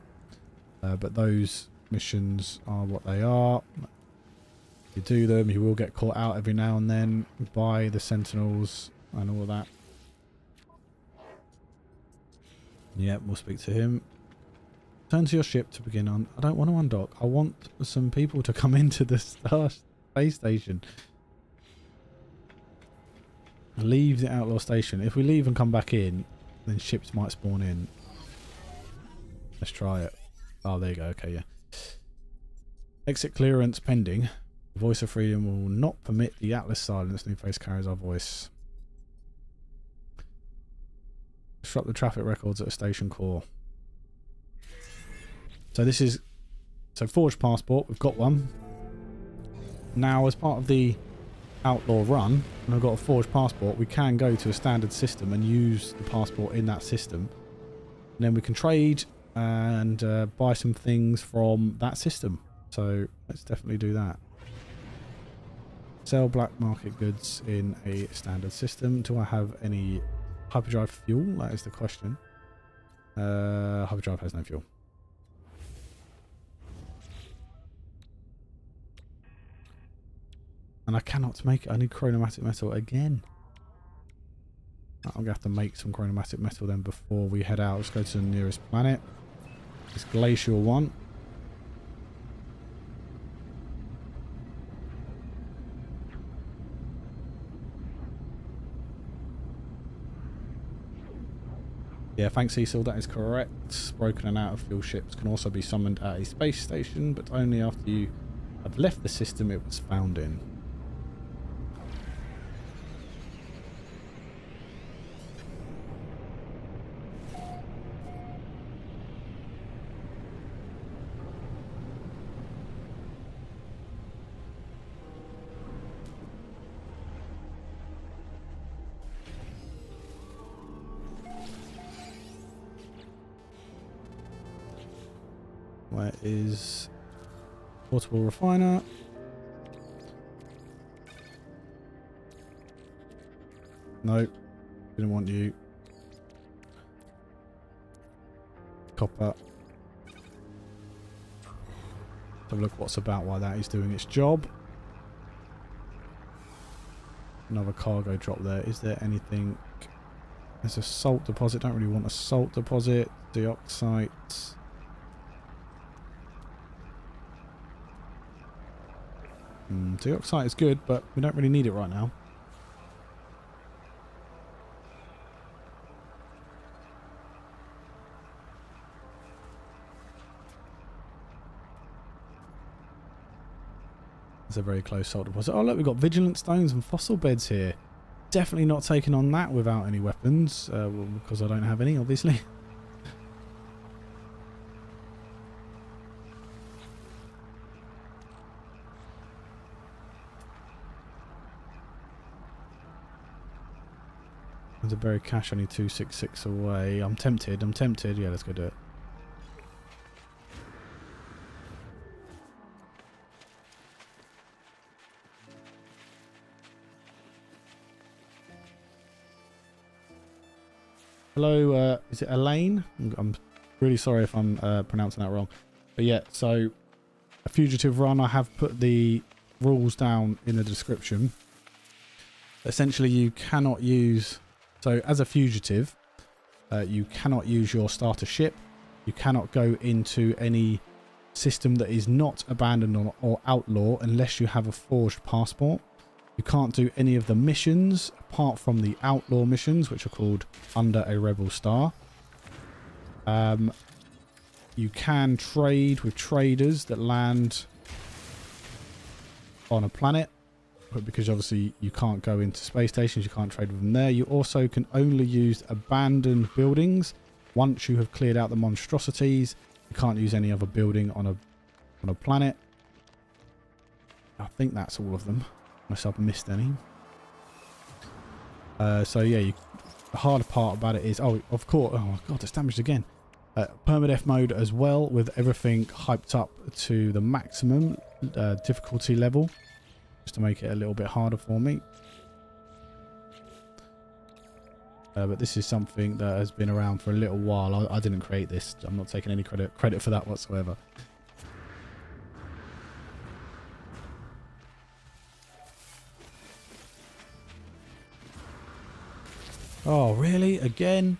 But those missions are what they are. If you do them, you will get caught out every now and then by the sentinels and all of that. Yep, we'll speak to him. Turn to your ship to begin on. I don't want to undock. I want some people to come into the space station. Leave the Outlaw station. If we leave and come back in, then ships might spawn in. Let's try it. Oh, there you go. Okay, yeah. Exit clearance pending. The Voice of Freedom will not permit the Atlas silence. New face carries our voice. Disrupt the traffic records at a station core. So this is... So forged passport. We've got one. Now, as part of the Outlaw Run, and I've got a forged passport, we can go to a standard system and use the passport in that system. And then we can trade and buy some things from that system. So let's definitely do that. Sell black market goods in a standard system. Do I have any hyperdrive fuel? That is the question. Hyperdrive has no fuel. And I cannot make it. I need chromatic metal again. I'm going to have to make some chromatic metal then before we head out. Let's go to the nearest planet. It's Glacial 1. Yeah, thanks Cecil, that is correct. Broken and out of fuel ships can also be summoned at a space station, but only after you have left the system it was found in. Where is portable refiner? Nope, didn't want you. Copper. Let's have a look what's about while that is doing its job. Another cargo drop there. Is there anything? There's a salt deposit. Don't really want a salt deposit. Dioxite. Dioxite is good, but we don't really need it right now. It's a very close salt deposit. Oh look, we've got vigilant stones and fossil beds here. Definitely not taking on that without any weapons, well, because I don't have any, obviously. There's a buried cache only 266 away. I'm tempted. Yeah, let's go do it. Hello, is it Elaine? I'm really sorry if I'm pronouncing that wrong. But yeah, so a Fugitive Run, I have put the rules down in the description. Essentially, you cannot use... So as a fugitive, you cannot use your starter ship. You cannot go into any system that is not abandoned or outlaw unless you have a forged passport. You can't do any of the missions apart from the outlaw missions, which are called Under a Rebel Star. You can trade with traders that land on a planet, but because obviously you can't go into space stations, you can't trade with them there. You also can only use abandoned buildings once you have cleared out the monstrosities. You can't use any other building on a planet. I think that's all of them, unless I've missed any. So yeah, the harder part about it is, oh, of course, oh my god, it's damaged again. Permadeath mode as well, with everything hyped up to the maximum difficulty level, just to make it a little bit harder for me. But this is something that has been around for a little while. I didn't create this. I'm not taking any credit for that whatsoever. Oh, really? Again?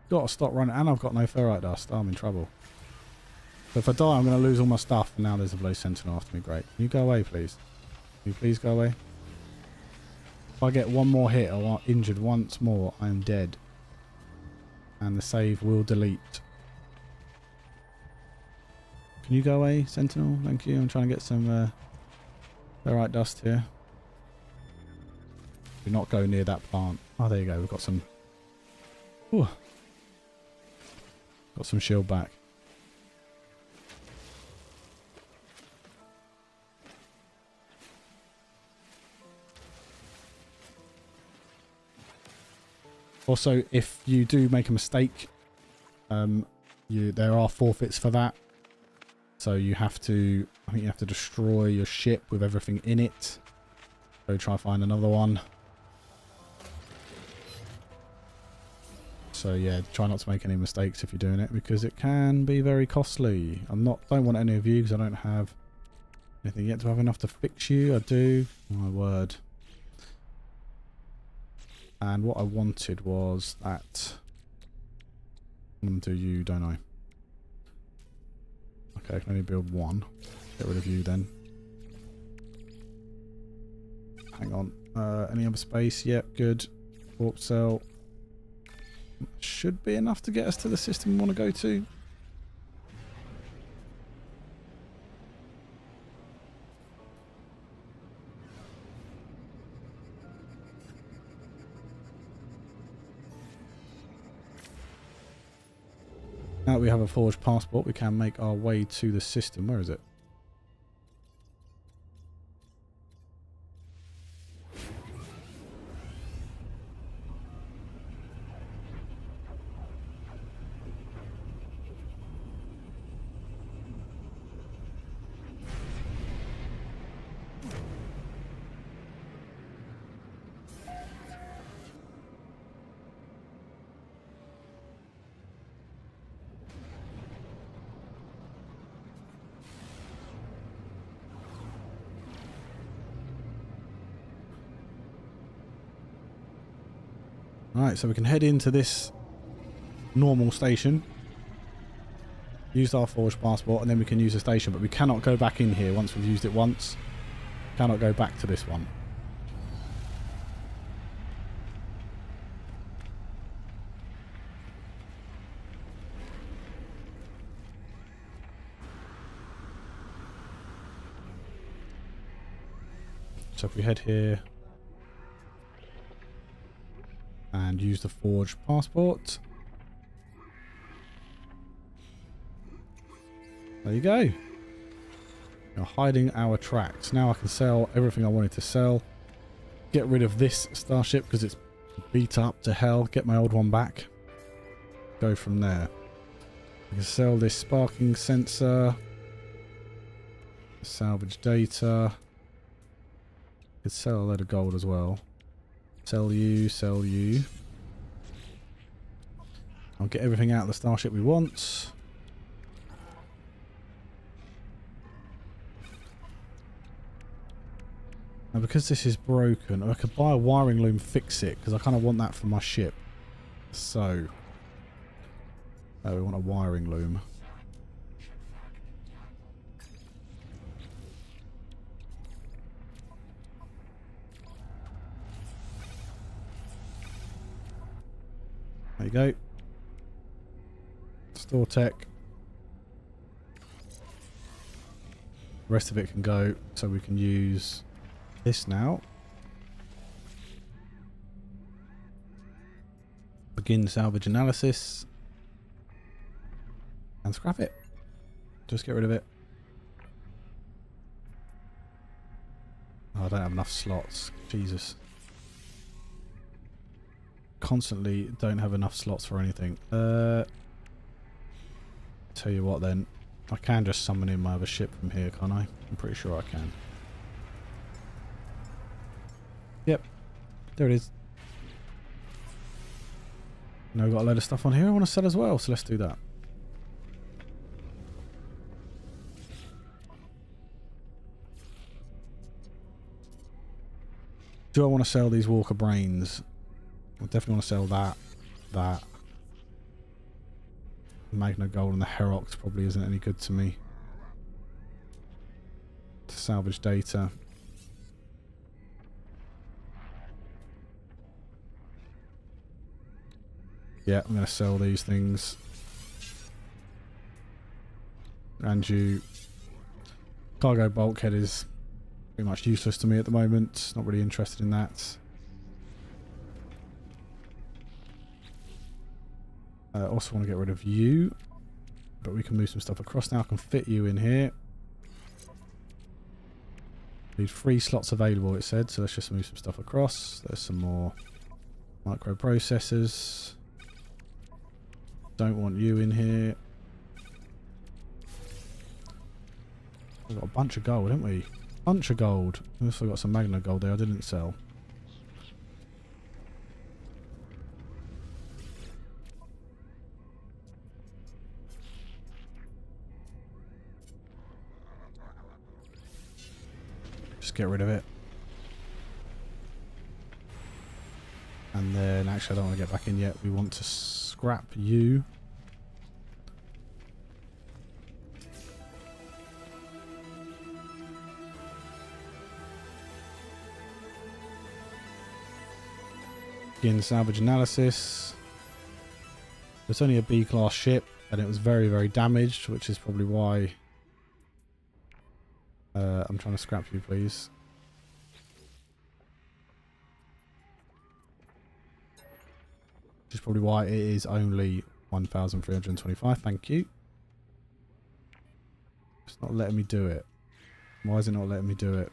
Gotta stop running. And I've got no ferrite dust. I'm in trouble. So if I die, I'm going to lose all my stuff. And now there's a bloody sentinel after me. Great. Can you go away, please? Can you please go away? If I get one more hit or injured once more, I am dead. And the save will delete. Can you go away, sentinel? Thank you. I'm trying to get some ferrite dust here. Do not go near that plant. Oh, there you go. We've got some... Ooh. Got some shield back. Also, if you do make a mistake, there are forfeits for that. So you have to, I think you have to destroy your ship with everything in it. Go try and find another one. So yeah, try not to make any mistakes if you're doing it, because it can be very costly. Don't want any of you because I don't have anything yet. Do I have enough to fix you? I do. My word. And what I wanted was that. I'm going to do you, don't I? Okay, I can only build one. Get rid of you then. Hang on. Any other space? Yep, good. Warp cell. Should be enough to get us to the system we want to go to. Now that we have a forged passport, we can make our way to the system. Where is it? Alright, so we can head into this normal station. Use our forged passport and then we can use the station, but we cannot go back in here once we've used it once. Cannot go back to this one. So if we head here and use the forged passport. There you go. Now hiding our tracks. Now I can sell everything I wanted to sell. Get rid of this starship because it's beat up to hell. Get my old one back. Go from there. I can sell this sparking sensor. Salvage data. Could sell a load of gold as well. Sell you, sell you. I'll get everything out of the starship we want. Now because this is broken, I could buy a wiring loom, fix it, because I kind of want that for my ship. So, we want a wiring loom. There you go. Store tech. The rest of it can go, so we can use this now. Begin salvage analysis. And scrap it. Just get rid of it. Oh, I don't have enough slots. Jesus. Constantly don't have enough slots for anything. Tell you what then. I can just summon in my other ship from here, can't I? I'm pretty sure I can. Yep. There it is. Now we've got a load of stuff on here I want to sell as well, so let's do that. Do I want to sell these Walker Brains? I definitely want to sell that. Magna Gold and the Herox probably isn't any good to me. To salvage data. Yeah, I'm going to sell these things. And you. Cargo bulkhead is pretty much useless to me at the moment. Not really interested in that. I also want to get rid of you, but we can move some stuff across now. I can fit you in here. Need 3 slots available, it said, so let's just move some stuff across. There's some more Microprocessors. Don't want you in here. We've got a bunch of gold, haven't we? Bunch of gold. We also got some magna gold there I didn't sell. Just get rid of it. And then, actually I don't want to get back in yet. We want to scrap you. Begin salvage analysis. It's only a B-class ship and it was very, very damaged, which is probably why I'm trying to scrap you, please. Which is probably why it is only 1,325. Thank you. It's not letting me do it. Why is it not letting me do it?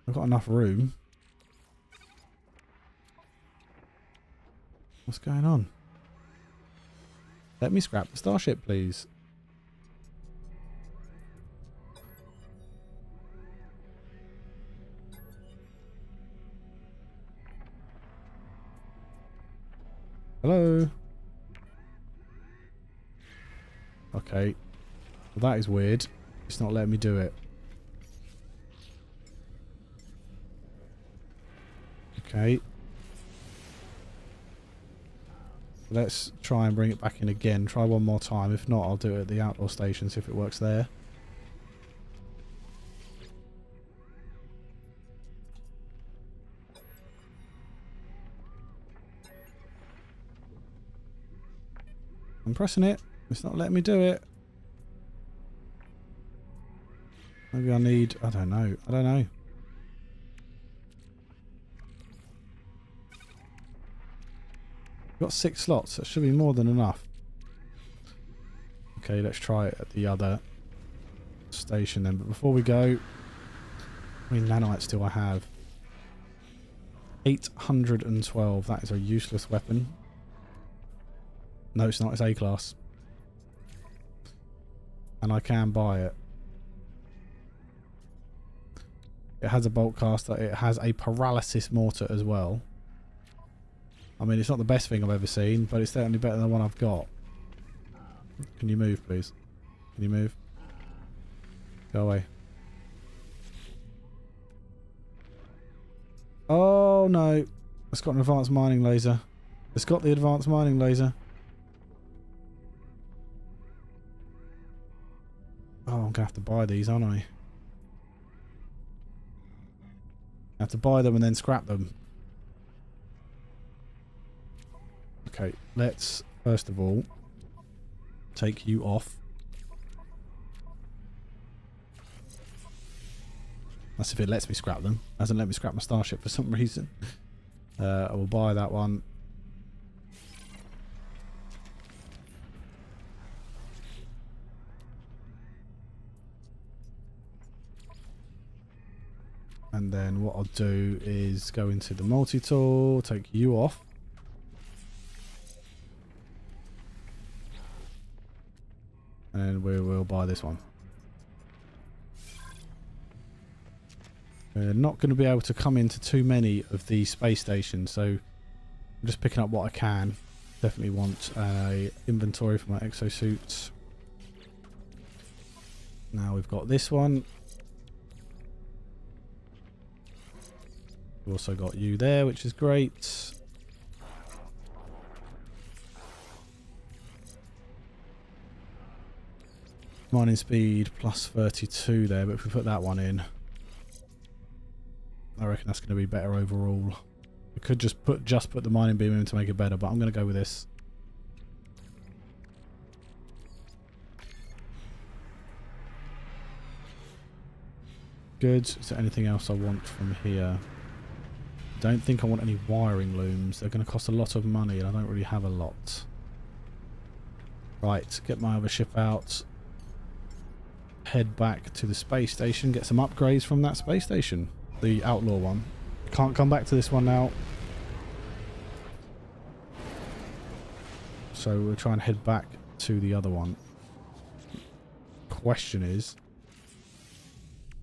I've got enough room. What's going on? Let me scrap the starship, please. Hello? Okay. Well, that is weird. It's not letting me do it. Okay. Let's try and bring it back in again. Try one more time. If not, I'll do it at the outlaw station, see if it works there. I'm pressing it. It's not letting me do it. Maybe I need... I don't know. I don't know. Got 6 slots. That should be more than enough. Okay, let's try it at the other station then. But before we go, how many nanites do I have? 812. That is a useless weapon. No, it's not. It's A-class. And I can buy it. It has a bolt caster. It has a paralysis mortar as well. I mean, it's not the best thing I've ever seen, but it's certainly better than the one I've got. Can you move, please? Can you move? Go away. Oh, no. It's got an advanced mining laser. It's got the advanced mining laser. Oh, I'm going to have to buy these, aren't I? I have to buy them and then scrap them. Okay, let's first of all take you off. That's if it lets me scrap them. It hasn't let me scrap my starship for some reason. I will buy that one. And then what I'll do is go into the multi-tool, take you off. And we will buy this one. We're not going to be able to come into too many of these space stations, so I'm just picking up what I can. Definitely want a inventory for my exosuits. Now we've got this one. We've also got you there, which is great. Mining speed plus 32 there, but if we put that one in, I reckon that's going to be better overall. We could just put the mining beam in to make it better, but I'm going to go with this. Good. Is there anything else I want from here? Don't think I want any wiring looms. They're going to cost a lot of money and I don't really have a lot. Right, get my other ship out. Head back to the space station, get some upgrades from that space station. The Outlaw one. Can't come back to this one now. so we'll try and head back to the other one. Question is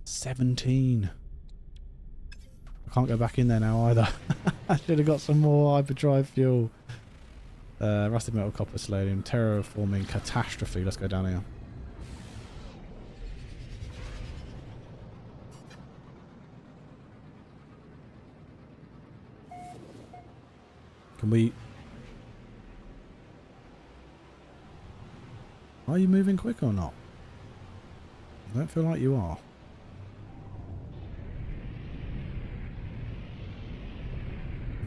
17. I can't go back in there now either. I should have got some more hyperdrive fuel. Rusted metal, copper, selenium, terraforming catastrophe. Let's go down here. Can we... Are you moving quick or not? I don't feel like you are.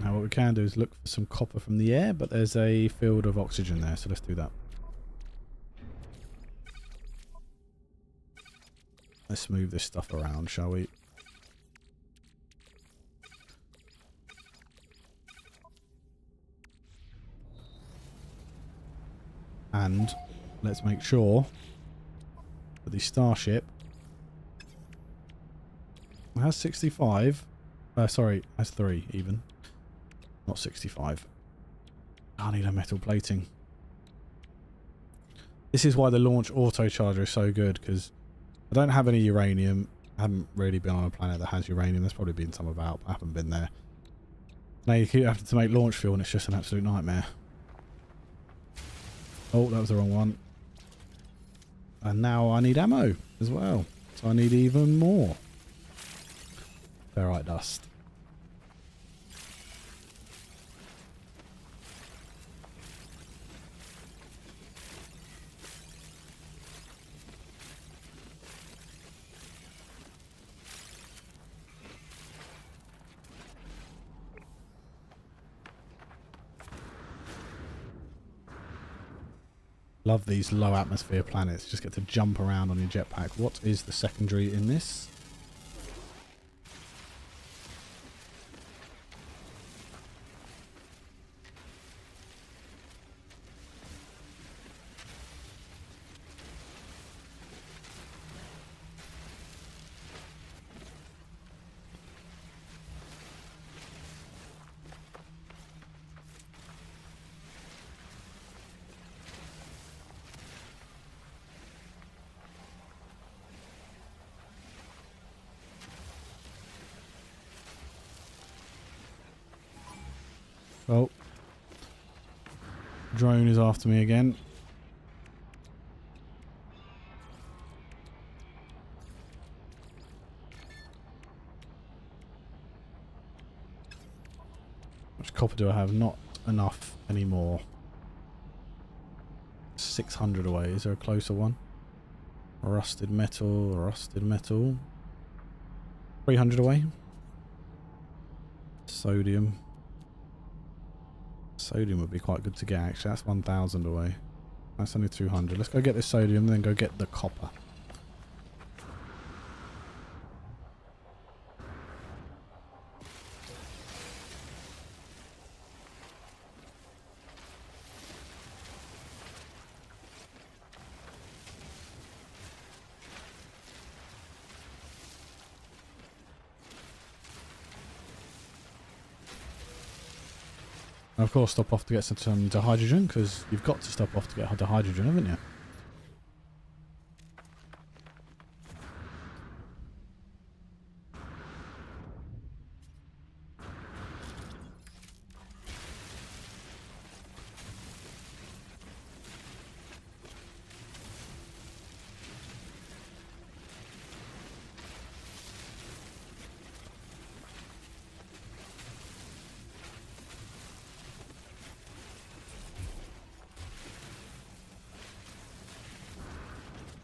Now what we can do is look for some copper from the air, but there's a field of oxygen there, so let's do that. Let's move this stuff around, shall we? And let's make sure that the starship has 65. Sorry, has 3 even. Not 65. I need a metal plating. This is why the launch auto charger is so good, because I don't have any uranium. I haven't really been on a planet that has uranium. There's probably been some about, but I haven't been there. Now you keep having to make launch fuel and it's just an absolute nightmare. Oh, that was the wrong one. And now I need ammo as well. So I need even more ferrite dust. Love these low atmosphere planets. You just get to jump around on your jetpack. What is the secondary in this? Oh. Drone is after me again. How much copper do I have? Not enough anymore. 600 away. Is there a closer one? Rusted metal, rusted metal. 300 away. Sodium. Sodium would be quite good to get, actually. That's 1,000 away. That's only 200. Let's go get this sodium and then go get the copper. And of course, stop off to get some hydrogen, because you've got to stop off to get hydrogen, haven't you?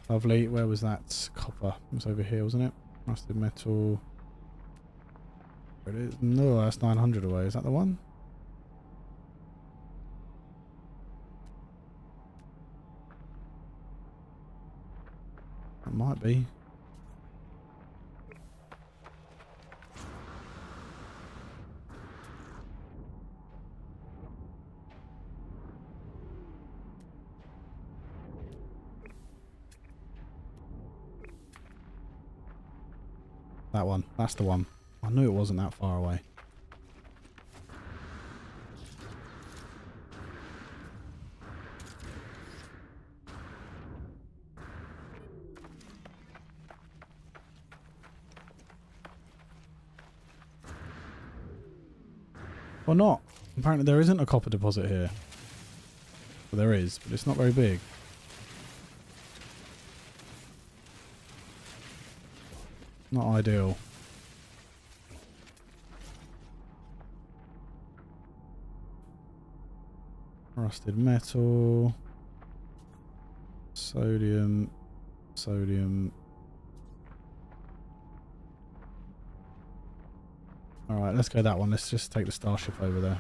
Lovely. Where was that copper? It was over here, wasn't it? Rusted metal. Where it is? No, that's 900 away. Is that the one? That might be. That one. That's the one. I knew it wasn't that far away. Or not. Apparently there isn't a copper deposit here. Well, there is, but it's not very big. Not ideal. Rusted metal. Sodium. Sodium. Alright, let's go that one. Let's just take the starship over there.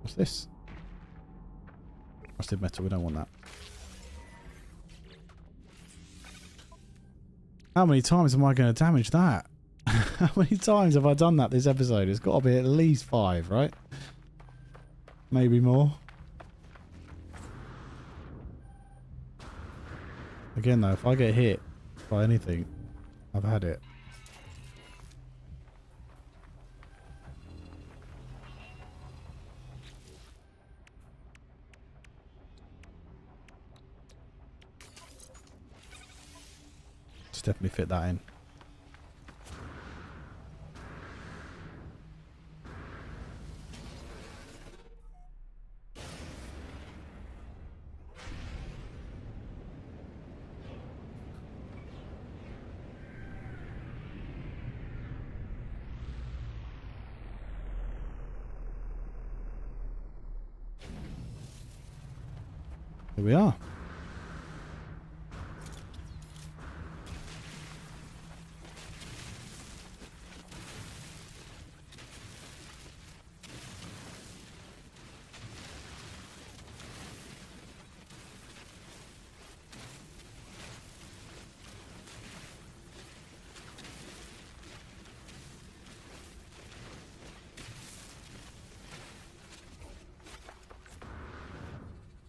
What's this? Rusted metal, we don't want that. How many times am I going to damage that? How many times have I done that this episode? It's got to be at least 5, right? Maybe more. Again though, if I get hit by anything, I've had it. Just definitely fit that in. Here we are.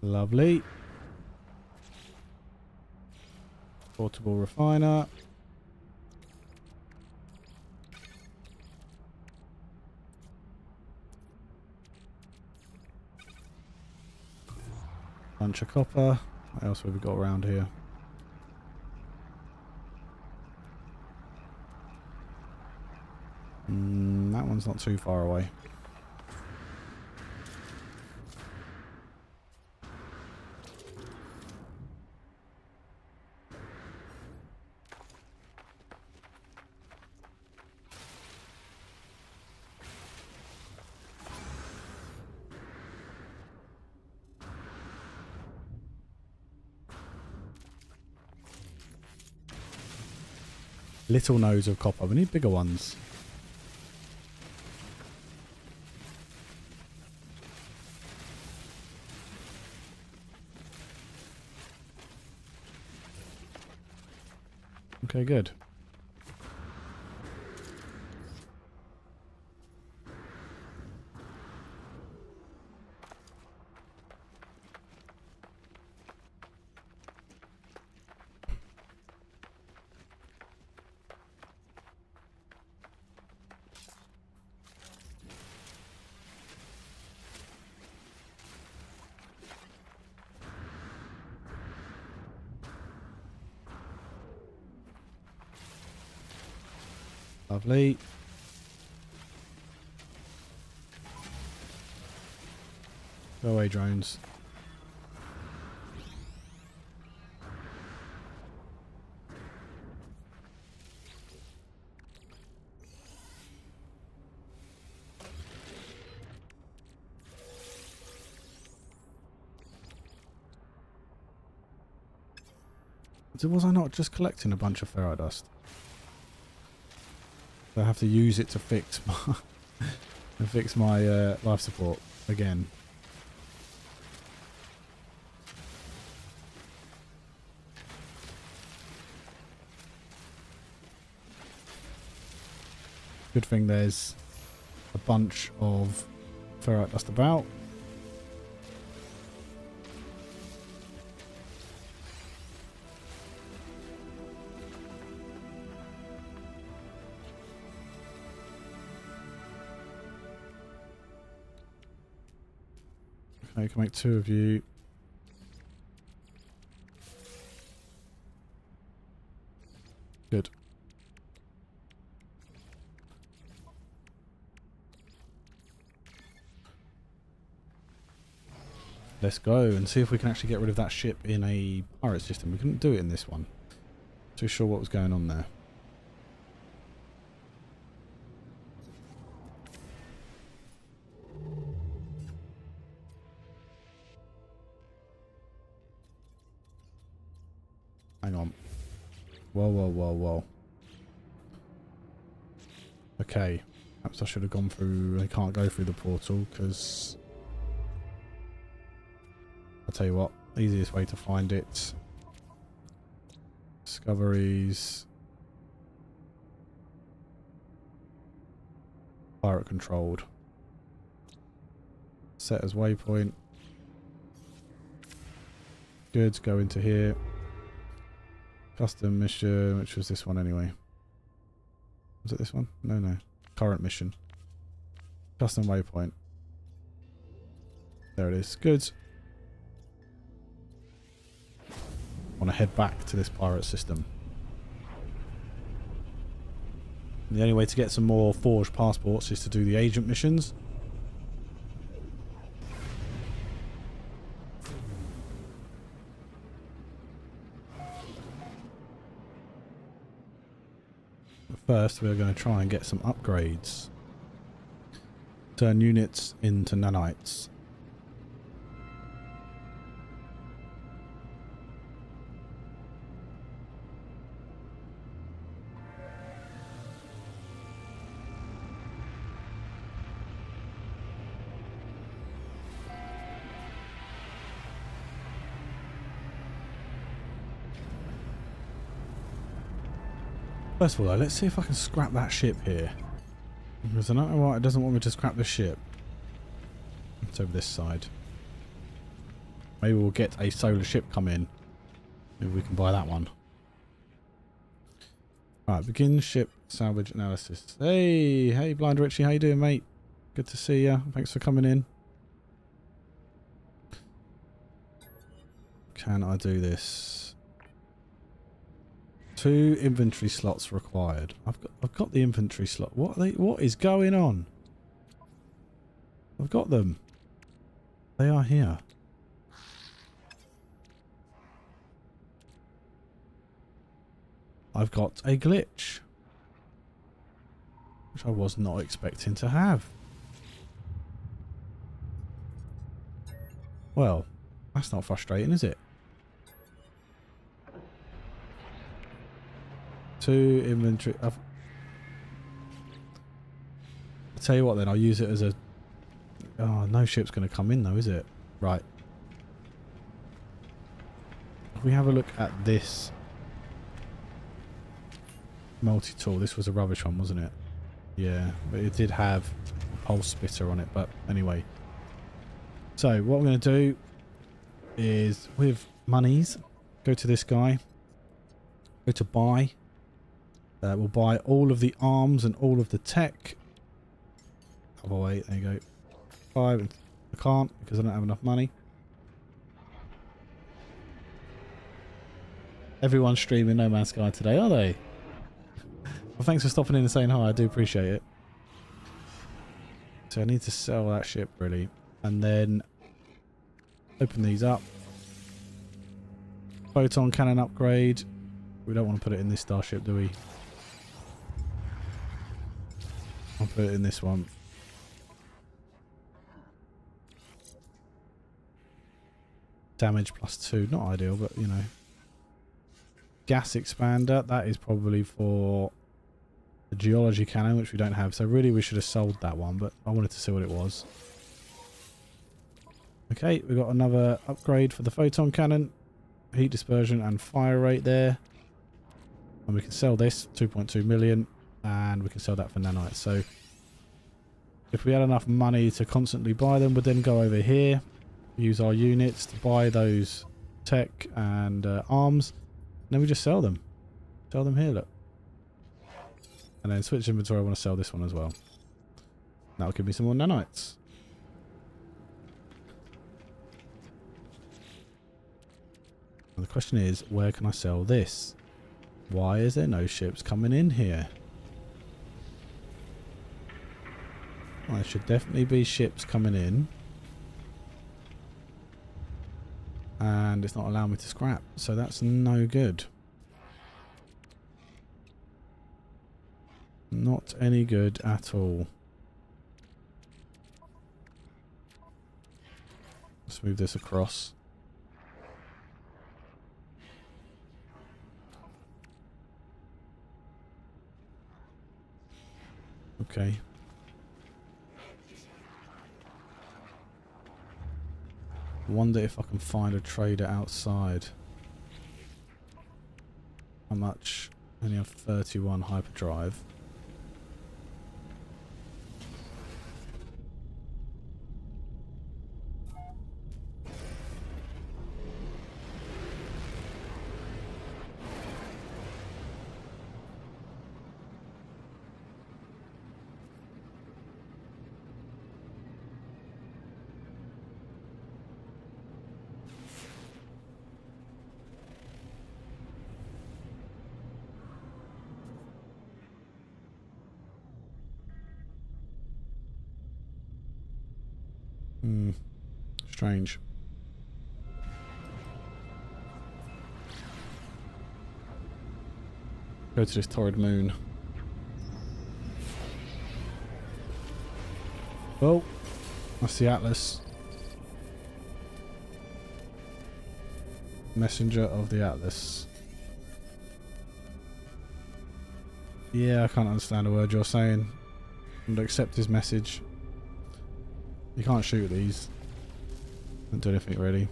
Lovely. Portable refiner. Bunch of copper. What else have we got around here? That one's not too far away. Little nodes of copper. We need bigger ones. Okay, good. Lovely. Go away, drones. Was I not just collecting a bunch of ferrite dust? I have to use it to fix my life support again. Good thing there's a bunch of ferrite dust about. I can make 2 of you. Good. Let's go and see if we can actually get rid of that ship in a pirate system. We couldn't do it in this one. Too sure what was going on there. Hang on. Whoa, whoa, whoa, whoa. Okay. Perhaps I should have gone through... I can't go through the portal because... I'll tell you what. Easiest way to find it. Discoveries. Pirate controlled. Set as waypoint. Goods go into here. Custom mission, which was this one anyway. Was it this one? No, no. Current mission. Custom waypoint. There it is. Goods. Want to head back to this pirate system. And the only way to get some more forged passports is to do the agent missions. But first we're going to try and get some upgrades. Turn units into nanites. First of all, though, let's see if I can scrap that ship here. Because I don't know why it doesn't want me to scrap the ship. It's over this side. Maybe we'll get a solar ship come in. Maybe we can buy that one. Right, begin ship salvage analysis. Hey, hey, Blind Richie, how you doing, mate? Good to see you. Thanks for coming in. Can I do this? 2 inventory slots required. I've got the inventory slot. What is going on? I've got them. They are here. I've got a glitch, which I was not expecting to have. Well, that's not frustrating, is it? 2 inventory. I'll tell you what then, I'll use it as a... Oh, no ship's going to come in though, is it? Right. If we have a look at this multi-tool, this was a rubbish one, wasn't it? Yeah, but it did have a pulse splitter on it, but anyway. So what I'm going to do is, with monies, go to this guy, go to buy. We'll buy all of the arms and all of the tech. Oh wait, there you go. 5. I can't because I don't have enough money. Everyone's streaming No Man's Sky today, are they? Well, thanks for stopping in and saying hi. I do appreciate it. So I need to sell that ship really, and then open these up. Photon cannon upgrade. We don't want to put it in this starship, do we? I'll put it in this one. Damage +2, not ideal, but you know. Gas expander, that is probably for the geology cannon, which we don't have. So really we should have sold that one, but I wanted to see what it was. Okay, we've got another upgrade for the photon cannon. Heat dispersion and fire rate there. And we can sell this, 2.2 million. And we can sell that for nanites. So if we had enough money to constantly buy them, we'd then go over here, use our units to buy those tech and arms, and then we just sell them. Sell them here, look. And then switch inventory, I want to sell this one as well. That'll give me some more nanites. And the question is, where can I sell this? Why is there no ships coming in here? Well, there should definitely be ships coming in. And it's not allowing me to scrap, so that's no good. Not any good at all. Let's move this across. Okay. Wonder if I can find a trader outside. How much? Only have 31 hyperdrive. Strange. Go to this torrid moon. Oh, that's the Atlas. Messenger of the Atlas. Yeah, I can't understand a word you're saying. I'm gonna accept his message. You can't shoot these. Don't do anything really.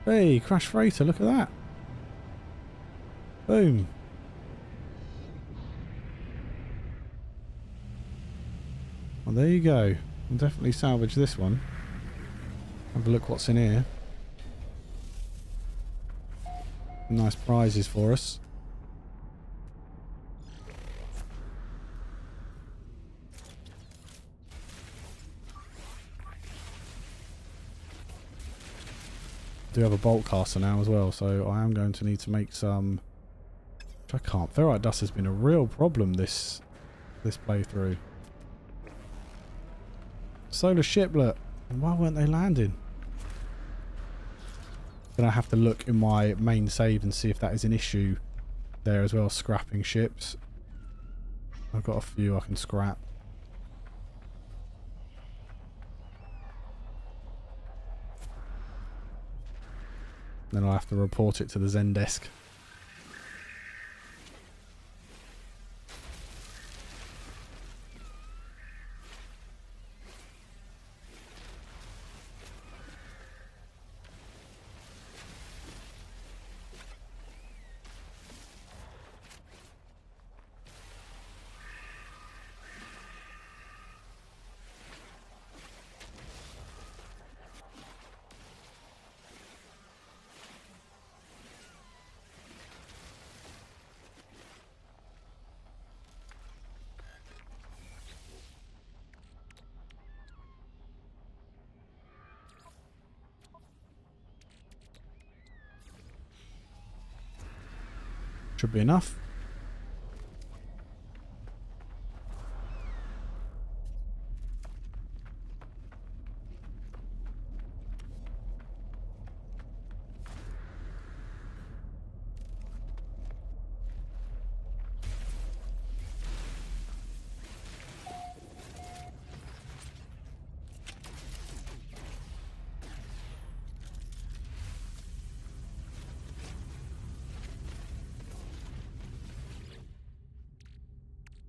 Hey, crash freighter, look at that. Boom. Well, there you go. I'll definitely salvage this one. Have a look what's in here. Nice prizes for us. Do have a bolt caster now as well, so I am going to need to make some. Which I can't. Ferrite dust has been a real problem this playthrough. Solar shiplet. Why weren't they landing? Then I have to look in my main save and see if that is an issue there as well. Scrapping ships. I've got a few I can scrap. Then I'll have to report it to the Zendesk. Should be enough.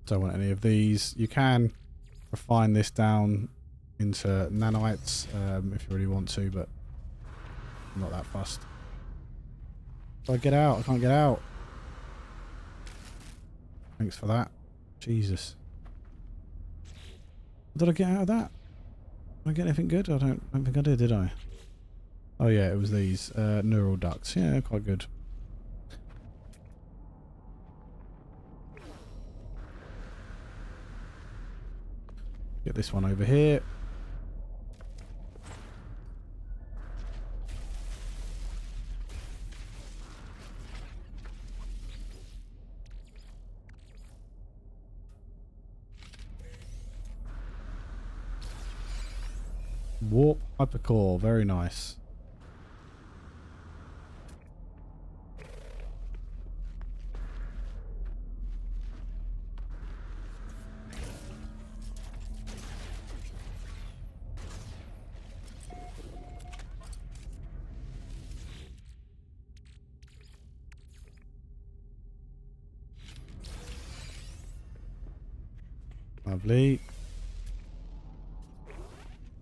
Don't want any of these. You can refine this down into nanites if you really want to, but I'm not that fussed. If I get out, I can't get out. Thanks for that. Jesus. What did I get out of that? Did I get anything good? I don't think I did I? Oh yeah, it was these neural ducts. Yeah, quite good. Get this one over here. warp hypercore. Very nice. Lovely.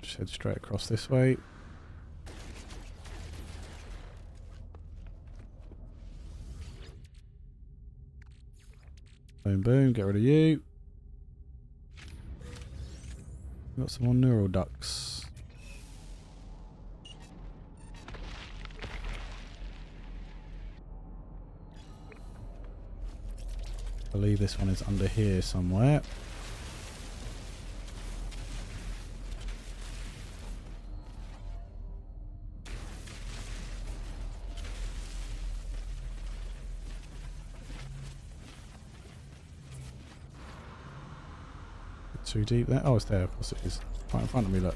Just head straight across this way. Boom, boom. Get rid of you. Got some more neural ducts. I believe this one is under here somewhere. Too deep there? Oh, it's there. Of course it is. Right in front of me, look.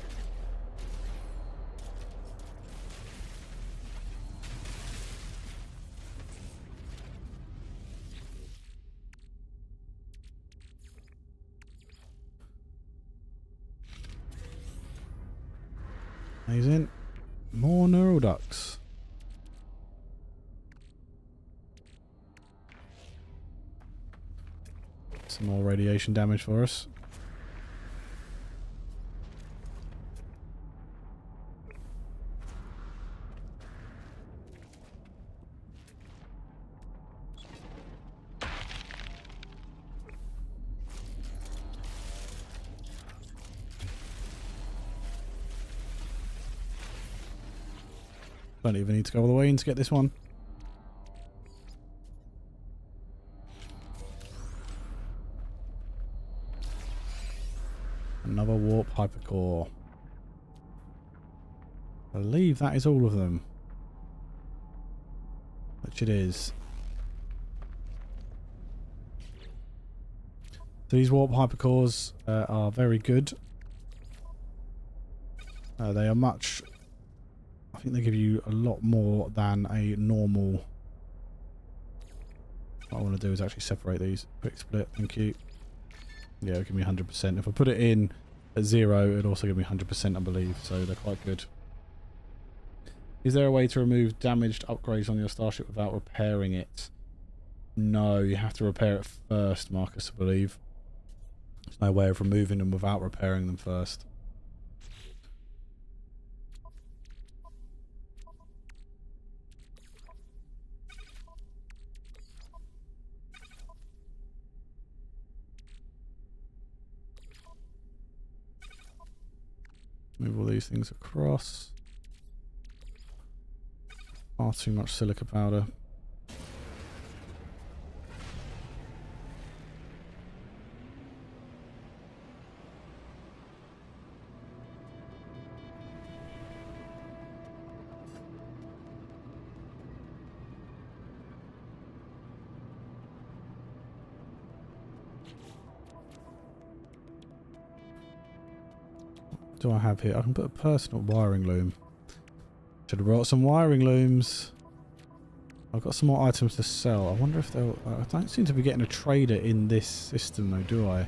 Amazing. More neural ducts. Some more radiation damage for us. Don't even need to go all the way in to get this one. Another warp hypercore. I believe that is all of them. Which it is. These warp hypercores are very good. They are much... I think they give you a lot more than a normal... What I want to do is actually separate these. Quick split, thank you. Yeah, it'll give me 100%. If I put it in at 0, it'll also give me 100%, I believe. So they're quite good. Is there a way to remove damaged upgrades on your starship without repairing it? No, you have to repair it first, Marcus, I believe. There's no way of removing them without repairing them first. Move all these things across. Far too much silica powder. What do I have here? I can put a personal wiring loom. Should have brought some wiring looms. I've got some more items to sell. I wonder if they'll... I don't seem to be getting a trader in this system though, do I?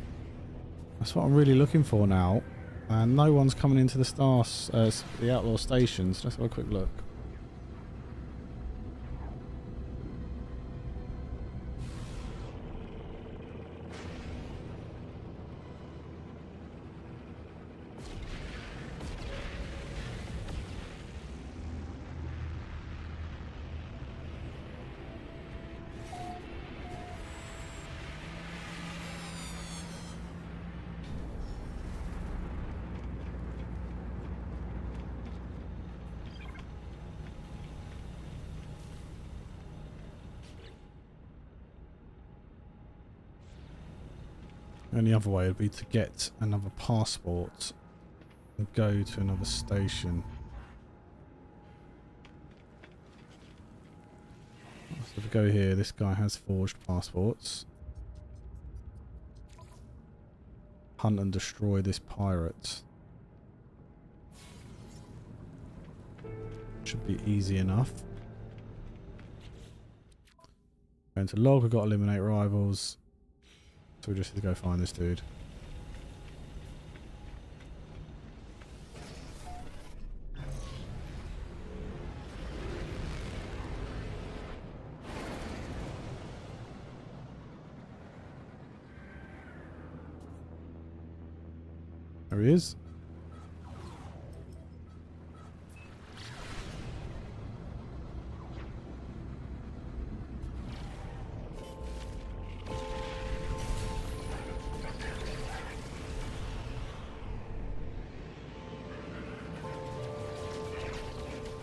That's what I'm really looking for now. And no one's coming into the Outlaw stations. Let's have a quick look. The only other way would be to get another passport and go to another station. So if we go here, this guy has forged passports. Hunt and destroy this pirate. Should be easy enough. Going to log, we've got eliminate rivals. So we just need to go find this dude. There he is.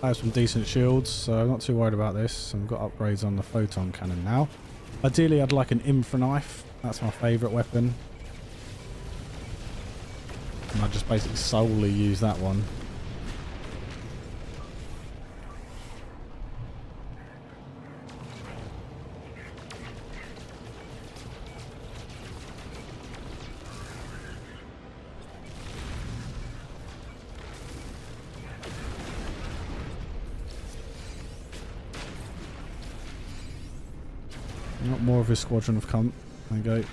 I have some decent shields, so I'm not too worried about this. I've got upgrades on the photon cannon now. Ideally, I'd like an infra knife. That's my favourite weapon. And I just basically solely use that one. Not more of his squadron have come. There you go.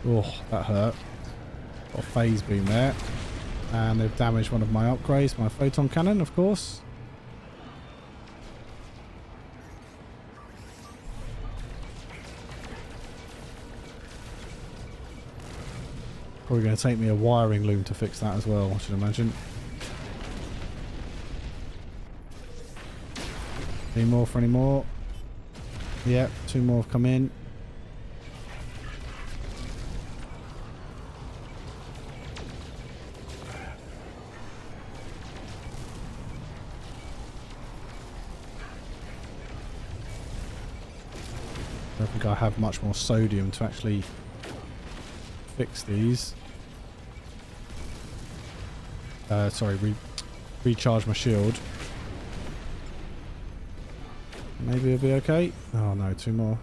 Oh, that hurt. Got a phase beam there. And they've damaged one of my upgrades, my photon cannon, of course. Probably going to take me a wiring loom to fix that as well, I should imagine. Any more for any more? Yep, 2 more have come in. I don't think I have much more sodium to actually fix these. Sorry, recharge my shield. Maybe it'll be okay. Oh no, 2 more.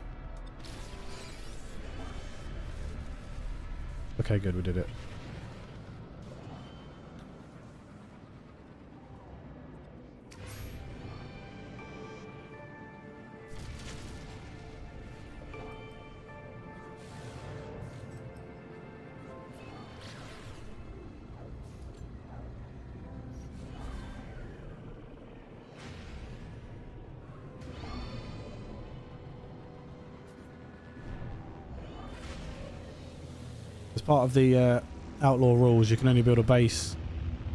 Okay, good, we did it. As part of the Outlaw rules, you can only build a base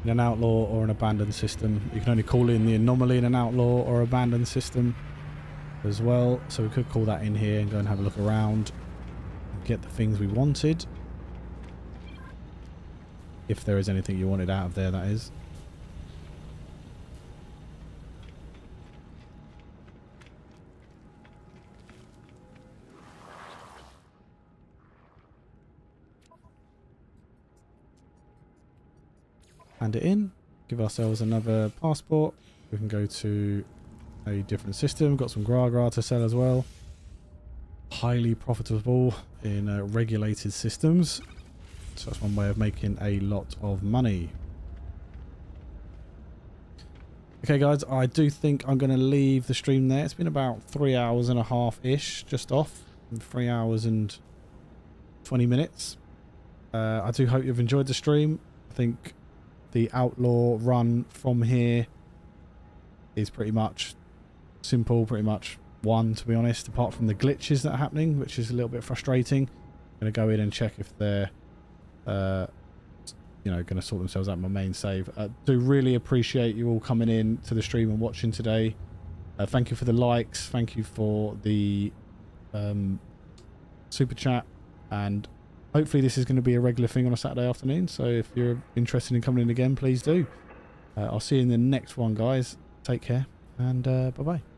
in an Outlaw or an abandoned system. You can only call in the anomaly in an Outlaw or abandoned system as well. So we could call that in here and go and have a look around and get the things we wanted. If there is anything you wanted out of there, that is. Hand it in, give ourselves another passport. We can go to a different system. Got some Gra to sell as well. Highly profitable in regulated systems. So that's one way of making a lot of money. Okay guys, I do think I'm going to leave the stream there. It's been about 3 hours and a half-ish, just off. 3 hours and 20 minutes. I do hope you've enjoyed the stream. I think the Outlaw run from here is pretty much simple, pretty much one, to be honest, apart from the glitches that are happening, which is a little bit frustrating. I'm going to go in and check if they're you know, going to sort themselves out in my main save. Do really appreciate you all coming in to the stream and watching today. Thank you for the likes, thank you for the super chat, and hopefully this is going to be a regular thing on a Saturday afternoon, so if you're interested in coming in again, please do. I'll see you in the next one, guys. Take care, and bye-bye.